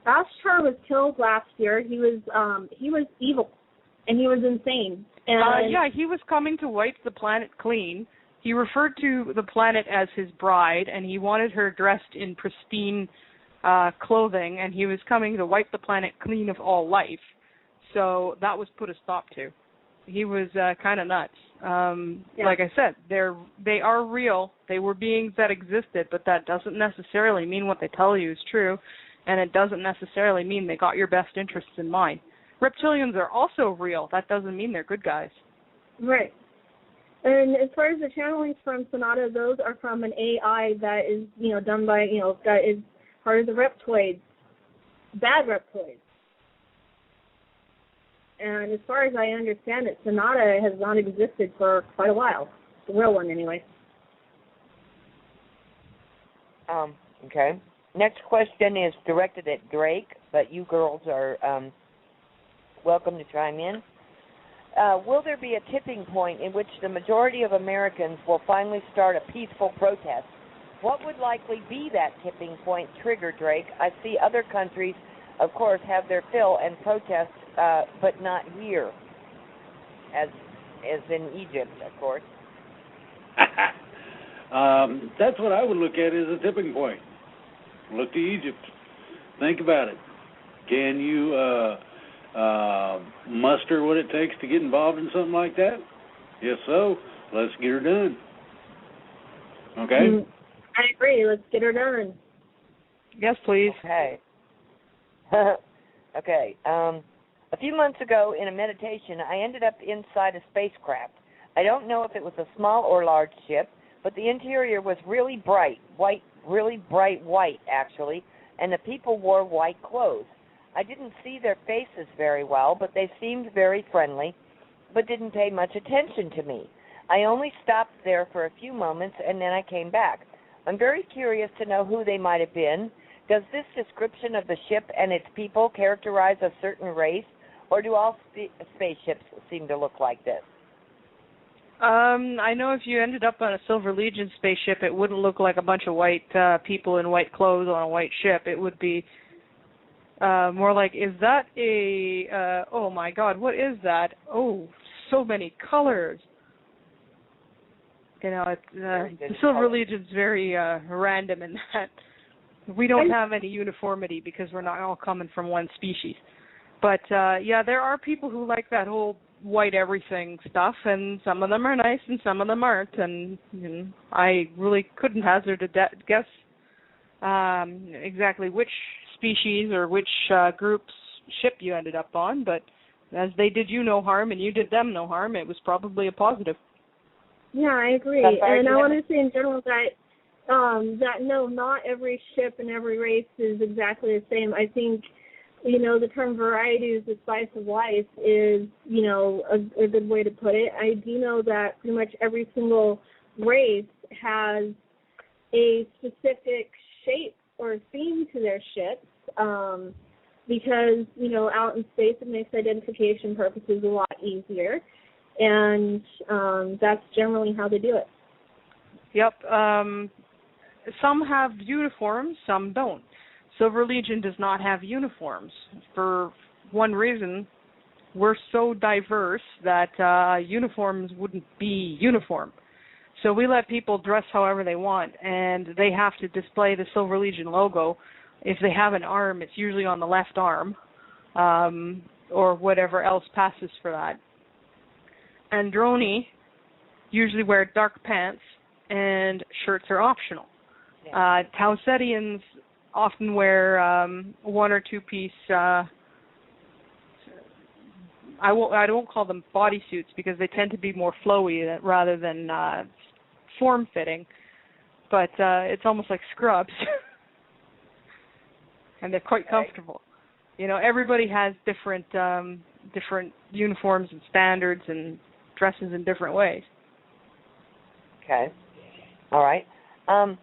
Ashtar was killed last year. He was evil, and he was insane. And yeah, he was coming to wipe the planet clean. He referred to the planet as his bride, and he wanted her dressed in pristine clothing, and he was coming to wipe the planet clean of all life. So that was put a stop to. He was kind of nuts. Yeah. Like I said, they are real. They were beings that existed, but that doesn't necessarily mean what they tell you is true, and it doesn't necessarily mean they got your best interests in mind. Reptilians are also real. That doesn't mean they're good guys. Right. And as far as the channelings from Sonata, those are from an AI that is, done by, that is part of the reptoids, bad reptoids. And as far as I understand it, Sonata has not existed for quite a while. The real one, anyway. Okay. Next question is directed at Drake, but you girls are welcome to chime in. Will there be a tipping point in which the majority of Americans will finally start a peaceful protest? What would likely be that tipping point trigger, Drake? I see other countries, of course, have their fill and protest, but not here, as in Egypt, of course. That's what I would look at as a tipping point. Look to Egypt. Think about it. Can you muster what it takes to get involved in something like that? If so, let's get her done. Okay? I agree. Let's get her done. Yes, please. Okay. Okay. A few months ago in a meditation, I ended up inside a spacecraft. I don't know if it was a small or large ship, but the interior was really bright white, actually, and the people wore white clothes. I didn't see their faces very well, but they seemed very friendly, but didn't pay much attention to me. I only stopped there for a few moments, and then I came back. I'm very curious to know who they might have been. Does this description of the ship and its people characterize a certain race, or do all spaceships seem to look like this? I know if you ended up on a Silver Legion spaceship, it wouldn't look like a bunch of white people in white clothes on a white ship. It would be more like, is that a, oh my God, what is that? Oh, so many colors. The Silver Legion's very random in that we don't have any uniformity because we're not all coming from one species. But, yeah, there are people who like that whole white everything stuff, and some of them are nice and some of them aren't, and I really couldn't hazard a guess exactly which species or which group's ship you ended up on, but as they did you no harm and you did them no harm, it was probably a positive. Yeah, I agree. And I want to say in general that no, not every ship and every race is exactly the same. I think, the term variety is the spice of life is, a good way to put it. I do know that pretty much every single race has a specific shape or theme to their ships because, out in space it makes identification purposes a lot easier. And that's generally how they do it. Yep. Some have uniforms, some don't. Silver Legion does not have uniforms. For one reason, we're so diverse that uniforms wouldn't be uniform. So we let people dress however they want, and they have to display the Silver Legion logo. If they have an arm, it's usually on the left arm, or whatever else passes for that. Androni usually wear dark pants, and shirts are optional. Yeah. Tausetians often wear one or two piece. I won't call them bodysuits because they tend to be more flowy rather than form fitting. But it's almost like scrubs, and they're quite comfortable. Everybody has different different uniforms and standards and dresses in different ways. Okay. All right. All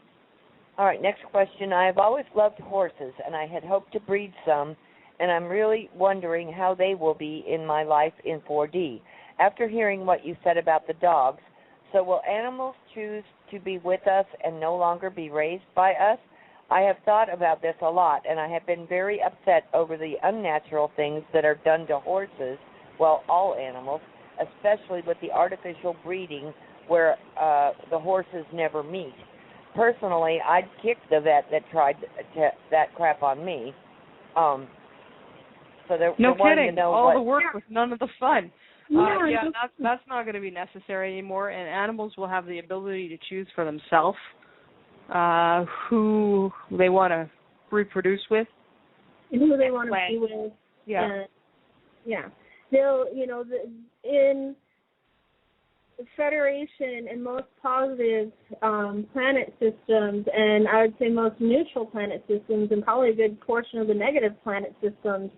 right, next question. I have always loved horses, and I had hoped to breed some, and I'm really wondering how they will be in my life in 4D. After hearing what you said about the dogs, so will animals choose to be with us and no longer be raised by us? I have thought about this a lot, and I have been very upset over the unnatural things that are done to horses, well, all animals, especially with the artificial breeding where the horses never meet. Personally, I'd kick the vet that tried that crap on me. So they're kidding. To know all what, the work with none of the fun. Yeah, That's not going to be necessary anymore, and animals will have the ability to choose for themselves who they want to reproduce with, and who they want to be with. Yeah. They'll, in Federation and most positive planet systems, and I would say most neutral planet systems, and probably a good portion of the negative planet systems,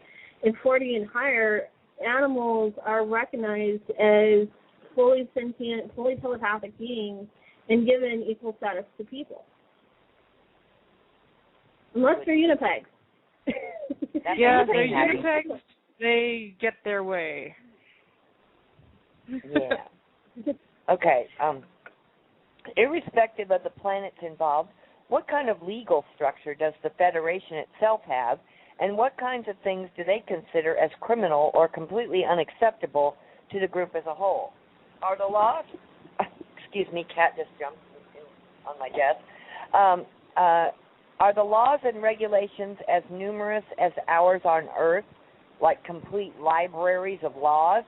in 40 and higher, animals are recognized as fully sentient, fully telepathic beings and given equal status to people. Unless they're unipegs. Yeah, they're unipegs. They get their way. Yeah. Okay. Irrespective of the planets involved, what kind of legal structure does the Federation itself have, and what kinds of things do they consider as criminal or completely unacceptable to the group as a whole? Are the laws... Excuse me, cat just jumped on my desk. Are the laws and regulations as numerous as ours on Earth, like complete libraries of laws?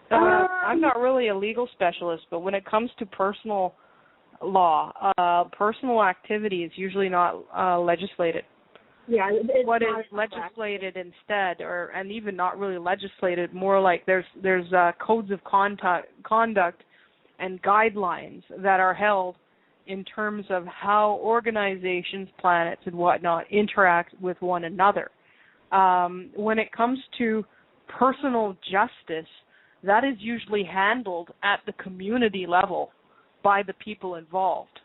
I'm not really a legal specialist, but when it comes to personal law, personal activity is usually not legislated. Yeah, what is legislated instead, and even not really legislated, more like there's codes of conduct and guidelines that are held in terms of how organizations, planets, and whatnot interact with one another. When it comes to personal justice, that is usually handled at the community level by the people involved.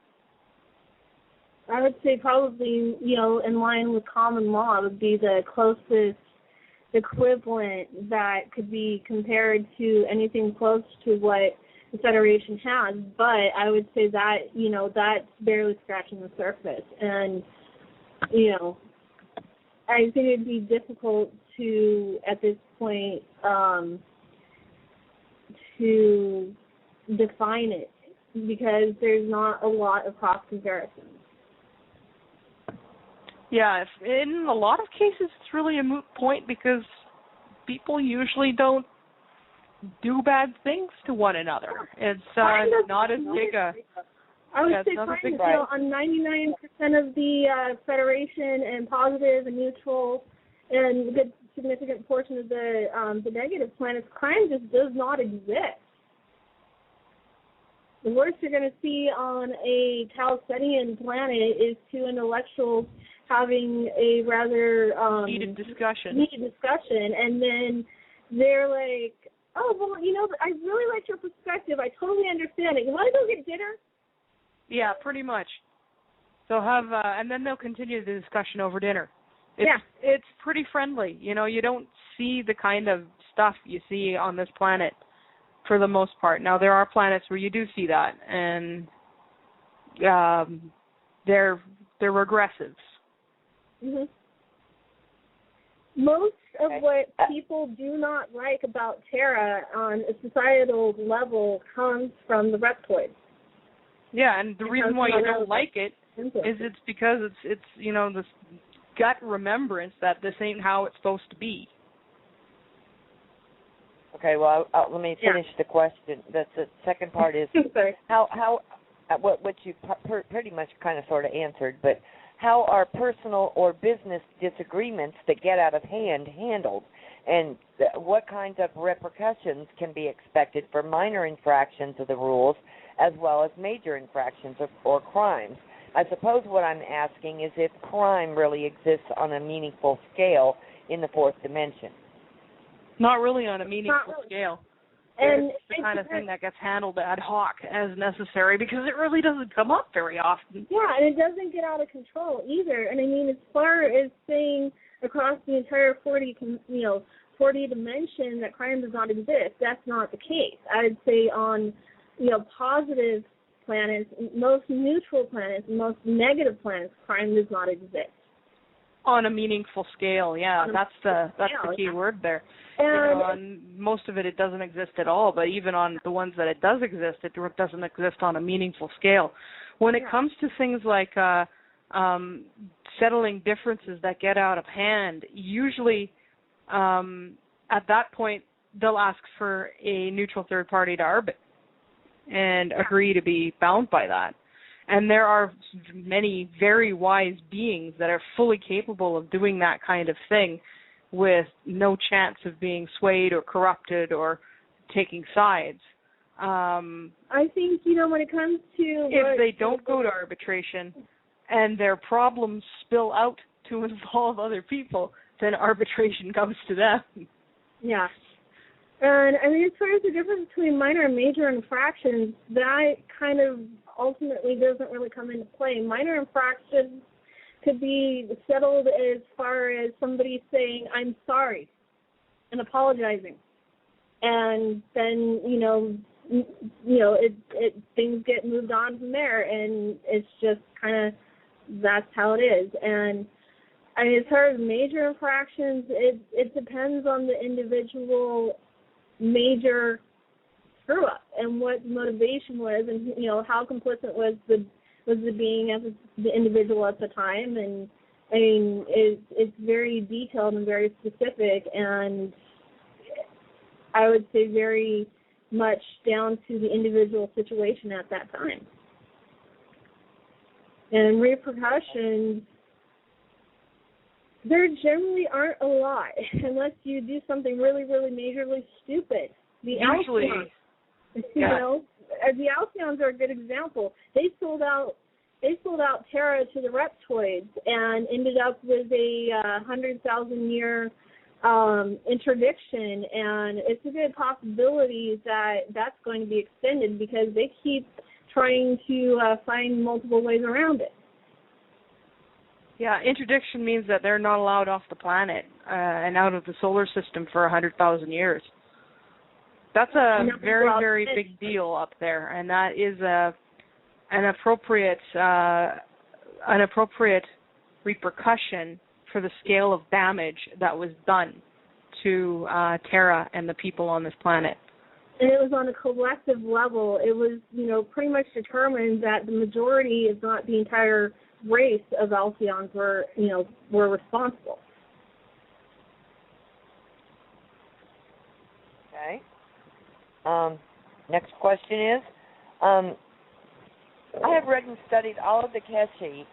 I would say probably, in line with common law would be the closest equivalent that could be compared to anything close to what the Federation has. But I would say that, that's barely scratching the surface. And, I think it would be difficult to, at this point, to define it because there's not a lot of cross comparisons. Yeah, in a lot of cases it's really a moot point because people usually don't do bad things to one another. It's not as big a... I would say on 99% of the Federation and positive and neutral and a good significant portion of the negative planets, crime just does not exist. The worst you're going to see on a Chalcedian planet is two intellectuals having a rather heated discussion, and then they're like, oh, well, I really like your perspective. I totally understand it. You want to go get dinner? Yeah, pretty much. They'll have, and then they'll continue the discussion over dinner. It's pretty friendly. You don't see the kind of stuff you see on this planet for the most part. Now, there are planets where you do see that, and they're regressives. Mm-hmm. Most of what people do not like about Terra on a societal level comes from the reptoids. Yeah, and the reason why you don't like it is it's because it's this gut remembrance that this ain't how it's supposed to be. Okay, well, let me finish the question. The second part is how what you pretty much kind of sort of answered, but how are personal or business disagreements that get out of hand handled, and what kinds of repercussions can be expected for minor infractions of the rules as well as major infractions or crimes? I suppose what I'm asking is if crime really exists on a meaningful scale in the fourth dimension. Not really on a meaningful scale. And it's the kind of thing that gets handled ad hoc as necessary because it really doesn't come up very often. Yeah, and it doesn't get out of control either. And I mean, as far as saying across the entire 40 dimension that crime does not exist, that's not the case. I'd say on, positive planets, most neutral planets, most negative planets, crime does not exist. On a meaningful scale, yeah, that's the key word there. And on most of it doesn't exist at all, but even on the ones that it does exist, it doesn't exist on a meaningful scale. When it comes to things like settling differences that get out of hand, usually at that point they'll ask for a neutral third party to arbit and agree to be bound by that. And there are many very wise beings that are fully capable of doing that kind of thing with no chance of being swayed or corrupted or taking sides. I think, when it comes to... If they don't go to arbitration and their problems spill out to involve other people, then arbitration comes to them. Yeah. And, I mean, as far as the difference between minor and major infractions, that kind of ultimately doesn't really come into play. Minor infractions could be settled as far as somebody saying, I'm sorry, and apologizing. And then, things get moved on from there, and it's just kind of, that's how it is. And I mean, as far as major infractions, it depends on the individual major screw up and what the motivation was, and how complicit was the being as the individual at the time. And I mean, it's very detailed and very specific, and I would say very much down to the individual situation at that time. And repercussions, there generally aren't a lot unless you do something really, really majorly stupid. The Alcyons, the Alcyons are a good example. They sold out Terra to the Reptoids and ended up with a 100,000-year interdiction, and it's a good possibility that that's going to be extended because they keep trying to find multiple ways around it. Yeah, interdiction means that they're not allowed off the planet and out of the solar system for 100,000 years. That's a very, very big deal up there, and that is an appropriate repercussion for the scale of damage that was done to Terra and the people on this planet. And it was on a collective level. It was, pretty much determined that the majority, if not the entire race of Alcyons were responsible. Okay. Next question is, I have read and studied all of the Keshi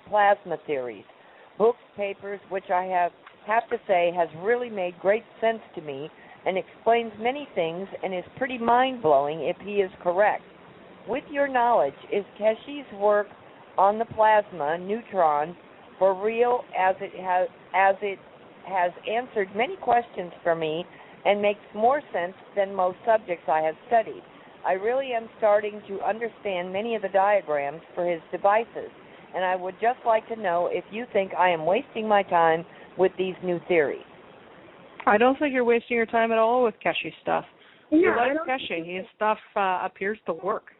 plasma theories, books, papers, which I have to say has really made great sense to me and explains many things and is pretty mind-blowing if he is correct. With your knowledge, is Keshi's work on the plasma neutron for real, as it has answered many questions for me and makes more sense than most subjects I have studied. I really am starting to understand many of the diagrams for his devices, and I would just like to know if you think I am wasting my time with these new theories. I don't think you're wasting your time at all with Keshi stuff. Yeah, you like Keshi. His stuff appears to work.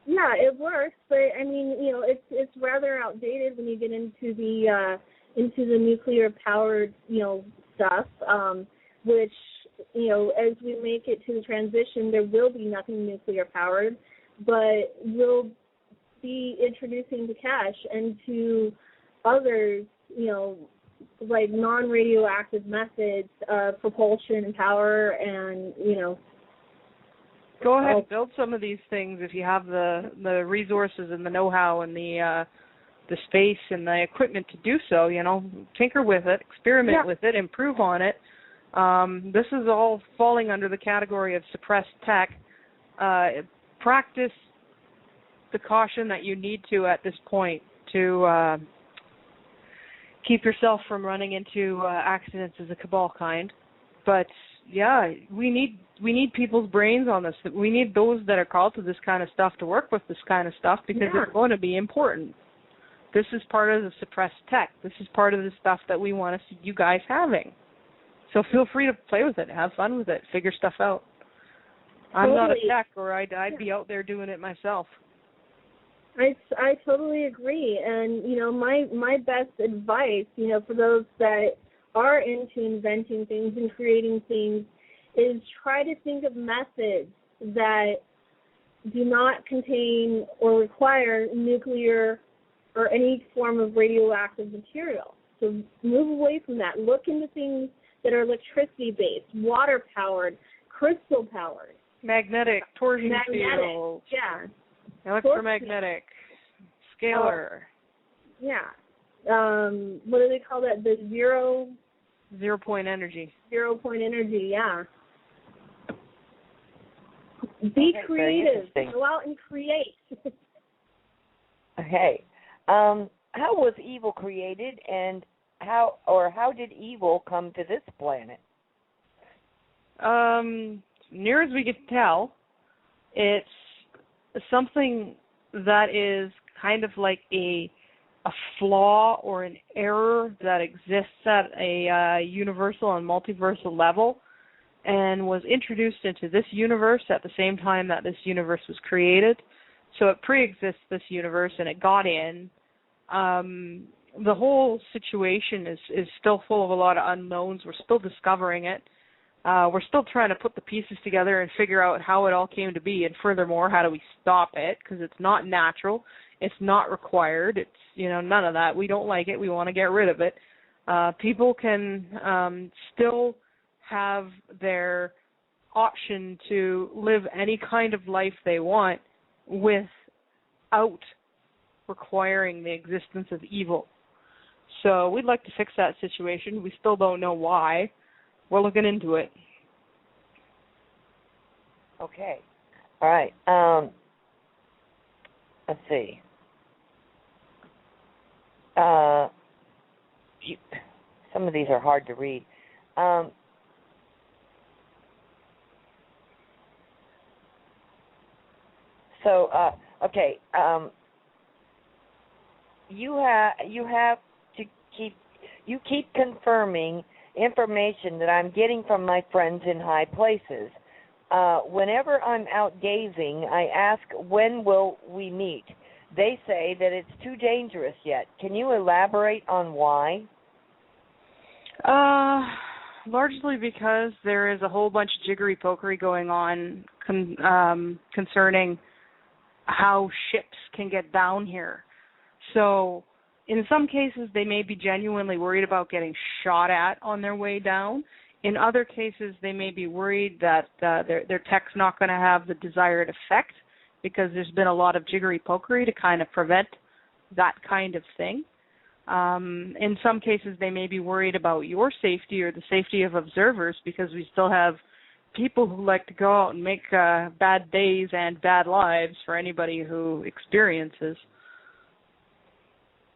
Yeah, it works, but I mean, it's rather outdated when you get into the nuclear powered, stuff, which, as we make it to the transition, there will be nothing nuclear powered, but we'll be introducing to Kesh and to others, like non-radioactive methods of propulsion and power, and, Go ahead and build some of these things if you have the resources and the know-how and the space and the equipment to do so. Tinker with it, experiment with it, improve on it. This is all falling under the category of suppressed tech. Practice the caution that you need to at this point to keep yourself from running into accidents as a cabal kind. But yeah, we need people's brains on this. We need those that are called to this kind of stuff to work with this kind of stuff, because it's going to be important. This is part of the suppressed tech. This is part of the stuff that we want to see you guys having. So feel free to play with it, have fun with it, figure stuff out. I'm not a tech, or I'd be out there doing it myself. I totally agree. And, you know, my best advice, you know, for those that are into inventing things and creating things is try to think of methods that do not contain or require nuclear or any form of radioactive material. So move away from that. Look into things that are electricity-based, water-powered, crystal-powered. Magnetic, torsion field. Yeah. Electromagnetic, scalar. Yeah. What do they call that? The zero point energy. 0 point energy, yeah. Be creative. Go out and create. Okay. How was evil created, and how did evil come to this planet? Near as we can tell, it's something that is kind of like a flaw or an error that exists at a universal and multiversal level, and was introduced into this universe at the same time that this universe was created. So it pre-exists this universe, and it got in. The whole situation is still full of a lot of unknowns. We're still discovering it. We're still trying to put the pieces together and figure out how it all came to be, and furthermore, how do we stop it? Because it's not natural, it's not required, it's, you know, none of that. We don't like it, we want to get rid of it. People can still have their option to live any kind of life they want without requiring the existence of evil. So we'd like to fix that situation. We still don't know why. We're looking into it. Okay. All right. Let's see. Some of these are hard to read. Okay. You have to keep confirming information that I'm getting from my friends in high places. Whenever I'm out gazing, I ask, when will we meet? They say that it's too dangerous yet. Can you elaborate on why? Largely because there is a whole bunch of jiggery-pokery going on concerning how ships can get down here. So in some cases, they may be genuinely worried about getting shot at on their way down. In other cases, they may be worried that their tech's not going to have the desired effect, because there's been a lot of jiggery-pokery to kind of prevent that kind of thing. In some cases, they may be worried about your safety or the safety of observers, because we still have people who like to go out and make bad days and bad lives for anybody who experiences.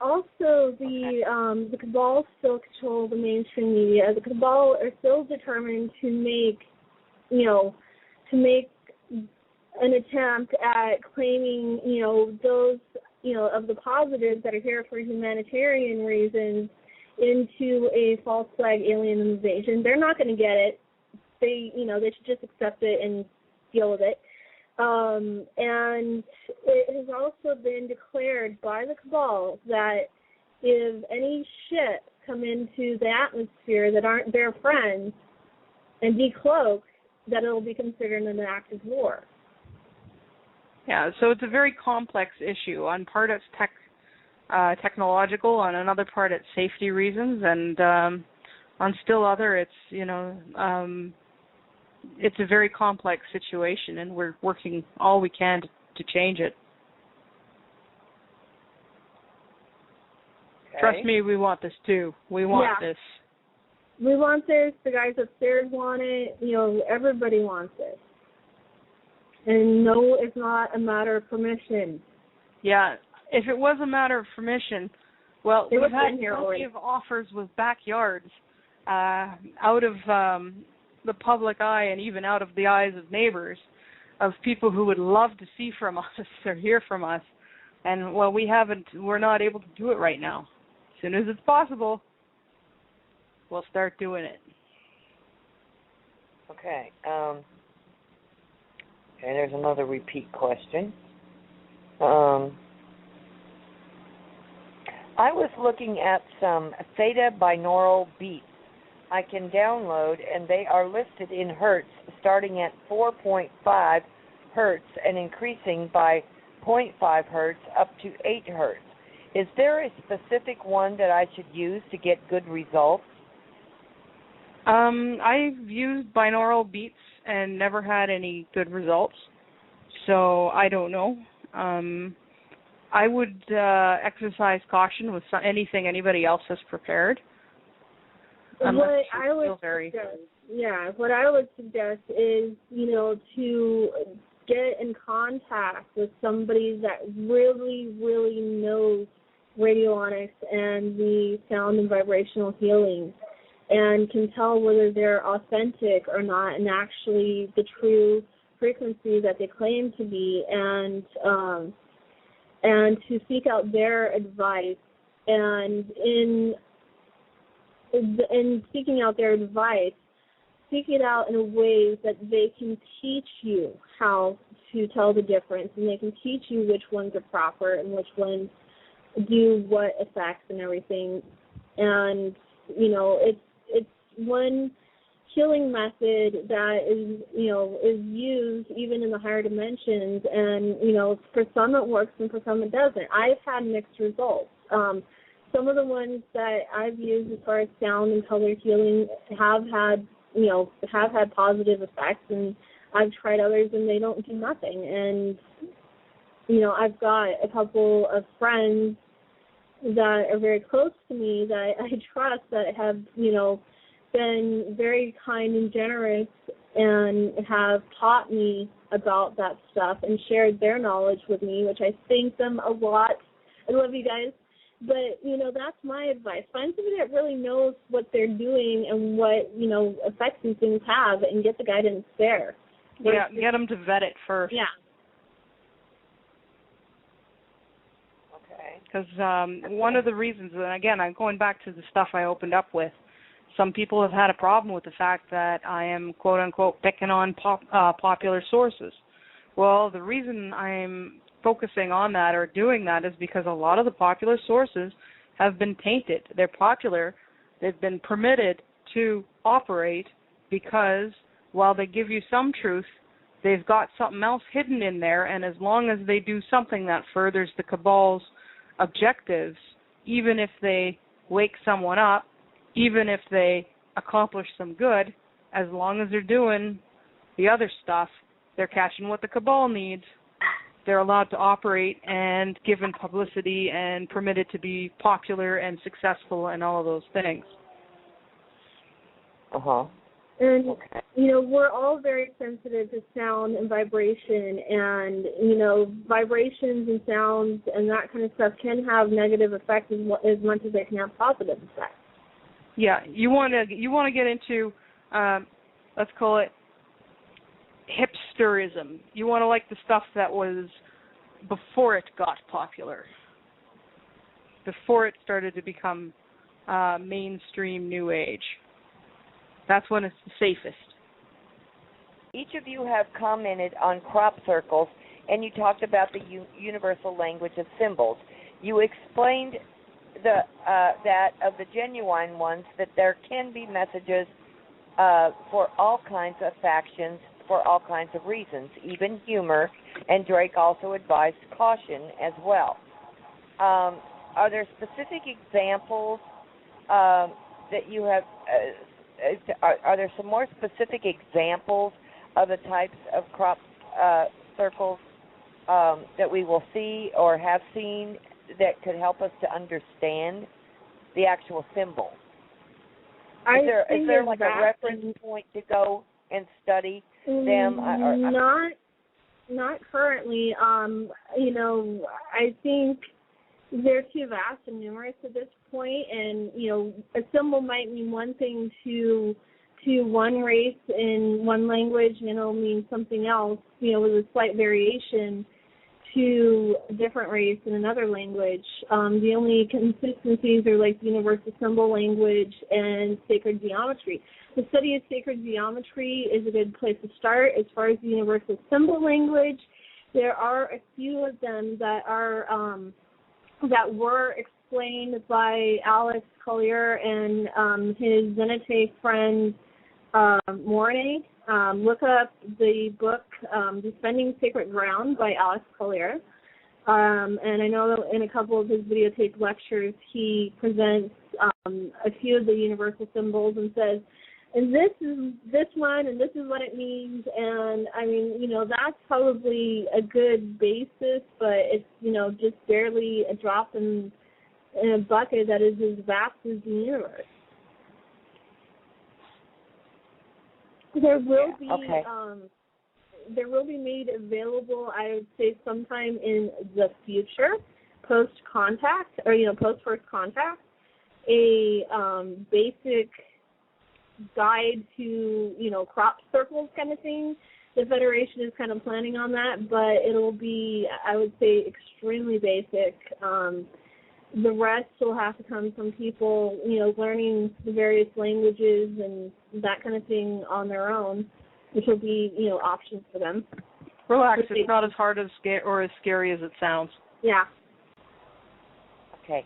Also, the Cabal still control the mainstream media. The Cabal are still determined to make an attempt at claiming, those, of the positives that are here for humanitarian reasons into a false flag alien invasion. They're not going to get it. They should just accept it and deal with it. And it has also been declared by the Cabal that if any ships come into the atmosphere that aren't their friends and decloak, that it will be considered an act of war. Yeah, so it's a very complex issue. On part it's technological, on another part it's safety reasons, and on still other it's, it's a very complex situation, and we're working all we can to change it. Okay. Trust me, we want this too. We want this. We want this. The guys upstairs want it. Everybody wants it. And no, it's not a matter of permission. Yeah, if it was a matter of permission, Well, They we've were had in here plenty already. of offers with backyards out of the public eye and even out of the eyes of neighbors of people who would love to see from us or hear from us. And, well, we're not able to do it right now. As soon as it's possible, we'll start doing it. Okay. And there's another repeat question. I was looking at some theta binaural beats I can download, and they are listed in hertz, starting at 4.5 hertz and increasing by 0.5 hertz up to 8 hertz. Is there a specific one that I should use to get good results? I've used binaural beats and never had any good results, so I don't know. I would exercise caution with anything anybody else has prepared. What I would suggest is, to get in contact with somebody that really, really knows radionics and the sound and vibrational healing, and can tell whether they're authentic or not, and actually the true frequency that they claim to be, and to seek out their advice. And in seeking out their advice, seek it out in a way that they can teach you how to tell the difference, and they can teach you which ones are proper and which ones do what effects and everything. And it's one healing method that is used even in the higher dimensions, and for some it works and for some it doesn't. I've had mixed results. Some of the ones that I've used as far as sound and color healing have had positive effects, and I've tried others and they don't do nothing. And I've got a couple of friends that are very close to me that I trust, that have been very kind and generous and have taught me about that stuff and shared their knowledge with me, which I thank them a lot. I love you guys. But, that's my advice. Find somebody that really knows what they're doing and what, effects these things have, and get the guidance there. Yeah, get them to vet it first. Yeah. Okay. Because one of the reasons, and again, I'm going back to the stuff I opened up with, some people have had a problem with the fact that I am, quote-unquote, picking on popular sources. Well, the reason I'm focusing on that or doing that is because a lot of the popular sources have been tainted. They're popular. They've been permitted to operate because while they give you some truth, they've got something else hidden in there, and as long as they do something that furthers the cabal's objectives, even if they wake someone up, even if they accomplish some good, as long as they're doing the other stuff, they're catching what the cabal needs. They're allowed to operate and given publicity and permitted to be popular and successful and all of those things. Uh-huh. And, we're all very sensitive to sound and vibration, and, vibrations and sounds and that kind of stuff can have negative effects as much as they can have positive effects. Yeah, you want to get into, let's call it, hipsterism. You want to like the stuff that was before it got popular, before it started to become mainstream new age. That's when it's the safest. Each of you have commented on crop circles, and you talked about the universal language of symbols. You explained that of the genuine ones, that there can be messages for all kinds of factions, for all kinds of reasons, even humor, and Drake also advised caution as well. Are there specific examples that you have, are there some more specific examples of the types of crop circles that we will see or have seen that could help us to understand the actual symbol? Is there like a reference point to go and study them? Not currently. I think they're too vast and numerous at this point, and a symbol might mean one thing to one race in one language, and it'll mean something else, with a slight variation to a different race in another language. The only consistencies are like universal symbol language and sacred geometry. The study of sacred geometry is a good place to start. As far as the universal symbol language, there are a few of them that are that were explained by Alex Collier and his Zenite friend Mornay. Look up the book Defending Sacred Ground by Alex Collier. And I know that in a couple of his videotaped lectures he presents a few of the universal symbols and says, and this is this one, and this is what it means. And, I mean, that's probably a good basis, but it's, just barely a drop in a bucket that is as vast as the universe. There will be there will be made available, I would say, sometime in the future, post contact or post first contact, a basic guide to crop circles kind of thing. The Federation is kind of planning on that, but it'll be, I would say, extremely basic. The rest will have to come from people, learning the various languages and that kind of thing on their own, which will be, options for them. Relax, it's not as hard as as scary as it sounds. Yeah. Okay.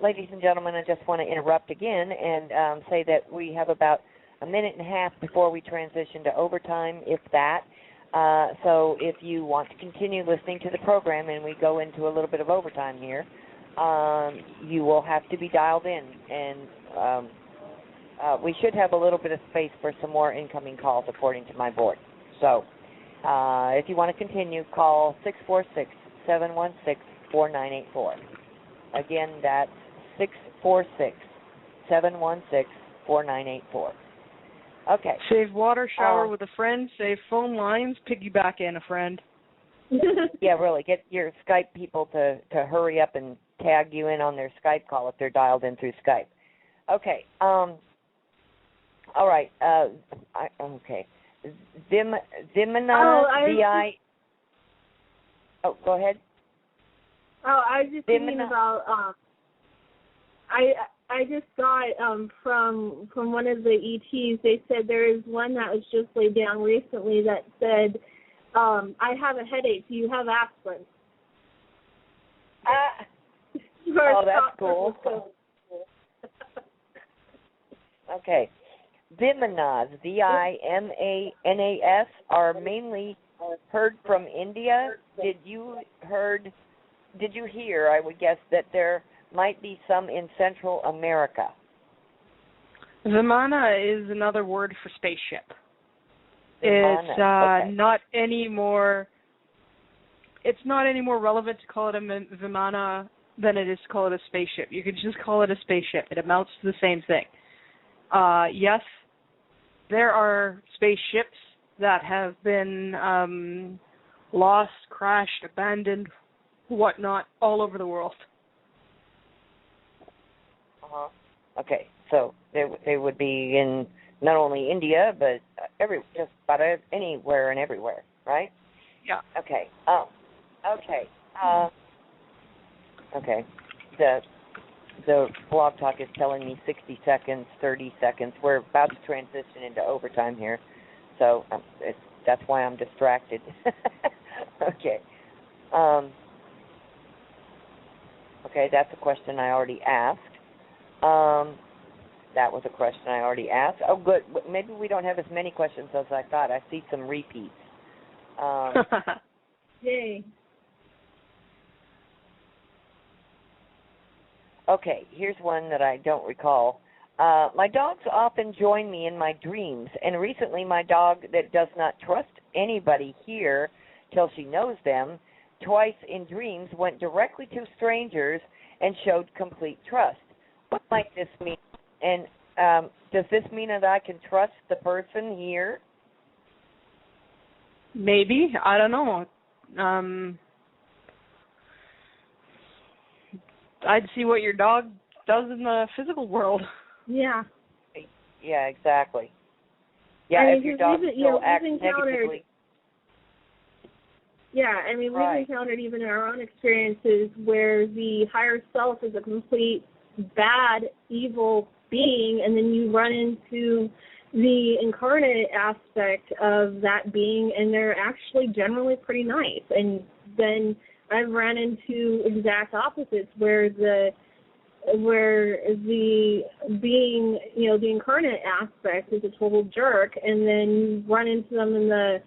Ladies and gentlemen, I just want to interrupt again and say that we have about a minute and a half before we transition to overtime, if that. So if you want to continue listening to the program and we go into a little bit of overtime here, you will have to be dialed in, and we should have a little bit of space for some more incoming calls according to my board. So if you want to continue, call 646-716-4984. Again, that's 646-716-4984. Okay. Save water, shower with a friend, save phone lines, piggyback in a friend. Yeah, really. Get your Skype people to hurry up and tag you in on their Skype call if they're dialed in through Skype. Okay. All right. Okay. Vimana, V-I... Oh, go ahead. Oh, I was just thinking about, I just got from one of the ETs, they said there is one that was just laid down recently that said, I have a headache. Do you have aspirin? Oh, that's cool. Okay. Vimanas, V-I-M-A-N-A-S, are mainly heard from India. Did you hear, I would guess, that there might be some in Central America? Vimana is another word for spaceship. Vimana. It's not any more. It's not any more relevant to call it a Vimana than it is to call it a spaceship. You could just call it a spaceship. It amounts to the same thing. Yes, there are spaceships that have been lost, crashed, abandoned, whatnot, all over the world. Uh-huh. Okay, so they would be in not only India, but just about anywhere and everywhere, right? Yeah. Okay. Okay. Okay. The blog talk is telling me 60 seconds, 30 seconds. We're about to transition into overtime here, so that's why I'm distracted. Okay. Okay, that's a question I already asked. That was a question I already asked. Oh, good. Maybe we don't have as many questions as I thought. I see some repeats. Yay. Okay, here's one that I don't recall. My dogs often join me in my dreams, and recently my dog that does not trust anybody here till she knows them, twice in dreams went directly to strangers and showed complete trust. What might this mean? And does this mean that I can trust the person here? Maybe. I don't know. I'd see what your dog does in the physical world. Yeah. Yeah, exactly. Yeah, I mean, if your dog still acts negatively. Yeah, I mean, Right. we've encountered even in our own experiences where the higher self is a complete bad, evil being, and then you run into the incarnate aspect of that being, and they're actually generally pretty nice. And then I've ran into exact opposites where the being, the incarnate aspect is a total jerk, and then you run into them in the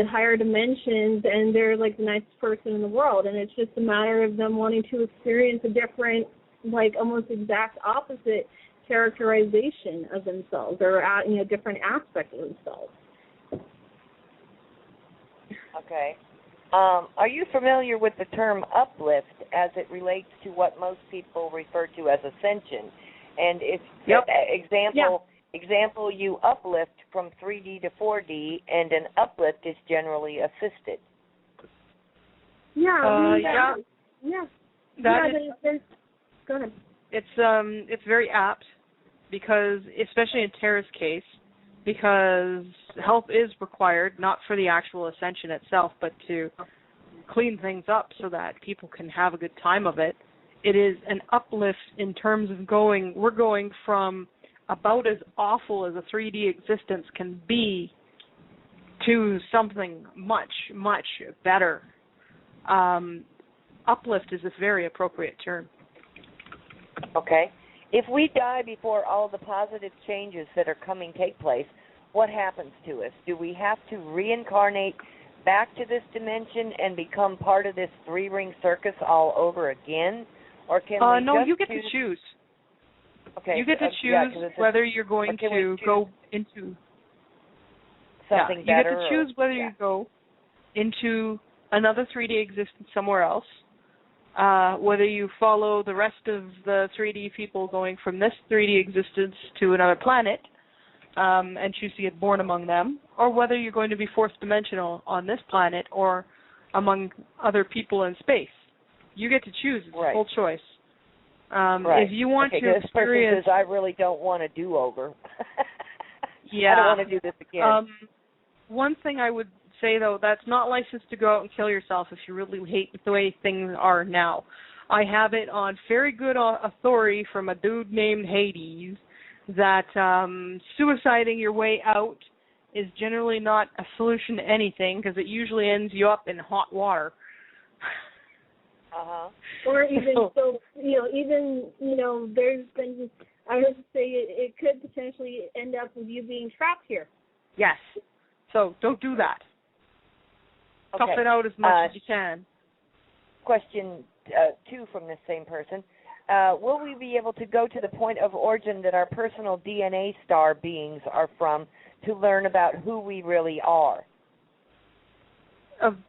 higher dimensions, and they're like the nicest person in the world, and it's just a matter of them wanting to experience a different, like almost exact opposite characterization of themselves, or different aspect of themselves. Okay. Are you familiar with the term uplift as it relates to what most people refer to as ascension? And it's example, you uplift from 3D to 4D, and an uplift is generally assisted. Yeah. Go ahead. It's very apt because, especially in Tara's case, because help is required, not for the actual ascension itself, but to clean things up so that people can have a good time of it. It is an uplift in terms of we're going from about as awful as a 3D existence can be to something much, much better. Uplift is a very appropriate term. Okay. If we die before all the positive changes that are coming take place, what happens to us? Do we have to reincarnate back to this dimension and become part of this three-ring circus all over again? Or can we No, you get to choose. Okay. You get to choose whether you're going to go into something better. You get to choose whether you go into another 3D existence somewhere else, whether you follow the rest of the 3D people going from this 3D existence to another planet and choose to get born among them, or whether you're going to be fourth dimensional on this planet or among other people in space. You get to choose. It's a full choice. If you want to experience... This person says, I really don't want to do over. Yeah. I don't want to do this again. One thing I would say, though, that's not licensed to go out and kill yourself if you really hate the way things are now. I have it on very good authority from a dude named Hades that suiciding your way out is generally not a solution to anything because it usually ends you up in hot water. Or even there's been, I would say it could potentially end up with you being trapped here. Yes. So don't do that. Tough it out as much as you can. Question 2 from this same person. Will we be able to go to the point of origin that our personal DNA star beings are from to learn about who we really are?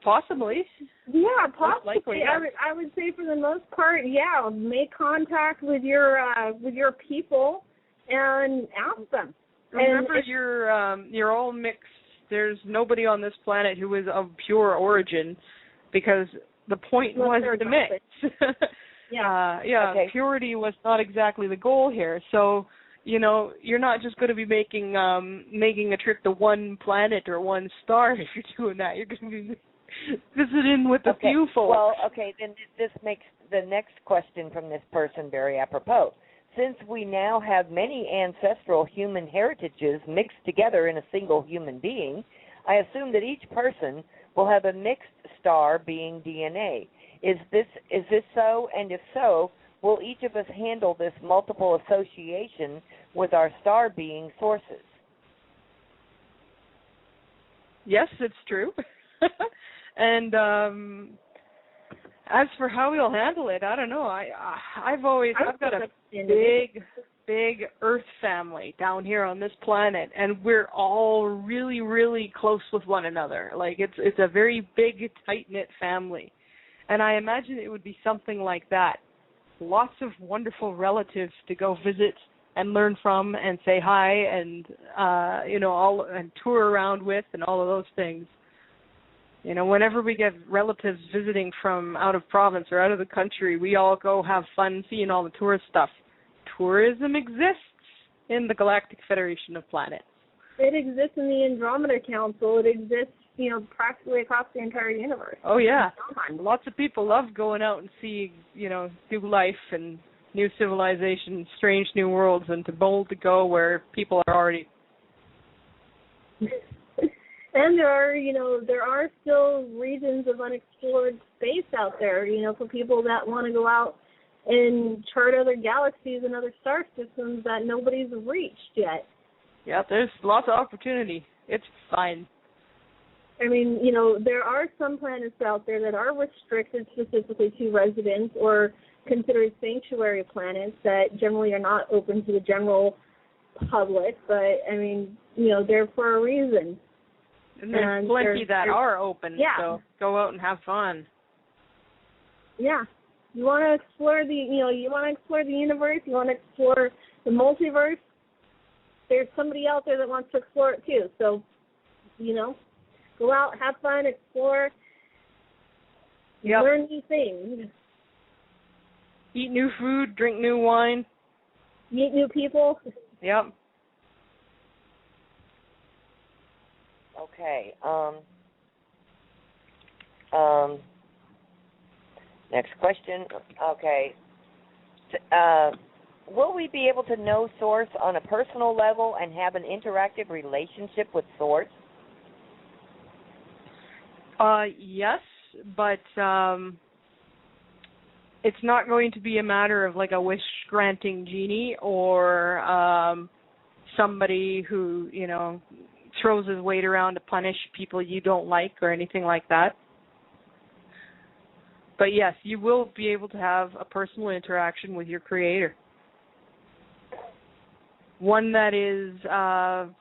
Possibly. Yeah, possibly. Likely, yeah. I would say for the most part, yeah. Make contact with your people and ask them. Remember, you're all mixed. There's nobody on this planet who is of pure origin, because the point was to mix. Purity was not exactly the goal here. So, you're not just going to be making a trip to one planet or one star if you're doing that. You're going to be visiting with a few folks. Well, then this makes the next question from this person very apropos. Since we now have many ancestral human heritages mixed together in a single human being, I assume that each person will have a mixed star being DNA. Is this so? And if so, will each of us handle this multiple association with our star being sources? Yes, it's true. And as for how we'll handle it, I don't know. I've got a big Earth family down here on this planet, and we're all really, really close with one another. Like it's a very big, tight-knit family. And I imagine it would be something like that. Lots of wonderful relatives to go visit and learn from and say hi and and tour around with and all of those things. You know, whenever we get relatives visiting from out of province or out of the country, we all go have fun seeing all the tourist stuff. Tourism exists in the Galactic Federation of Planets. It exists in the Andromeda Council. It exists, you know, practically across the entire universe. Oh, yeah. Lots of people love going out and seeing, you know, new life and new civilization, strange new worlds, and to bold to go where people are already. And there are still regions of unexplored space out there, you know, for people that want to go out and chart other galaxies and other star systems that nobody's reached yet. Yeah, there's lots of opportunity. It's fine. I mean, you know, there are some planets out there that are restricted specifically to residents or considered sanctuary planets that generally are not open to the general public, but, I mean, you know, they're for a reason. And there's plenty that are open, yeah. So go out and have fun. Yeah. You want to explore the universe, you want to explore the multiverse, there's somebody out there that wants to explore it too. So, you know, go out, have fun, explore, learn new things. Eat new food, drink new wine. Meet new people. Yep. Okay. Next question. Okay. Will we be able to know Source on a personal level and have an interactive relationship with Source? Yes, but it's not going to be a matter of like a wish-granting genie or somebody who, you know, throws his weight around to punish people you don't like or anything like that. But yes, you will be able to have a personal interaction with your creator. One that is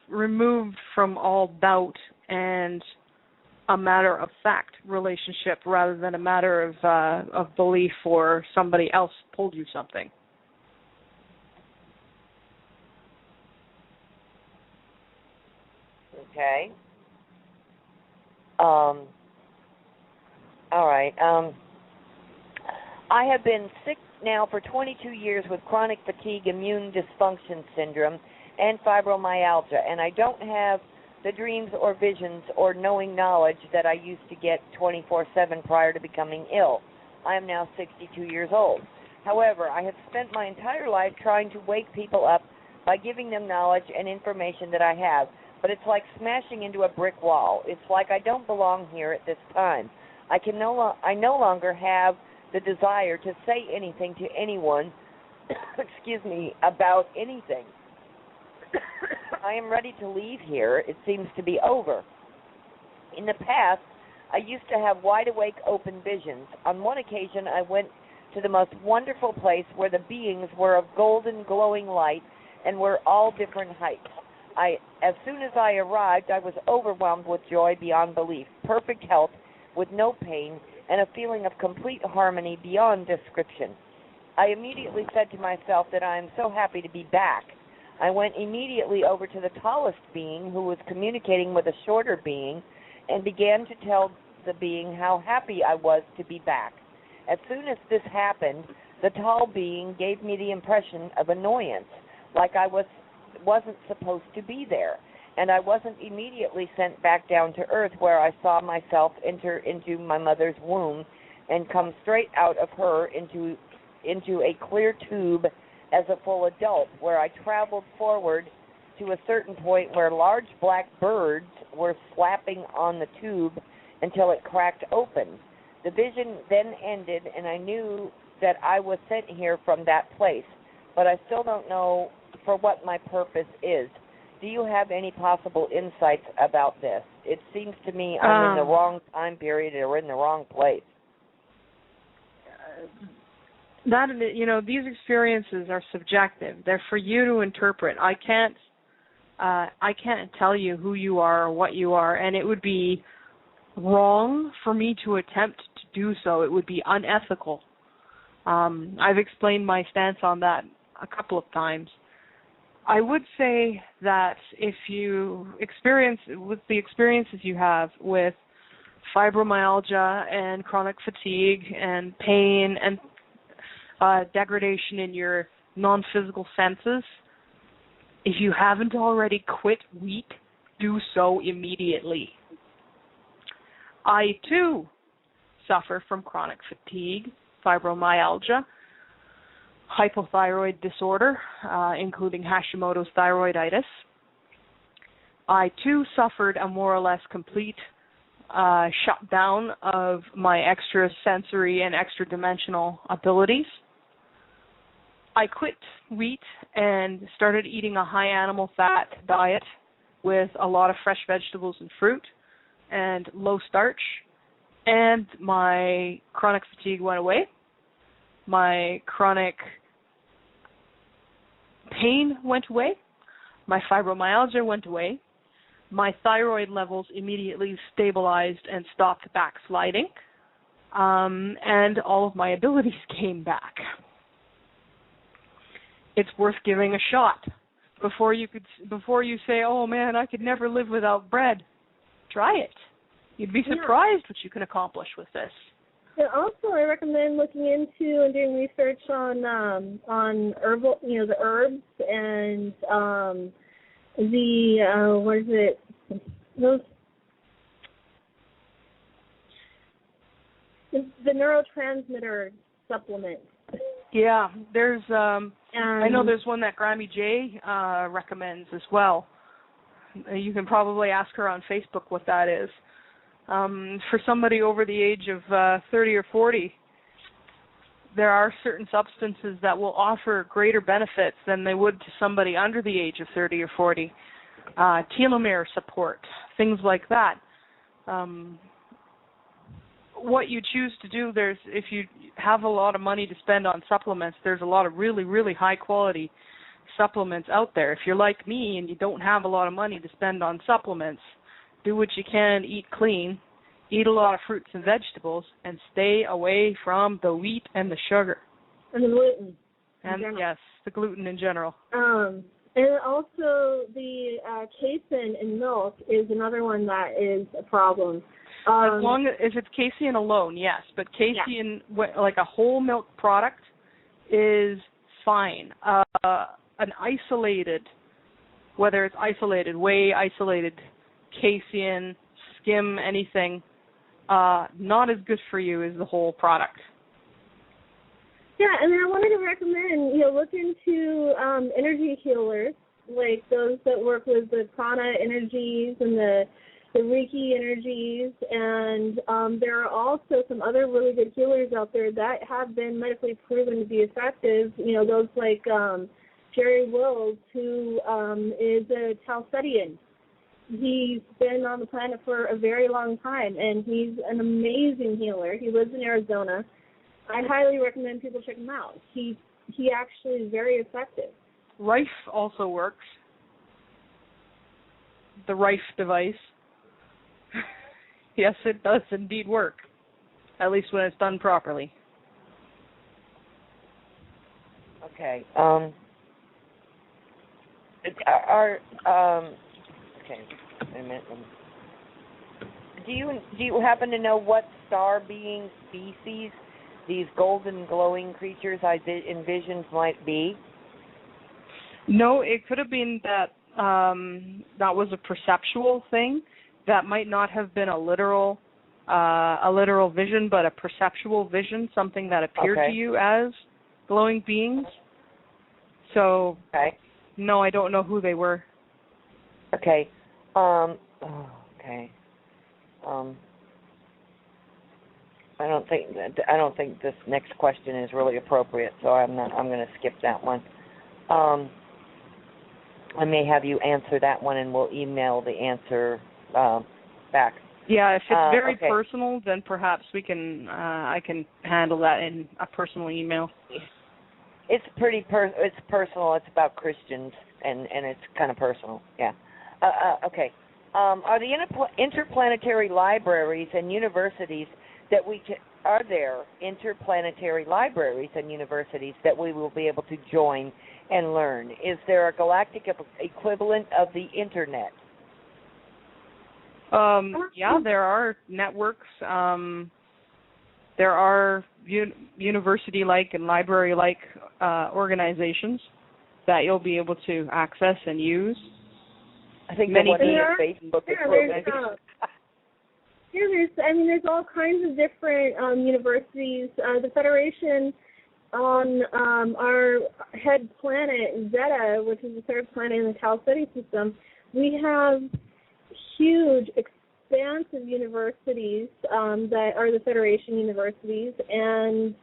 removed from all doubt and a matter of fact relationship rather than a matter of belief or somebody else told you something. Okay. All right. I have been sick now for 22 years with chronic fatigue, immune dysfunction syndrome, and fibromyalgia, and I don't have the dreams or visions or knowing knowledge that I used to get 24/7 prior to becoming ill. I am now 62 years old. However, I have spent my entire life trying to wake people up by giving them knowledge and information that I have, but it's like smashing into a brick wall. It's like I don't belong here at this time. I no longer have the desire to say anything to anyone, excuse me, about anything. I am ready to leave here. It seems to be over. In the past, I used to have wide-awake, open visions. On one occasion, I went to the most wonderful place where the beings were of golden, glowing light and were all different heights. As soon as I arrived, I was overwhelmed with joy beyond belief, perfect health with no pain, and a feeling of complete harmony beyond description. I immediately said to myself that I am so happy to be back. I went immediately over to the tallest being, who was communicating with a shorter being, and began to tell the being how happy I was to be back. As soon as this happened, the tall being gave me the impression of annoyance, like I wasn't supposed to be there, and I wasn't immediately sent back down to earth, where I saw myself enter into my mother's womb and come straight out of her into a clear tube as a full adult, where I traveled forward to a certain point where large black birds were slapping on the tube until it cracked open. The vision then ended, and I knew that I was sent here from that place, but I still don't know for what my purpose is. Do you have any possible insights about this? It seems to me I'm in the wrong time period or in the wrong place. These experiences are subjective. They're for you to interpret. I can't tell you who you are or what you are, and it would be wrong for me to attempt to do so. It would be unethical. I've explained my stance on that a couple of times. I would say that if you experience, with the experiences you have with fibromyalgia and chronic fatigue and pain and degradation in your non-physical senses, if you haven't already quit wheat, do so immediately. I, too, suffer from chronic fatigue, fibromyalgia, hypothyroid disorder, including Hashimoto's thyroiditis. I, too, suffered a more or less complete shutdown of my extrasensory and extra-dimensional abilities. I quit wheat and started eating a high animal fat diet with a lot of fresh vegetables and fruit and low starch, and my chronic fatigue went away. My chronic pain went away. My fibromyalgia went away. My thyroid levels immediately stabilized and stopped backsliding, and all of my abilities came back. It's worth giving a shot before you say, "Oh man, I could never live without bread." Try it. You'd be surprised what you can accomplish with this. And also, I recommend looking into and doing research on herbal, the herbs and the neurotransmitter supplement. Yeah, there's I know there's one that Grammy J recommends as well. You can probably ask her on Facebook what that is. For somebody over the age of 30 or 40, there are certain substances that will offer greater benefits than they would to somebody under the age of 30 or 40. Telomere support, things like that. What you choose to do, if you have a lot of money to spend on supplements, there's a lot of really, really high quality supplements out there. If you're like me and you don't have a lot of money to spend on supplements, do what you can, eat clean, eat a lot of fruits and vegetables, and stay away from the wheat and the sugar. And the gluten. And yes, the gluten in general. And also the casein in milk is another one that is a problem. As long as if it's casein alone, yes, but casein, like a whole milk product, is fine. An isolated, whether it's isolated whey, isolated casein, skim, anything, not as good for you as the whole product. Yeah, and I wanted to recommend, look into energy healers, like those that work with the prana energies and the Reiki energies, and there are also some other really good healers out there that have been medically proven to be effective. Those like Jerry Wills, who is a Chalcedian. He's been on the planet for a very long time, and he's an amazing healer. He lives in Arizona. I highly recommend people check him out. He actually is very effective. Rife also works. The Rife device. Yes, it does indeed work, at least when it's done properly. Okay. Okay. Wait a minute. Do you happen to know what star being species these golden glowing creatures I envisioned might be? No, it could have been that that was a perceptual thing. That might not have been a literal vision, but a perceptual vision, something that appeared to you as glowing beings. So, no, I don't know who they were. Okay. Okay. I don't think this next question is really appropriate, so I'm going to skip that one. I may have you answer that one, and we'll email the answer back. Yeah, if it's very personal, then perhaps we can I can handle that in a personal email. It's it's personal. It's about Christians, and it's kind of personal. Yeah. Okay. Are the interplanetary libraries and universities that are there interplanetary libraries and universities that we will be able to join and learn? Is there a galactic equivalent of the Internet? Yeah, there are networks. There are university-like and library-like organizations that you'll be able to access and use. I think many Facebook is there's all kinds of different universities. The Federation on our head planet, Zeta, which is the third planet in the Tau Ceti system, we have huge, expansive universities that are the Federation universities, and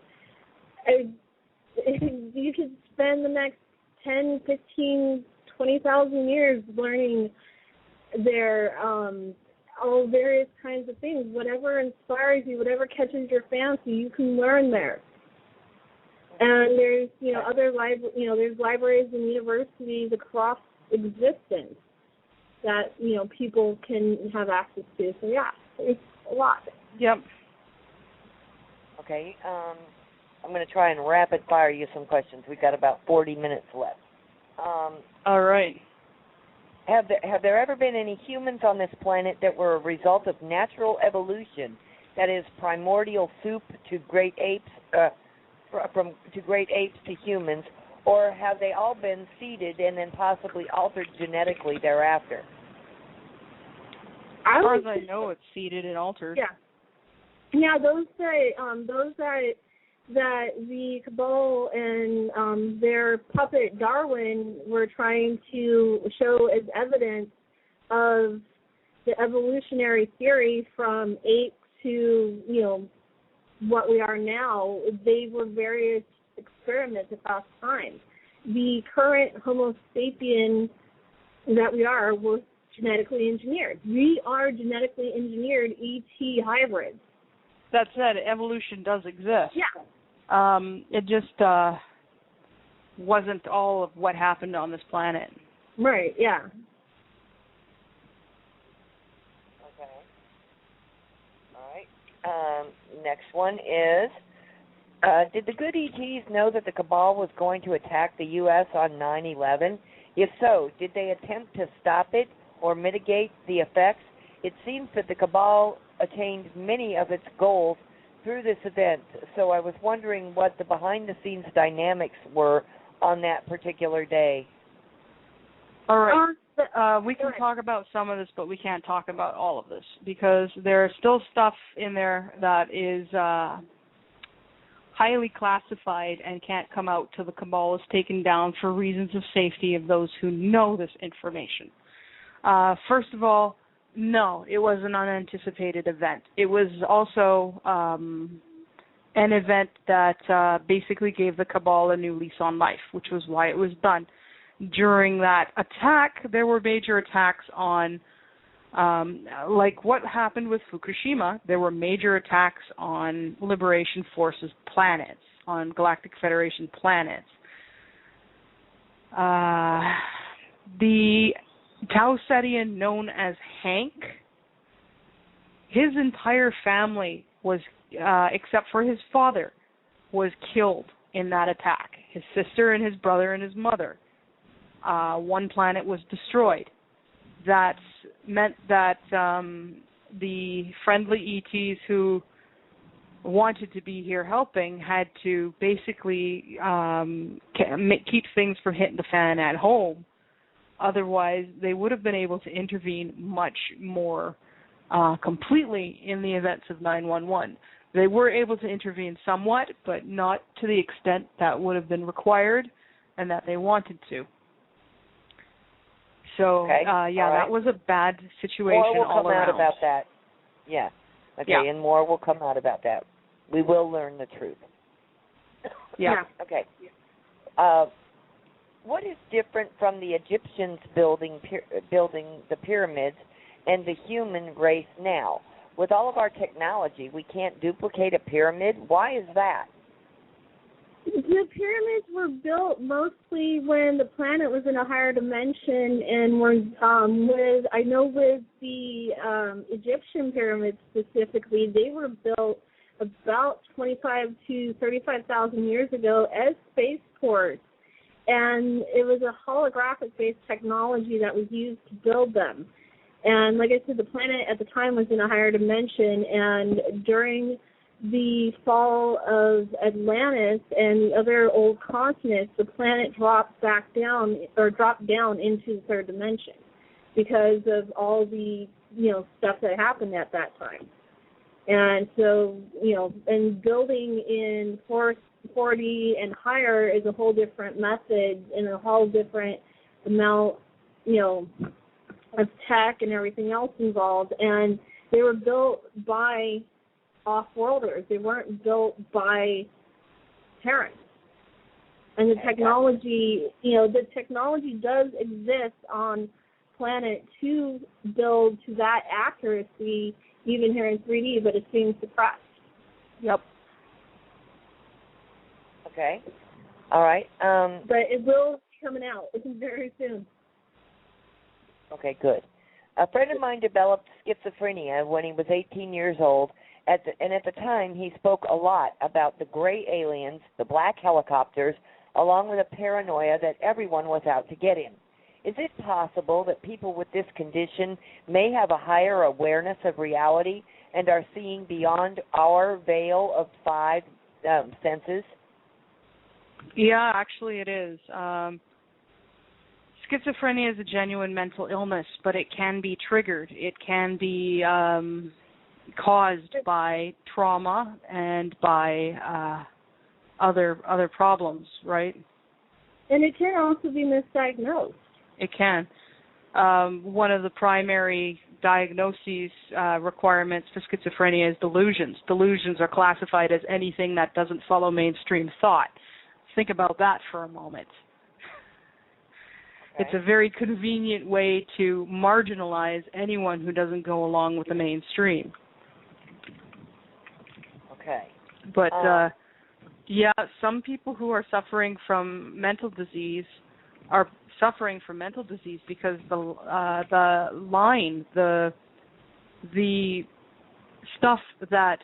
you could spend the next 10, 15, 20,000 years learning their all various kinds of things. Whatever inspires you, whatever catches your fancy, you can learn there. And there's other there's libraries and universities across existence that people can have access to. So yeah, it's a lot. Yep. Okay. I'm going to try and rapid fire you some questions. We've got about 40 minutes left. All right. Have there ever been any humans on this planet that were a result of natural evolution, that is, primordial soup to great apes, from great apes to humans, or have they all been seeded and then possibly altered genetically thereafter? As far as I know, it's seeded and altered. Yeah. Those that the Cabal and their puppet Darwin were trying to show as evidence of the evolutionary theory from ape to what we are now. They were various experiments across time. The current Homo sapien that we are was genetically engineered. We are genetically engineered ET hybrids. That said, evolution does exist. Yeah. It just wasn't all of what happened on this planet. Right, yeah. Okay. All right. Next one is, did the good ETs know that the Cabal was going to attack the U.S. on 9/11? If so, did they attempt to stop it or mitigate the effects? It seems that the Cabal attained many of its goals through this event, so I was wondering what the behind-the-scenes dynamics were on that particular day. All right. We can talk about some of this, but we can't talk about all of this because there's still stuff in there that is highly classified and can't come out till the Cabal is taken down for reasons of safety of those who know this information. First of all, no, it was an unanticipated event. It was also an event that basically gave the Cabal a new lease on life, which was why it was done. During that attack, there were major attacks on, like what happened with Fukushima, there were major attacks on Liberation Forces planets, on Galactic Federation planets. The Tau Cetian known as Hank, his entire family was, except for his father, was killed in that attack. His sister and his brother and his mother. One planet was destroyed. That meant that the friendly ETs who wanted to be here helping had to basically keep things from hitting the fan at home. Otherwise, they would have been able to intervene much more completely in the events of 9/11. They were able to intervene somewhat, but not to the extent that would have been required and that they wanted to. So, okay. That was a bad situation all around. More will come out about that. Yeah. Okay, yeah. And more will come out about that. We will learn the truth. Yeah. Okay. What is different from the Egyptians building the pyramids and the human race now? With all of our technology, we can't duplicate a pyramid. Why is that? The pyramids were built mostly when the planet was in a higher dimension, and with the Egyptian pyramids specifically, they were built about 25 to 35,000 years ago as spaceports. And it was a holographic-based technology that was used to build them. And like I said, the planet at the time was in a higher dimension, and during the fall of Atlantis and the other old continents, the planet dropped down into the third dimension because of all the, stuff that happened at that time. And so, and building in 4D and higher is a whole different method and a whole different amount, of tech and everything else involved. And they were built by off-worlders. They weren't built by Terrans. And the technology, the technology does exist on planet to build to that accuracy, even here in 3D, but it's being suppressed. Yep. Okay. All right. But it will be coming out very soon. Okay, good. A friend of mine developed schizophrenia when he was 18 years old, and at the time he spoke a lot about the gray aliens, the black helicopters, along with a paranoia that everyone was out to get him. Is it possible that people with this condition may have a higher awareness of reality and are seeing beyond our veil of five senses? Yeah, actually it is. Schizophrenia is a genuine mental illness, but it can be triggered. It can be caused by trauma and by other problems, right? And it can also be misdiagnosed. It can. One of the primary diagnoses requirements for schizophrenia is delusions. Delusions are classified as anything that doesn't follow mainstream thought. Think about that for a moment. Okay. It's a very convenient way to marginalize anyone who doesn't go along with the mainstream. Okay. But, some people who are suffering from mental disease are suffering from mental disease because the stuff that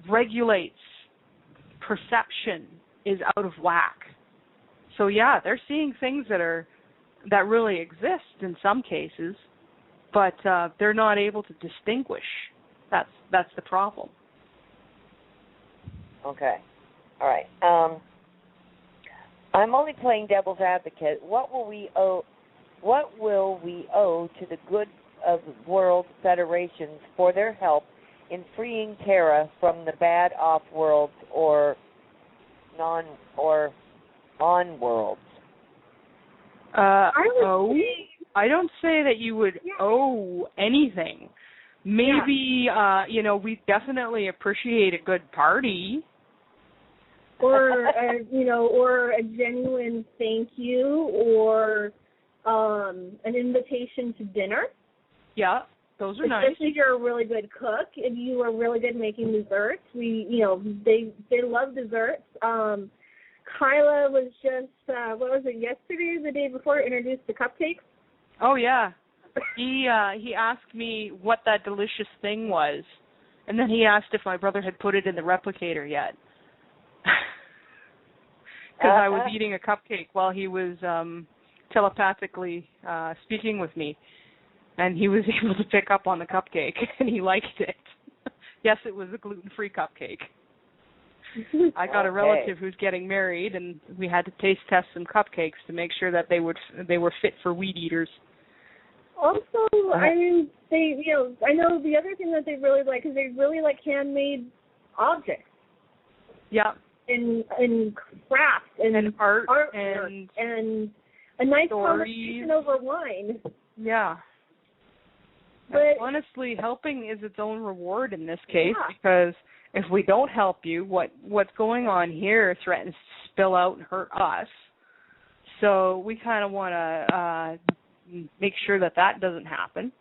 regulates perception is out of whack. So yeah, they're seeing things that really exist in some cases, but they're not able to distinguish. That's the problem. Okay. All right. I'm only playing devil's advocate. What will we owe to the good of world federations for their help in freeing Terra from the bad off-worlds or on-worlds? I don't say that you would owe anything. Maybe we definitely appreciate a good party. Or or a genuine thank you, or an invitation to dinner. Yeah, those are nice. Especially if you're a really good cook, if you are really good making desserts. They love desserts. Kyla was just yesterday, the day before, introduced the cupcakes. Oh yeah, he asked me what that delicious thing was, and then he asked if my brother had put it in the replicator yet. Because I was eating a cupcake while he was telepathically speaking with me, and he was able to pick up on the cupcake, and he liked it. Yes, it was a gluten-free cupcake. I got a relative who's getting married, and we had to taste test some cupcakes to make sure that they were fit for weed eaters. Also, I mean, I know the other thing that they really like is they really like handmade objects. Yeah. And craft and art and a nice stories. Conversation over wine. Yeah. But honestly, helping is its own reward in this case, because if we don't help you, what's going on here threatens to spill out and hurt us. So we kind of want to make sure that doesn't happen.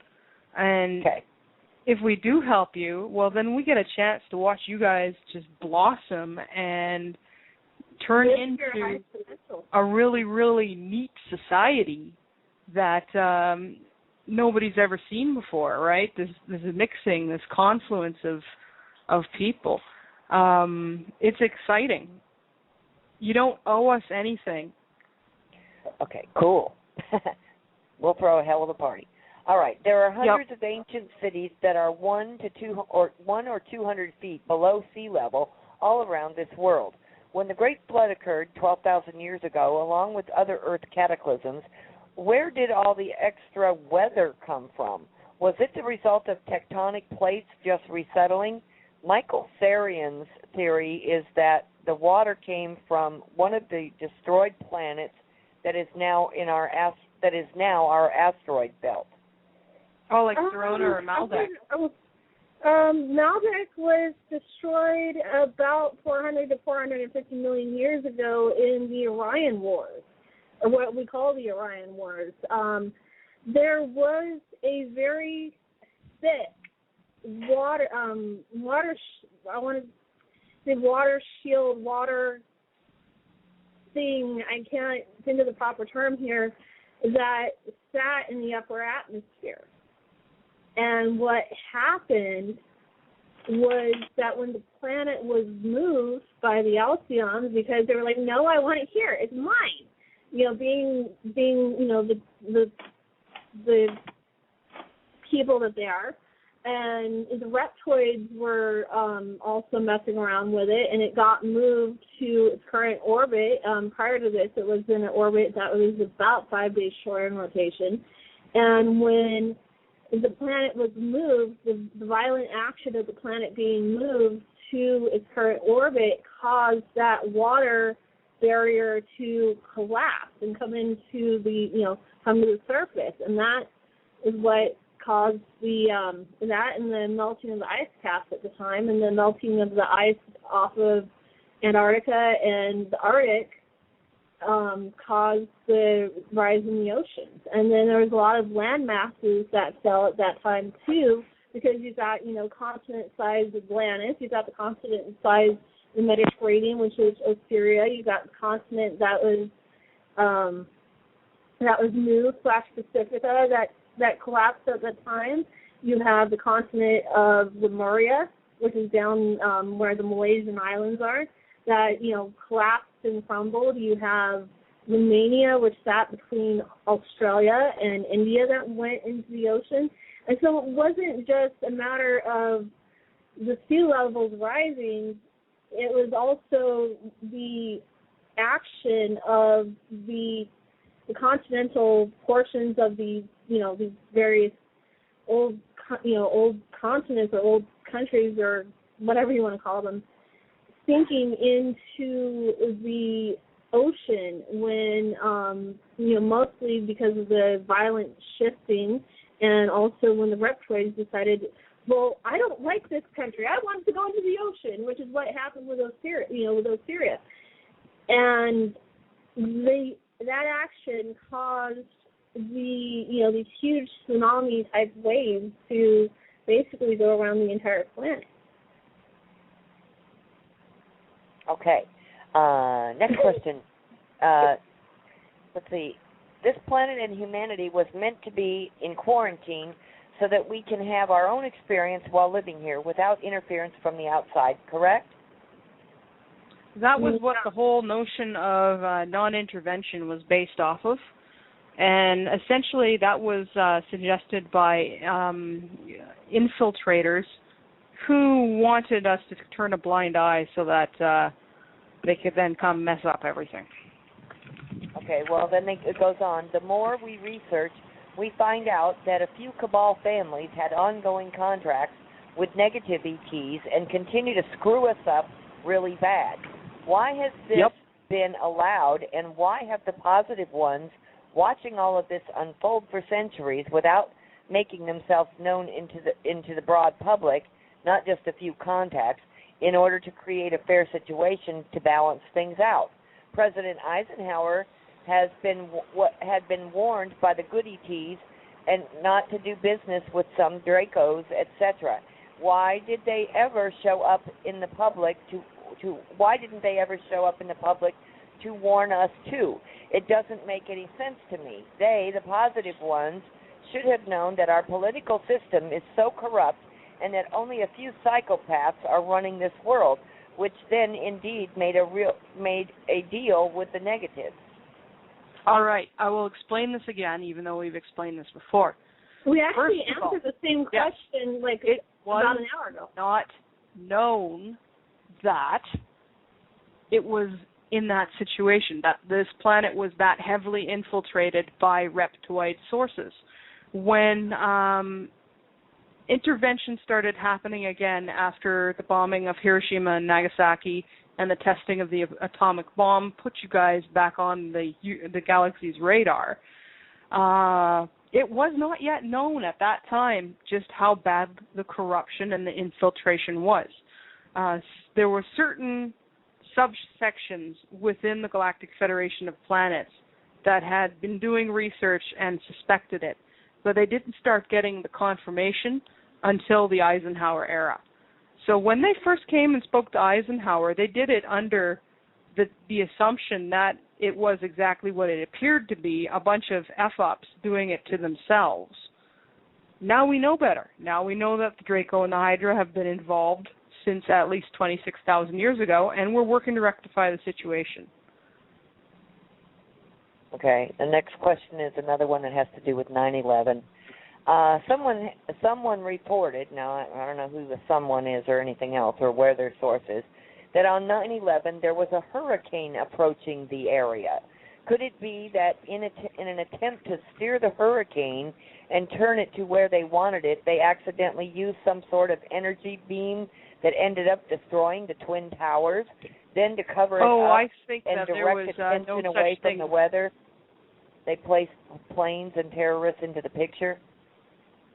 And if we do help you, well, then we get a chance to watch you guys just blossom and turn into a really, really neat society that nobody's ever seen before, right? There's a mixing, this confluence of people. It's exciting. You don't owe us anything. Okay, cool. We'll throw a hell of a party. All right. There are hundreds of ancient cities that are 1 or 200 feet below sea level all around this world. When the Great Flood occurred 12,000 years ago, along with other Earth cataclysms, where did all the extra weather come from? Was it the result of tectonic plates just resettling? Michael Sarian's theory is that the water came from one of the destroyed planets that is now our asteroid belt. Oh, like Corona or Maldek? Maldek was destroyed about 400 to 450 million years ago in the Orion Wars, or what we call the Orion Wars. There was a very thick water thing, I can't think of the proper term here, that sat in the upper atmosphere. And what happened was that when the planet was moved by the Alcyons, because they were like, no, I want it here, it's mine. Being the people that they are. And the reptoids were also messing around with it, and it got moved to its current orbit. Prior to this, it was in an orbit that was about 5 days short in rotation. And when the planet was moved, the violent action of the planet being moved to its current orbit caused that water barrier to collapse and come to the surface, and that is what caused that and the melting of the ice caps at the time, and the melting of the ice off of Antarctica and the Arctic caused the rise in the oceans. And then there was a lot of land masses that fell at that time too, because you've got continent-sized Atlantis, you've got the continent-sized the Mediterranean, which is Syria, you've got the continent that was New / Pacifica that collapsed at that time. You have the continent of Lemuria, which is down where the Malaysian islands are, that collapsed and crumbled. You have Romania, which sat between Australia and India, that went into the ocean. And so it wasn't just a matter of the sea levels rising. It was also the action of the continental portions of these various old continents or old countries or whatever you want to call them, sinking into the ocean when mostly because of the violent shifting, and also when the reptoids decided, well, I don't like this country, I want to go into the ocean, which is what happened with Osiris. And that action caused these huge tsunami type waves to basically go around the entire planet. Okay. Next question. Let's see. This planet and humanity was meant to be in quarantine so that we can have our own experience while living here without interference from the outside, correct? That was what the whole notion of non-intervention was based off of. And essentially that was suggested by infiltrators who wanted us to turn a blind eye so that they could then come mess up everything. Okay, well, then it goes on. The more we research, we find out that a few cabal families had ongoing contracts with negative ETs and continue to screw us up really bad. Why has this been allowed, and why have the positive ones watching all of this unfold for centuries without making themselves known into the broad public, not just a few contacts, in order to create a fair situation to balance things out? President Eisenhower had been warned by the good ETs and not to do business with some Dracos, etc. Why did they ever show up in the public why didn't they ever show up in the public to warn us too? It doesn't make any sense to me. They, the positive ones, should have known that our political system is so corrupt and that only a few psychopaths are running this world, which then indeed made a deal with the negatives. All right, I will explain this again, even though we've explained this before. We actually First of all, answered the same question it was about an hour ago. Not known that it was in that situation, that this planet was that heavily infiltrated by reptoid sources. When intervention started happening again after the bombing of Hiroshima and Nagasaki and the testing of the atomic bomb put you guys back on the galaxy's radar, it was not yet known at that time just how bad the corruption and the infiltration was. There were certain subsections within the Galactic Federation of Planets that had been doing research and suspected it, but they didn't start getting the confirmation until the Eisenhower era. So when they first came and spoke to Eisenhower, they did it under the assumption that it was exactly what it appeared to be, a bunch of F-ups doing it to themselves. Now we know better. Now we know that the Draco and the Hydra have been involved since at least 26,000 years ago, and we're working to rectify the situation. Okay, the next question is another one that has to do with 9/11. Someone reported, now I don't know who the someone is or anything else or where their source is, that on 9/11 there was a hurricane approaching the area. Could it be that in an attempt to steer the hurricane and turn it to where they wanted it, they accidentally used some sort of energy beam that ended up destroying the Twin Towers, then to cover it up I think and that direct attention away from the weather, they placed planes and terrorists into the picture?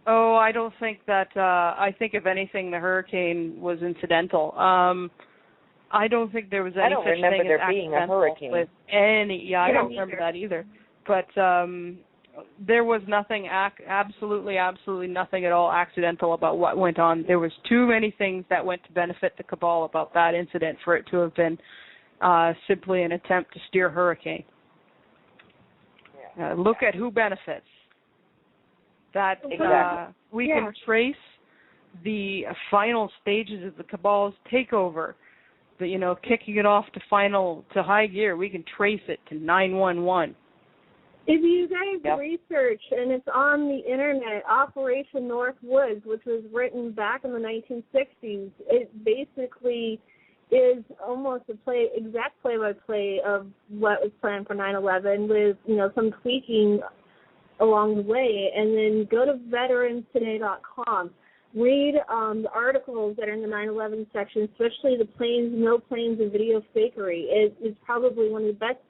Oh, I don't think that. I think, if anything, the hurricane was incidental. I don't think there was any such thing as accidental. I don't remember there being a hurricane. I don't remember that either. But there was nothing, absolutely nothing at all accidental about what went on. There was too many things that went to benefit the Cabal about that incident for it to have been simply an attempt to steer a hurricane. Look at who benefits. That we can trace the final stages of the Cabal's takeover, kicking it off to high gear. We can trace it to 9/11. If you guys research, and it's on the internet, Operation Northwoods, which was written back in the 1960s, it basically is almost exact play-by-play of what was planned for 9/11 with, some tweaking along the way. And then go to veteranstoday.com. Read the articles that are in the 9/11 section, especially the planes, no planes, and video fakery. It is probably one of the best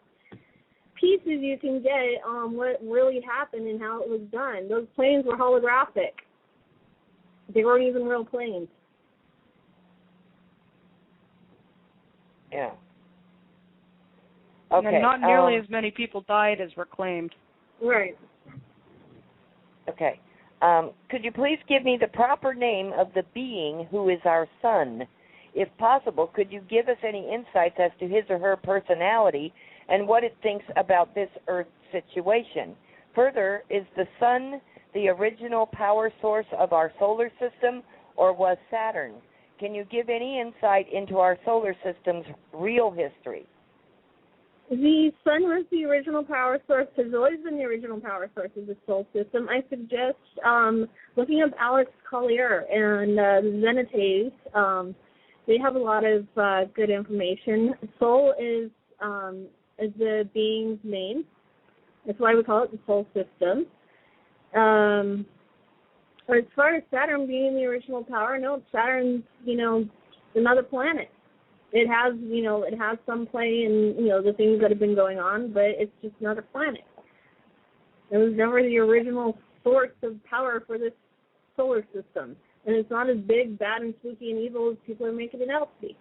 pieces you can get on what really happened and how it was done. Those planes were holographic. They weren't even real planes. Yeah. Okay. And not nearly as many people died as were claimed. Right. Okay. Could you please give me the proper name of the being who is our sun? If possible, could you give us any insights as to his or her personality and what it thinks about this Earth situation? Further, is the sun the original power source of our solar system, or was Saturn? Can you give any insight into our solar system's real history? The sun was the original power source, has always been the original power source of the solar system. I suggest looking up Alex Collier and the Zenites. They have a lot of good information. Sol is the being's name. That's why we call it the solar system. As far as Saturn being the original power, no, Saturn's, another planet. It has some play in, the things that have been going on, but it's just another planet. It was never the original source of power for this solar system. And it's not as big, bad, and spooky and evil as people are making it out to be.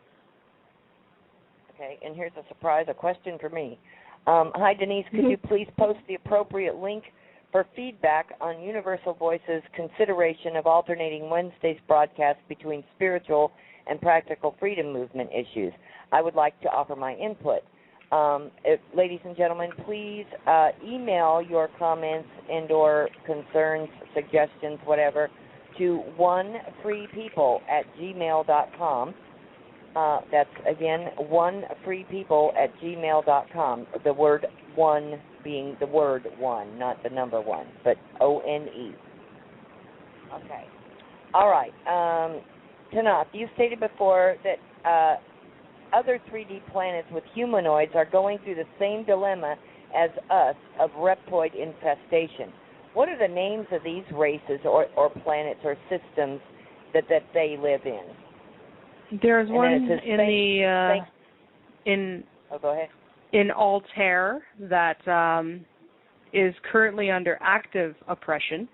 Okay, and here's a surprise, a question for me. Hi, Denise, could you please post the appropriate link for feedback on Universal Voice's consideration of alternating Wednesday's broadcast between spiritual and practical freedom movement issues? I would like to offer my input. Ladies and gentlemen, please email your comments and or concerns, suggestions, whatever, to onefreepeople@gmail.com. That's, again, onefreepeople@gmail.com. The word one being the word one, not the number one, but ONE. Okay. All right. Tanaath, you stated before that other 3D planets with humanoids are going through the same dilemma as us of reptoid infestation. What are the names of these races or planets or systems that they live in? There's And one then it says go ahead. in Altair that is currently under active oppression,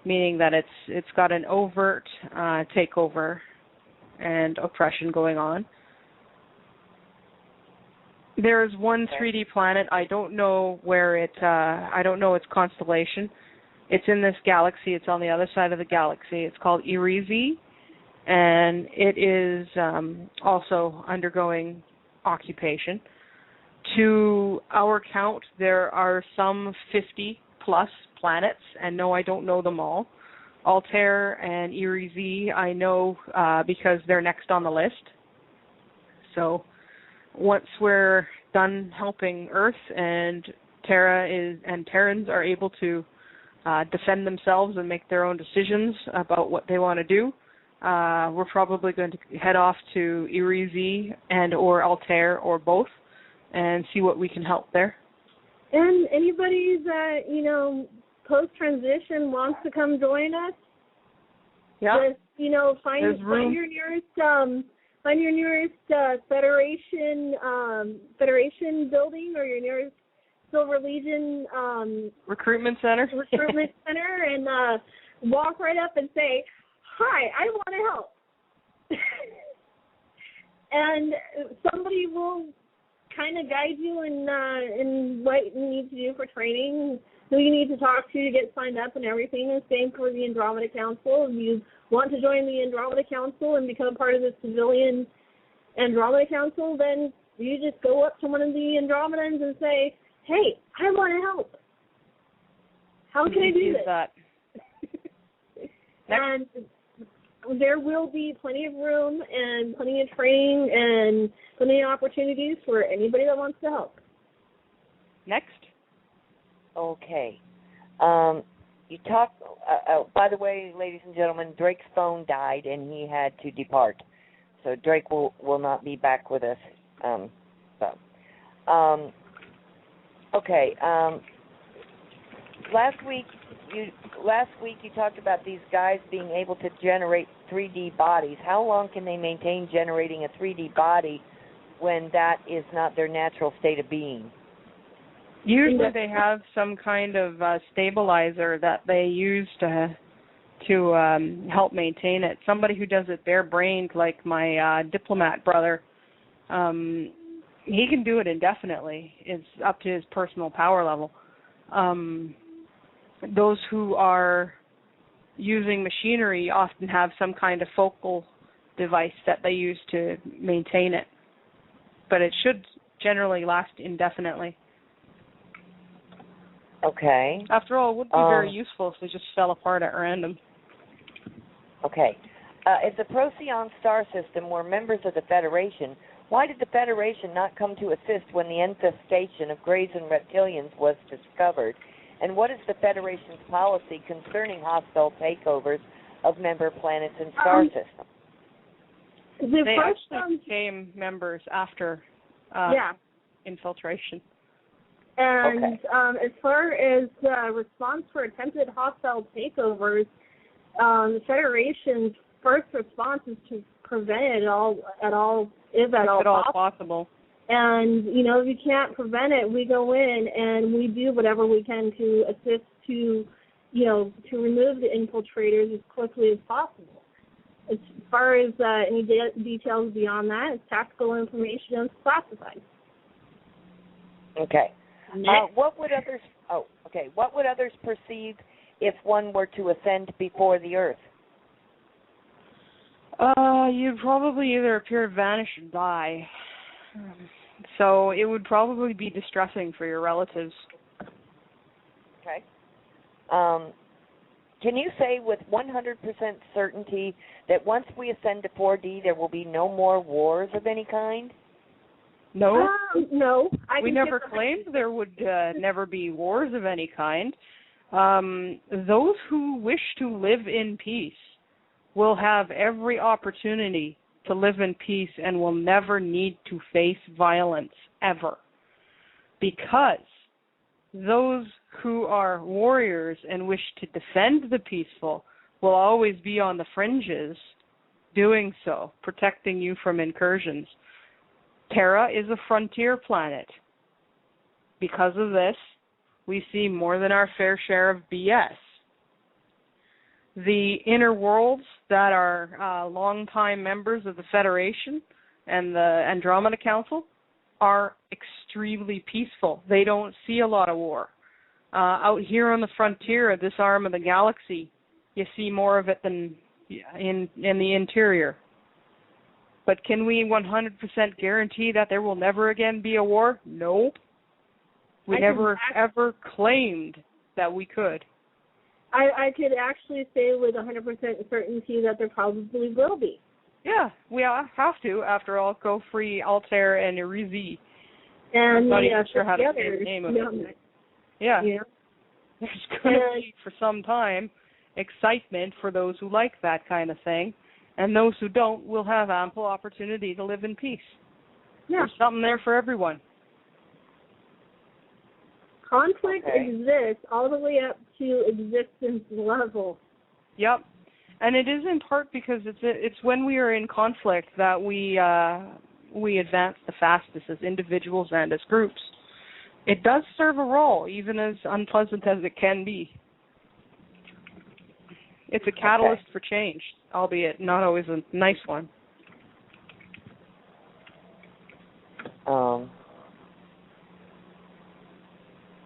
meaning that it's got an overt takeover and oppression going on. There's one 3D planet. I don't know where I don't know its constellation. It's in this galaxy. It's on the other side of the galaxy. It's called Irizi, and it is also undergoing occupation. To our count, there are some 50-plus planets, and no, I don't know them all. Altair and Irizi, I know because they're next on the list. So once we're done helping Earth and Terrans are able to defend themselves and make their own decisions about what they want to do, we're probably going to head off to Irizi and or Altair or both and see what we can help there. And anybody that, post-transition wants to come join us, just, find your nearest Federation building or your nearest Silver Legion recruitment center, and walk right up and say, "Hi, I want to help," and somebody will kind of guide you in what you need to do for training, who you need to talk to get signed up and everything. The same for the Andromeda Council. If you want to join the Andromeda Council and become part of the civilian Andromeda Council, then you just go up to one of the Andromedans and say, "Hey, I want to help. How can I do this?" That. And there will be plenty of room and plenty of training and plenty of opportunities for anybody that wants to help. Next. Okay. You talked, by the way, ladies and gentlemen, Drake's phone died and he had to depart. So Drake will not be back with us. Okay. Last week you talked about these guys being able to generate 3D bodies. How long can they maintain generating a 3D body when that is not their natural state of being? Usually they have some kind of stabilizer that they use to help maintain it. Somebody who does it bare-brained, like my diplomat brother, he can do it indefinitely. It's up to his personal power level. Those who are using machinery often have some kind of focal device that they use to maintain it. But it should generally last indefinitely. Okay. After all, it would be very useful if they just fell apart at random. Okay. If the Procyon star system were members of the Federation, why did the Federation not come to assist when the infestation of Greys and reptilians was discovered? And what is the Federation's policy concerning hostile takeovers of member planets and star systems? They actually became members after infiltration. And as far as response for attempted hostile takeovers, the Federation's first response is to prevent it at all possible. And, if you can't prevent it, we go in and we do whatever we can to assist to remove the infiltrators as quickly as possible. As far as any details beyond that, it's tactical information and classified. Okay. What would others perceive if one were to ascend before the Earth? You'd probably either appear, vanish, or die. So it would probably be distressing for your relatives. Okay. can you say with 100% certainty that once we ascend to 4D, there will be no more wars of any kind? No. No. We never claimed there would never be wars of any kind. Those who wish to live in peace will have every opportunity to live in peace and will never need to face violence ever. Because those who are warriors and wish to defend the peaceful will always be on the fringes doing so, protecting you from incursions. Terra is a frontier planet. Because of this, we see more than our fair share of BS. The inner worlds that are longtime members of the Federation and the Andromeda Council are extremely peaceful. They don't see a lot of war. Out here on the frontier of this arm of the galaxy, you see more of it than in the interior. But can we 100% guarantee that there will never again be a war? Nope. We never ever claimed that we could. I could actually say with 100% certainty that there probably will be. Yeah, we have to. After all, Go Free, Altair, and Irizi. And I'm not even sure how to say the name of it. Yeah. There's going to be, for some time, excitement for those who like that kind of thing. And those who don't will have ample opportunity to live in peace. Yeah. There's something there for everyone. Conflict exists all the way up to existence level. Yep. And it is in part because it's when we are in conflict that we advance the fastest as individuals and as groups. It does serve a role, even as unpleasant as it can be. It's a catalyst for change, albeit not always a nice one.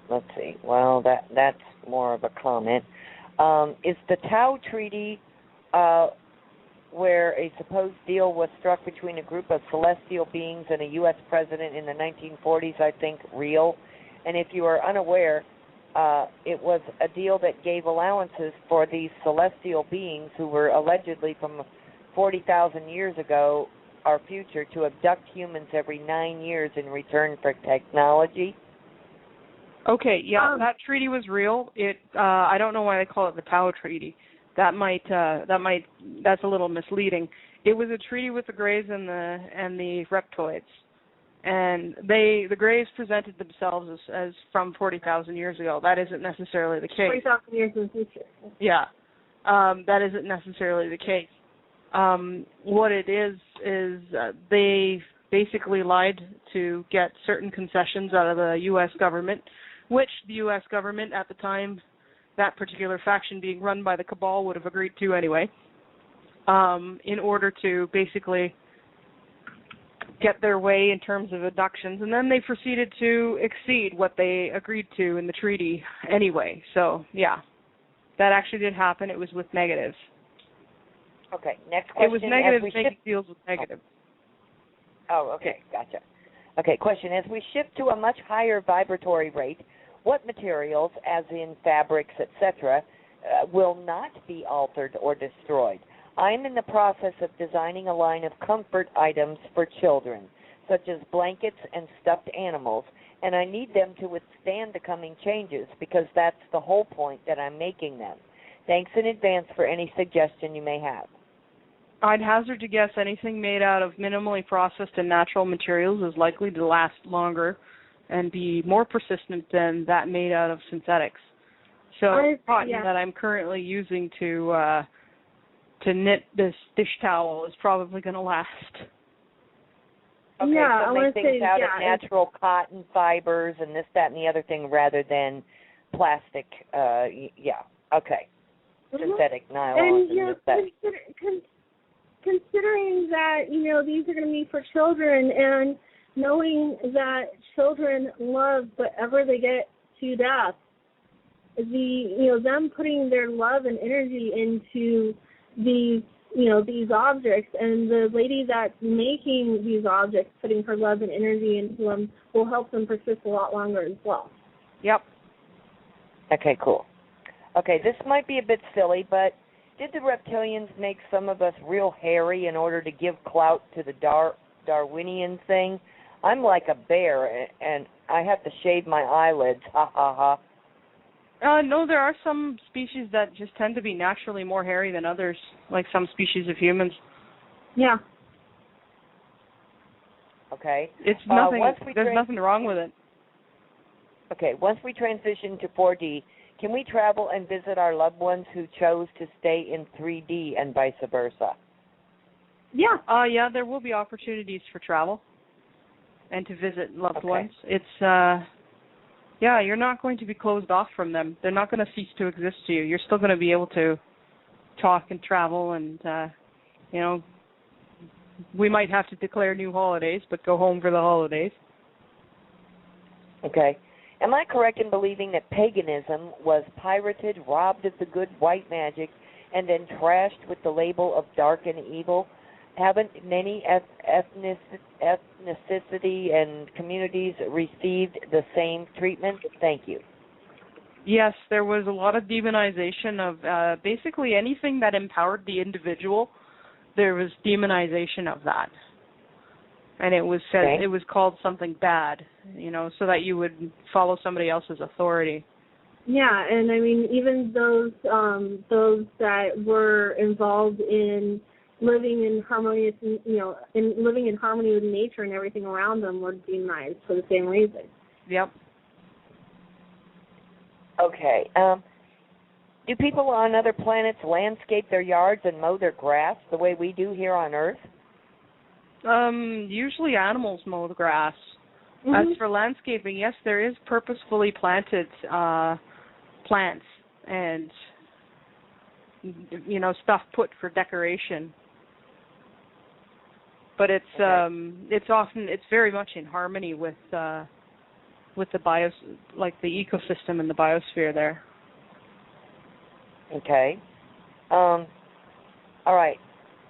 Let's see. Well, that's more of a comment. Is the Tau Treaty, where a supposed deal was struck between a group of celestial beings and a U.S. president in the 1940s, I think, real? And if you are unaware, it was a deal that gave allowances for these celestial beings who were allegedly from 40,000 years ago, our future, to abduct humans every 9 years in return for technology. Okay, yeah, that treaty was real. I don't know why they call it the Tau Treaty. That's a little misleading. It was a treaty with the Greys and the Reptoids, and the Greys presented themselves as from 40,000 years ago. That isn't necessarily the case. 40,000 years in the future. Yeah, that isn't necessarily the case. What it is they basically lied to get certain concessions out of the U.S. government, which the U.S. government at the time, that particular faction being run by the Cabal, would have agreed to anyway, in order to basically get their way in terms of abductions. And then they proceeded to exceed what they agreed to in the treaty anyway. So, yeah, that actually did happen. It was with negatives. Okay, next question. It was negatives making deals with negatives. Oh, okay, gotcha. Okay, question. As we shift to a much higher vibratory rate, what materials, as in fabrics, etc., will not be altered or destroyed? I'm in the process of designing a line of comfort items for children, such as blankets and stuffed animals, and I need them to withstand the coming changes because that's the whole point that I'm making them. Thanks in advance for any suggestion you may have. I'd hazard to guess anything made out of minimally processed and natural materials is likely to last longer and be more persistent than that made out of synthetics. So cotton that I'm currently using to knit this dish towel is probably going to last. Okay, so make things out of natural cotton fibers and this, that, and the other thing rather than plastic. Okay. Synthetic nylons and this, that. Considering that, these are going to be for children, and knowing that children love whatever they get to death, them putting their love and energy into these objects, and the lady that's making these objects putting her love and energy into them will help them persist a lot longer as well. Yep. Okay, cool. Okay, this might be a bit silly, but did the reptilians make some of us real hairy in order to give clout to the Darwinian thing? I'm like a bear, and I have to shave my eyelids. Ha ha ha. No, there are some species that just tend to be naturally more hairy than others, like some species of humans. Yeah. Okay. It's nothing. There's nothing wrong with it. Okay. Once we transition to 4D, can we travel and visit our loved ones who chose to stay in 3D and vice versa? Yeah. Yeah, there will be opportunities for travel and to visit loved ones. It's yeah, you're not going to be closed off from them. They're not going to cease to exist to you. You're still going to be able to talk and travel, and you know, we might have to declare new holidays, but go home for the holidays. Okay. Am I correct in believing that paganism was pirated, robbed of the good white magic, and then trashed with the label of dark and evil? Haven't many ethnicity and communities received the same treatment? Thank you. Yes, there was a lot of demonization of basically anything that empowered the individual. There was demonization of that. And it was said it was called something bad, you know, so that you would follow somebody else's authority. Yeah, and I mean even those that were involved in living in harmonious, in living in harmony with nature and everything around them were demonized for the same reason. Yep. Okay. Do people on other planets landscape their yards and mow their grass the way we do here on Earth? Usually animals mow the grass. Mm-hmm. As for landscaping, yes, there is purposefully planted plants and, you know, stuff put for decoration. But it's very much in harmony with the the ecosystem and the biosphere there. Okay. All right.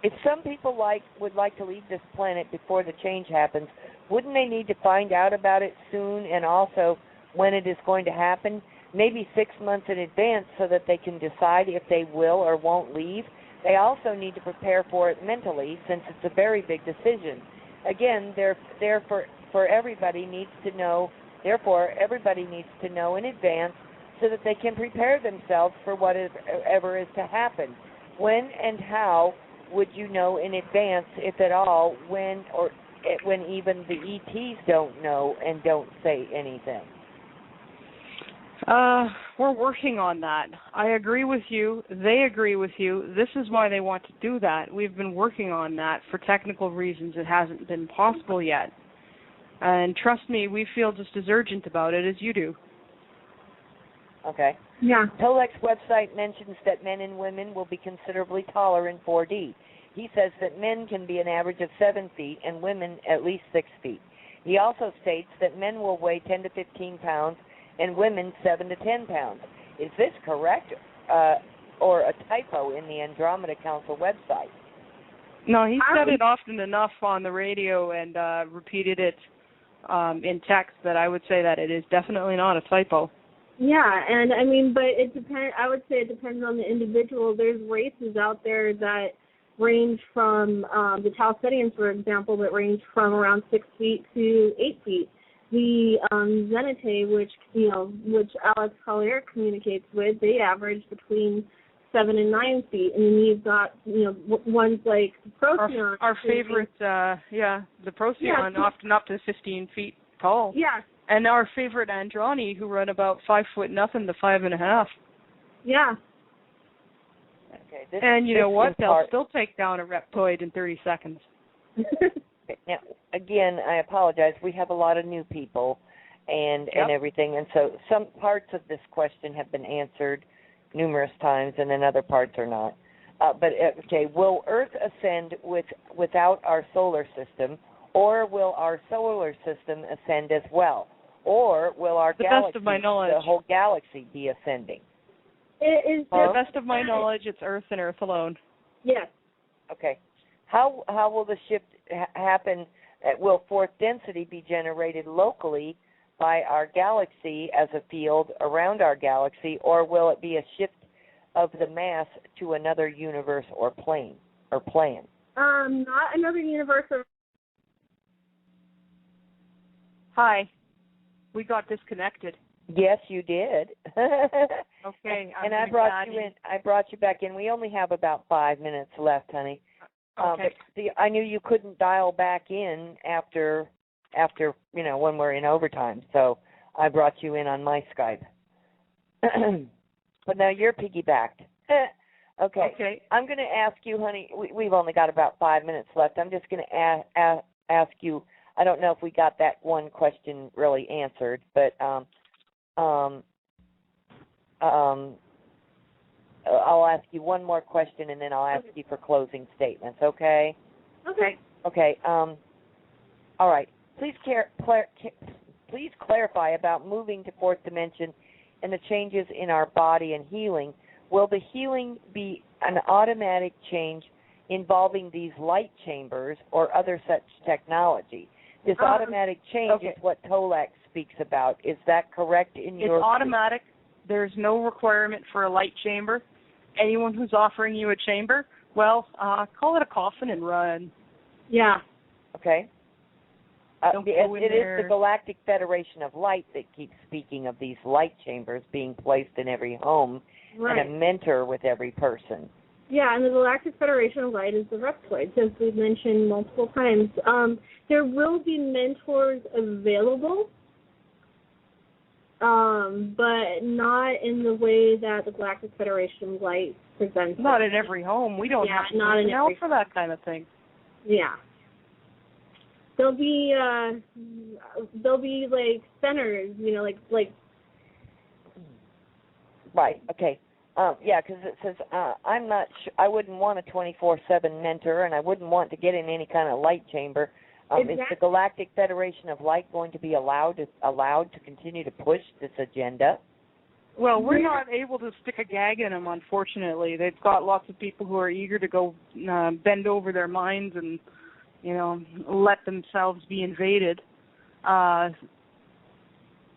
If some people would like to leave this planet before the change happens, wouldn't they need to find out about it soon, and also when it is going to happen, maybe 6 months in advance, so that they can decide if they will or won't leave? They also need to prepare for it mentally, since it's a very big decision. Again, therefore everybody needs to know in advance so that they can prepare themselves for whatever is to happen. When and how would you know in advance, if at all, when even the ETs don't know and don't say anything? We're working on that. I agree with you. They agree with you. This is why they want to do that. We've been working on that. For technical reasons, it hasn't been possible yet. And trust me, we feel just as urgent about it as you do. Okay. Yeah. Tolek's website mentions that men and women will be considerably taller in 4D. He says that men can be an average of 7 feet and women at least 6 feet. He also states that men will weigh 10 to 15 pounds and women 7 to 10 pounds. Is this correct or a typo in the Andromeda Council website? No, he said it often enough on the radio and repeated it in text that I would say that it is definitely not a typo. Yeah, and I mean, but it depends. I would say it depends on the individual. There's races out there that range from the Chalcedians, for example, that range from around 6 feet to 8 feet. The Zenite, which Alex Collier communicates with, they average between 7 and 9 feet, and then you've got ones like the Procyon. Our favorite, the Procyon, often up to 15 feet tall. Yeah. And our favorite Androni, who run about 5 foot nothing to 5.5. Yeah. Okay. And you know what? They'll still take down a reptoid in 30 seconds. Now, again, I apologize. We have a lot of new people and everything, and so some parts of this question have been answered numerous times, and then other parts are not. Will Earth ascend without our solar system, or will our solar system ascend as well? Or will our galaxy, best of my knowledge, the whole galaxy, be ascending? It is the best of my knowledge, it's Earth and Earth alone. Yes. Okay. How will the shift happen? Will fourth density be generated locally by our galaxy as a field around our galaxy, or will it be a shift of the mass to another universe or plane or plan? Not another universe. Hi. We got disconnected. Yes, you did. Okay. And I brought you in. I brought you back in. We only have about 5 minutes left, honey. Okay. But I knew you couldn't dial back in after when we're in overtime, so I brought you in on my Skype. But now you're piggybacked. Okay. I'm going to ask you, honey. We've only got about 5 minutes left. I'm just going to ask you. I don't know if we got that one question really answered, but I'll ask you one more question, and then I'll ask you for closing statements. Okay? Okay. Okay. All right. Please clarify about moving to fourth dimension and the changes in our body and healing. Will the healing be an automatic change involving these light chambers or other such technology? This automatic change is what Tolak speaks about. Is that correct in your... It's automatic. There's no requirement for a light chamber. Anyone who's offering you a chamber, well, call it a coffin and run. Yeah. Okay. It there. is the Galactic Federation of Light that keeps speaking of these light chambers being placed in every home and a mentor with every person. Yeah, and the Galactic Federation of Light is the Reptoids, as we've mentioned multiple times. There will be mentors available, but not in the way that the Galactic Federation of Light presents. Not in every home. We don't have personnel for that kind of thing. Yeah. There'll be like centers, like. Right. Okay. Yeah, because it says I'm not sure. I wouldn't want a 24/7 mentor, and I wouldn't want to get in any kind of light chamber. Exactly. Is the Galactic Federation of Light going to be allowed to continue to push this agenda? Well, we're not able to stick a gag in them, unfortunately. They've got lots of people who are eager to go bend over their minds and, let themselves be invaded.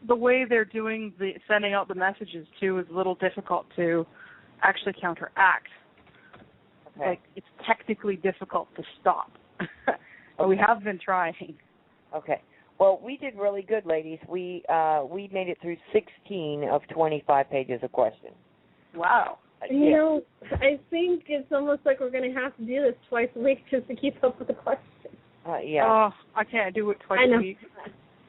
The way they're sending out the messages, too, is a little difficult to actually counteract. Okay. Like, it's technically difficult to stop. But we have been trying. Okay. Well, we did really good, ladies. We made it through 16 of 25 pages of questions. Wow. I think it's almost like we're going to have to do this twice a week just to keep up with the questions. Yeah. Oh, I can't do it twice a week.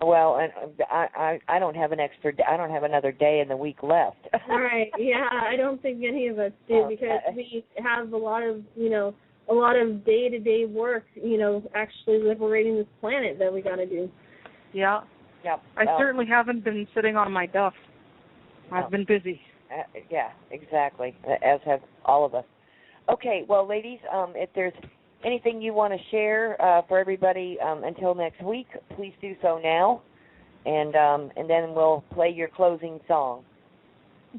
Well, and I don't have I don't have another day in the week left. All right. Yeah, I don't think any of us do because we have a lot of day-to-day work, actually liberating this planet that we got to do. Yeah. Yep. I certainly haven't been sitting on my duff. I've been busy. Yeah, exactly, as have all of us. Okay, well, ladies, if there's anything you want to share for everybody until next week, please do so now, and then we'll play your closing song.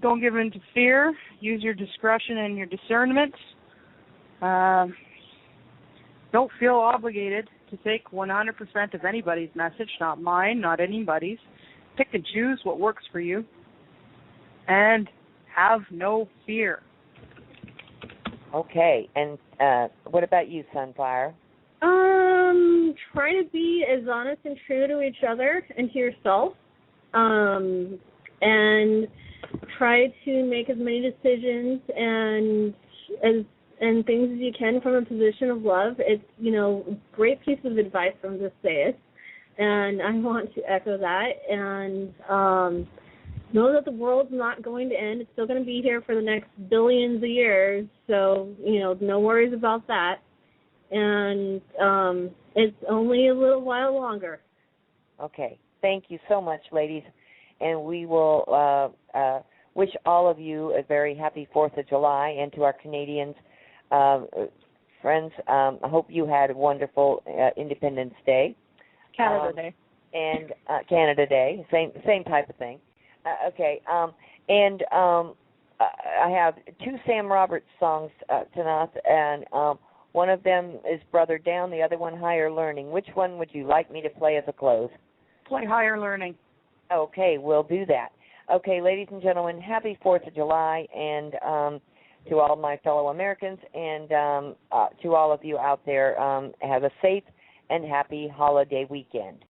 Don't give in to fear. Use your discretion and your discernment. Don't feel obligated to take 100% of anybody's message, not mine, not anybody's. Pick and choose what works for you. And have no fear. Okay, and what about you, Sunfire? Try to be as honest and true to each other and to yourself, and try to make as many decisions and things as you can from a position of love. It's great piece of advice from this Sayus, and I want to echo that. And know that the world's not going to end. It's still going to be here for the next billions of years, so, no worries about that. And it's only a little while longer. Okay. Thank you so much, ladies. And we will wish all of you a very happy 4th of July, and to our Canadians friends, I hope you had a wonderful Independence Day. Canada Day. And Canada Day, same type of thing. Okay, and I have 2 Sam Roberts songs, Tanaath, and one of them is Brother Down, the other one Higher Learning. Which one would you like me to play as a close? Play Higher Learning. Okay, we'll do that. Okay, ladies and gentlemen, happy 4th of July, and to all my fellow Americans, and to all of you out there, have a safe and happy holiday weekend.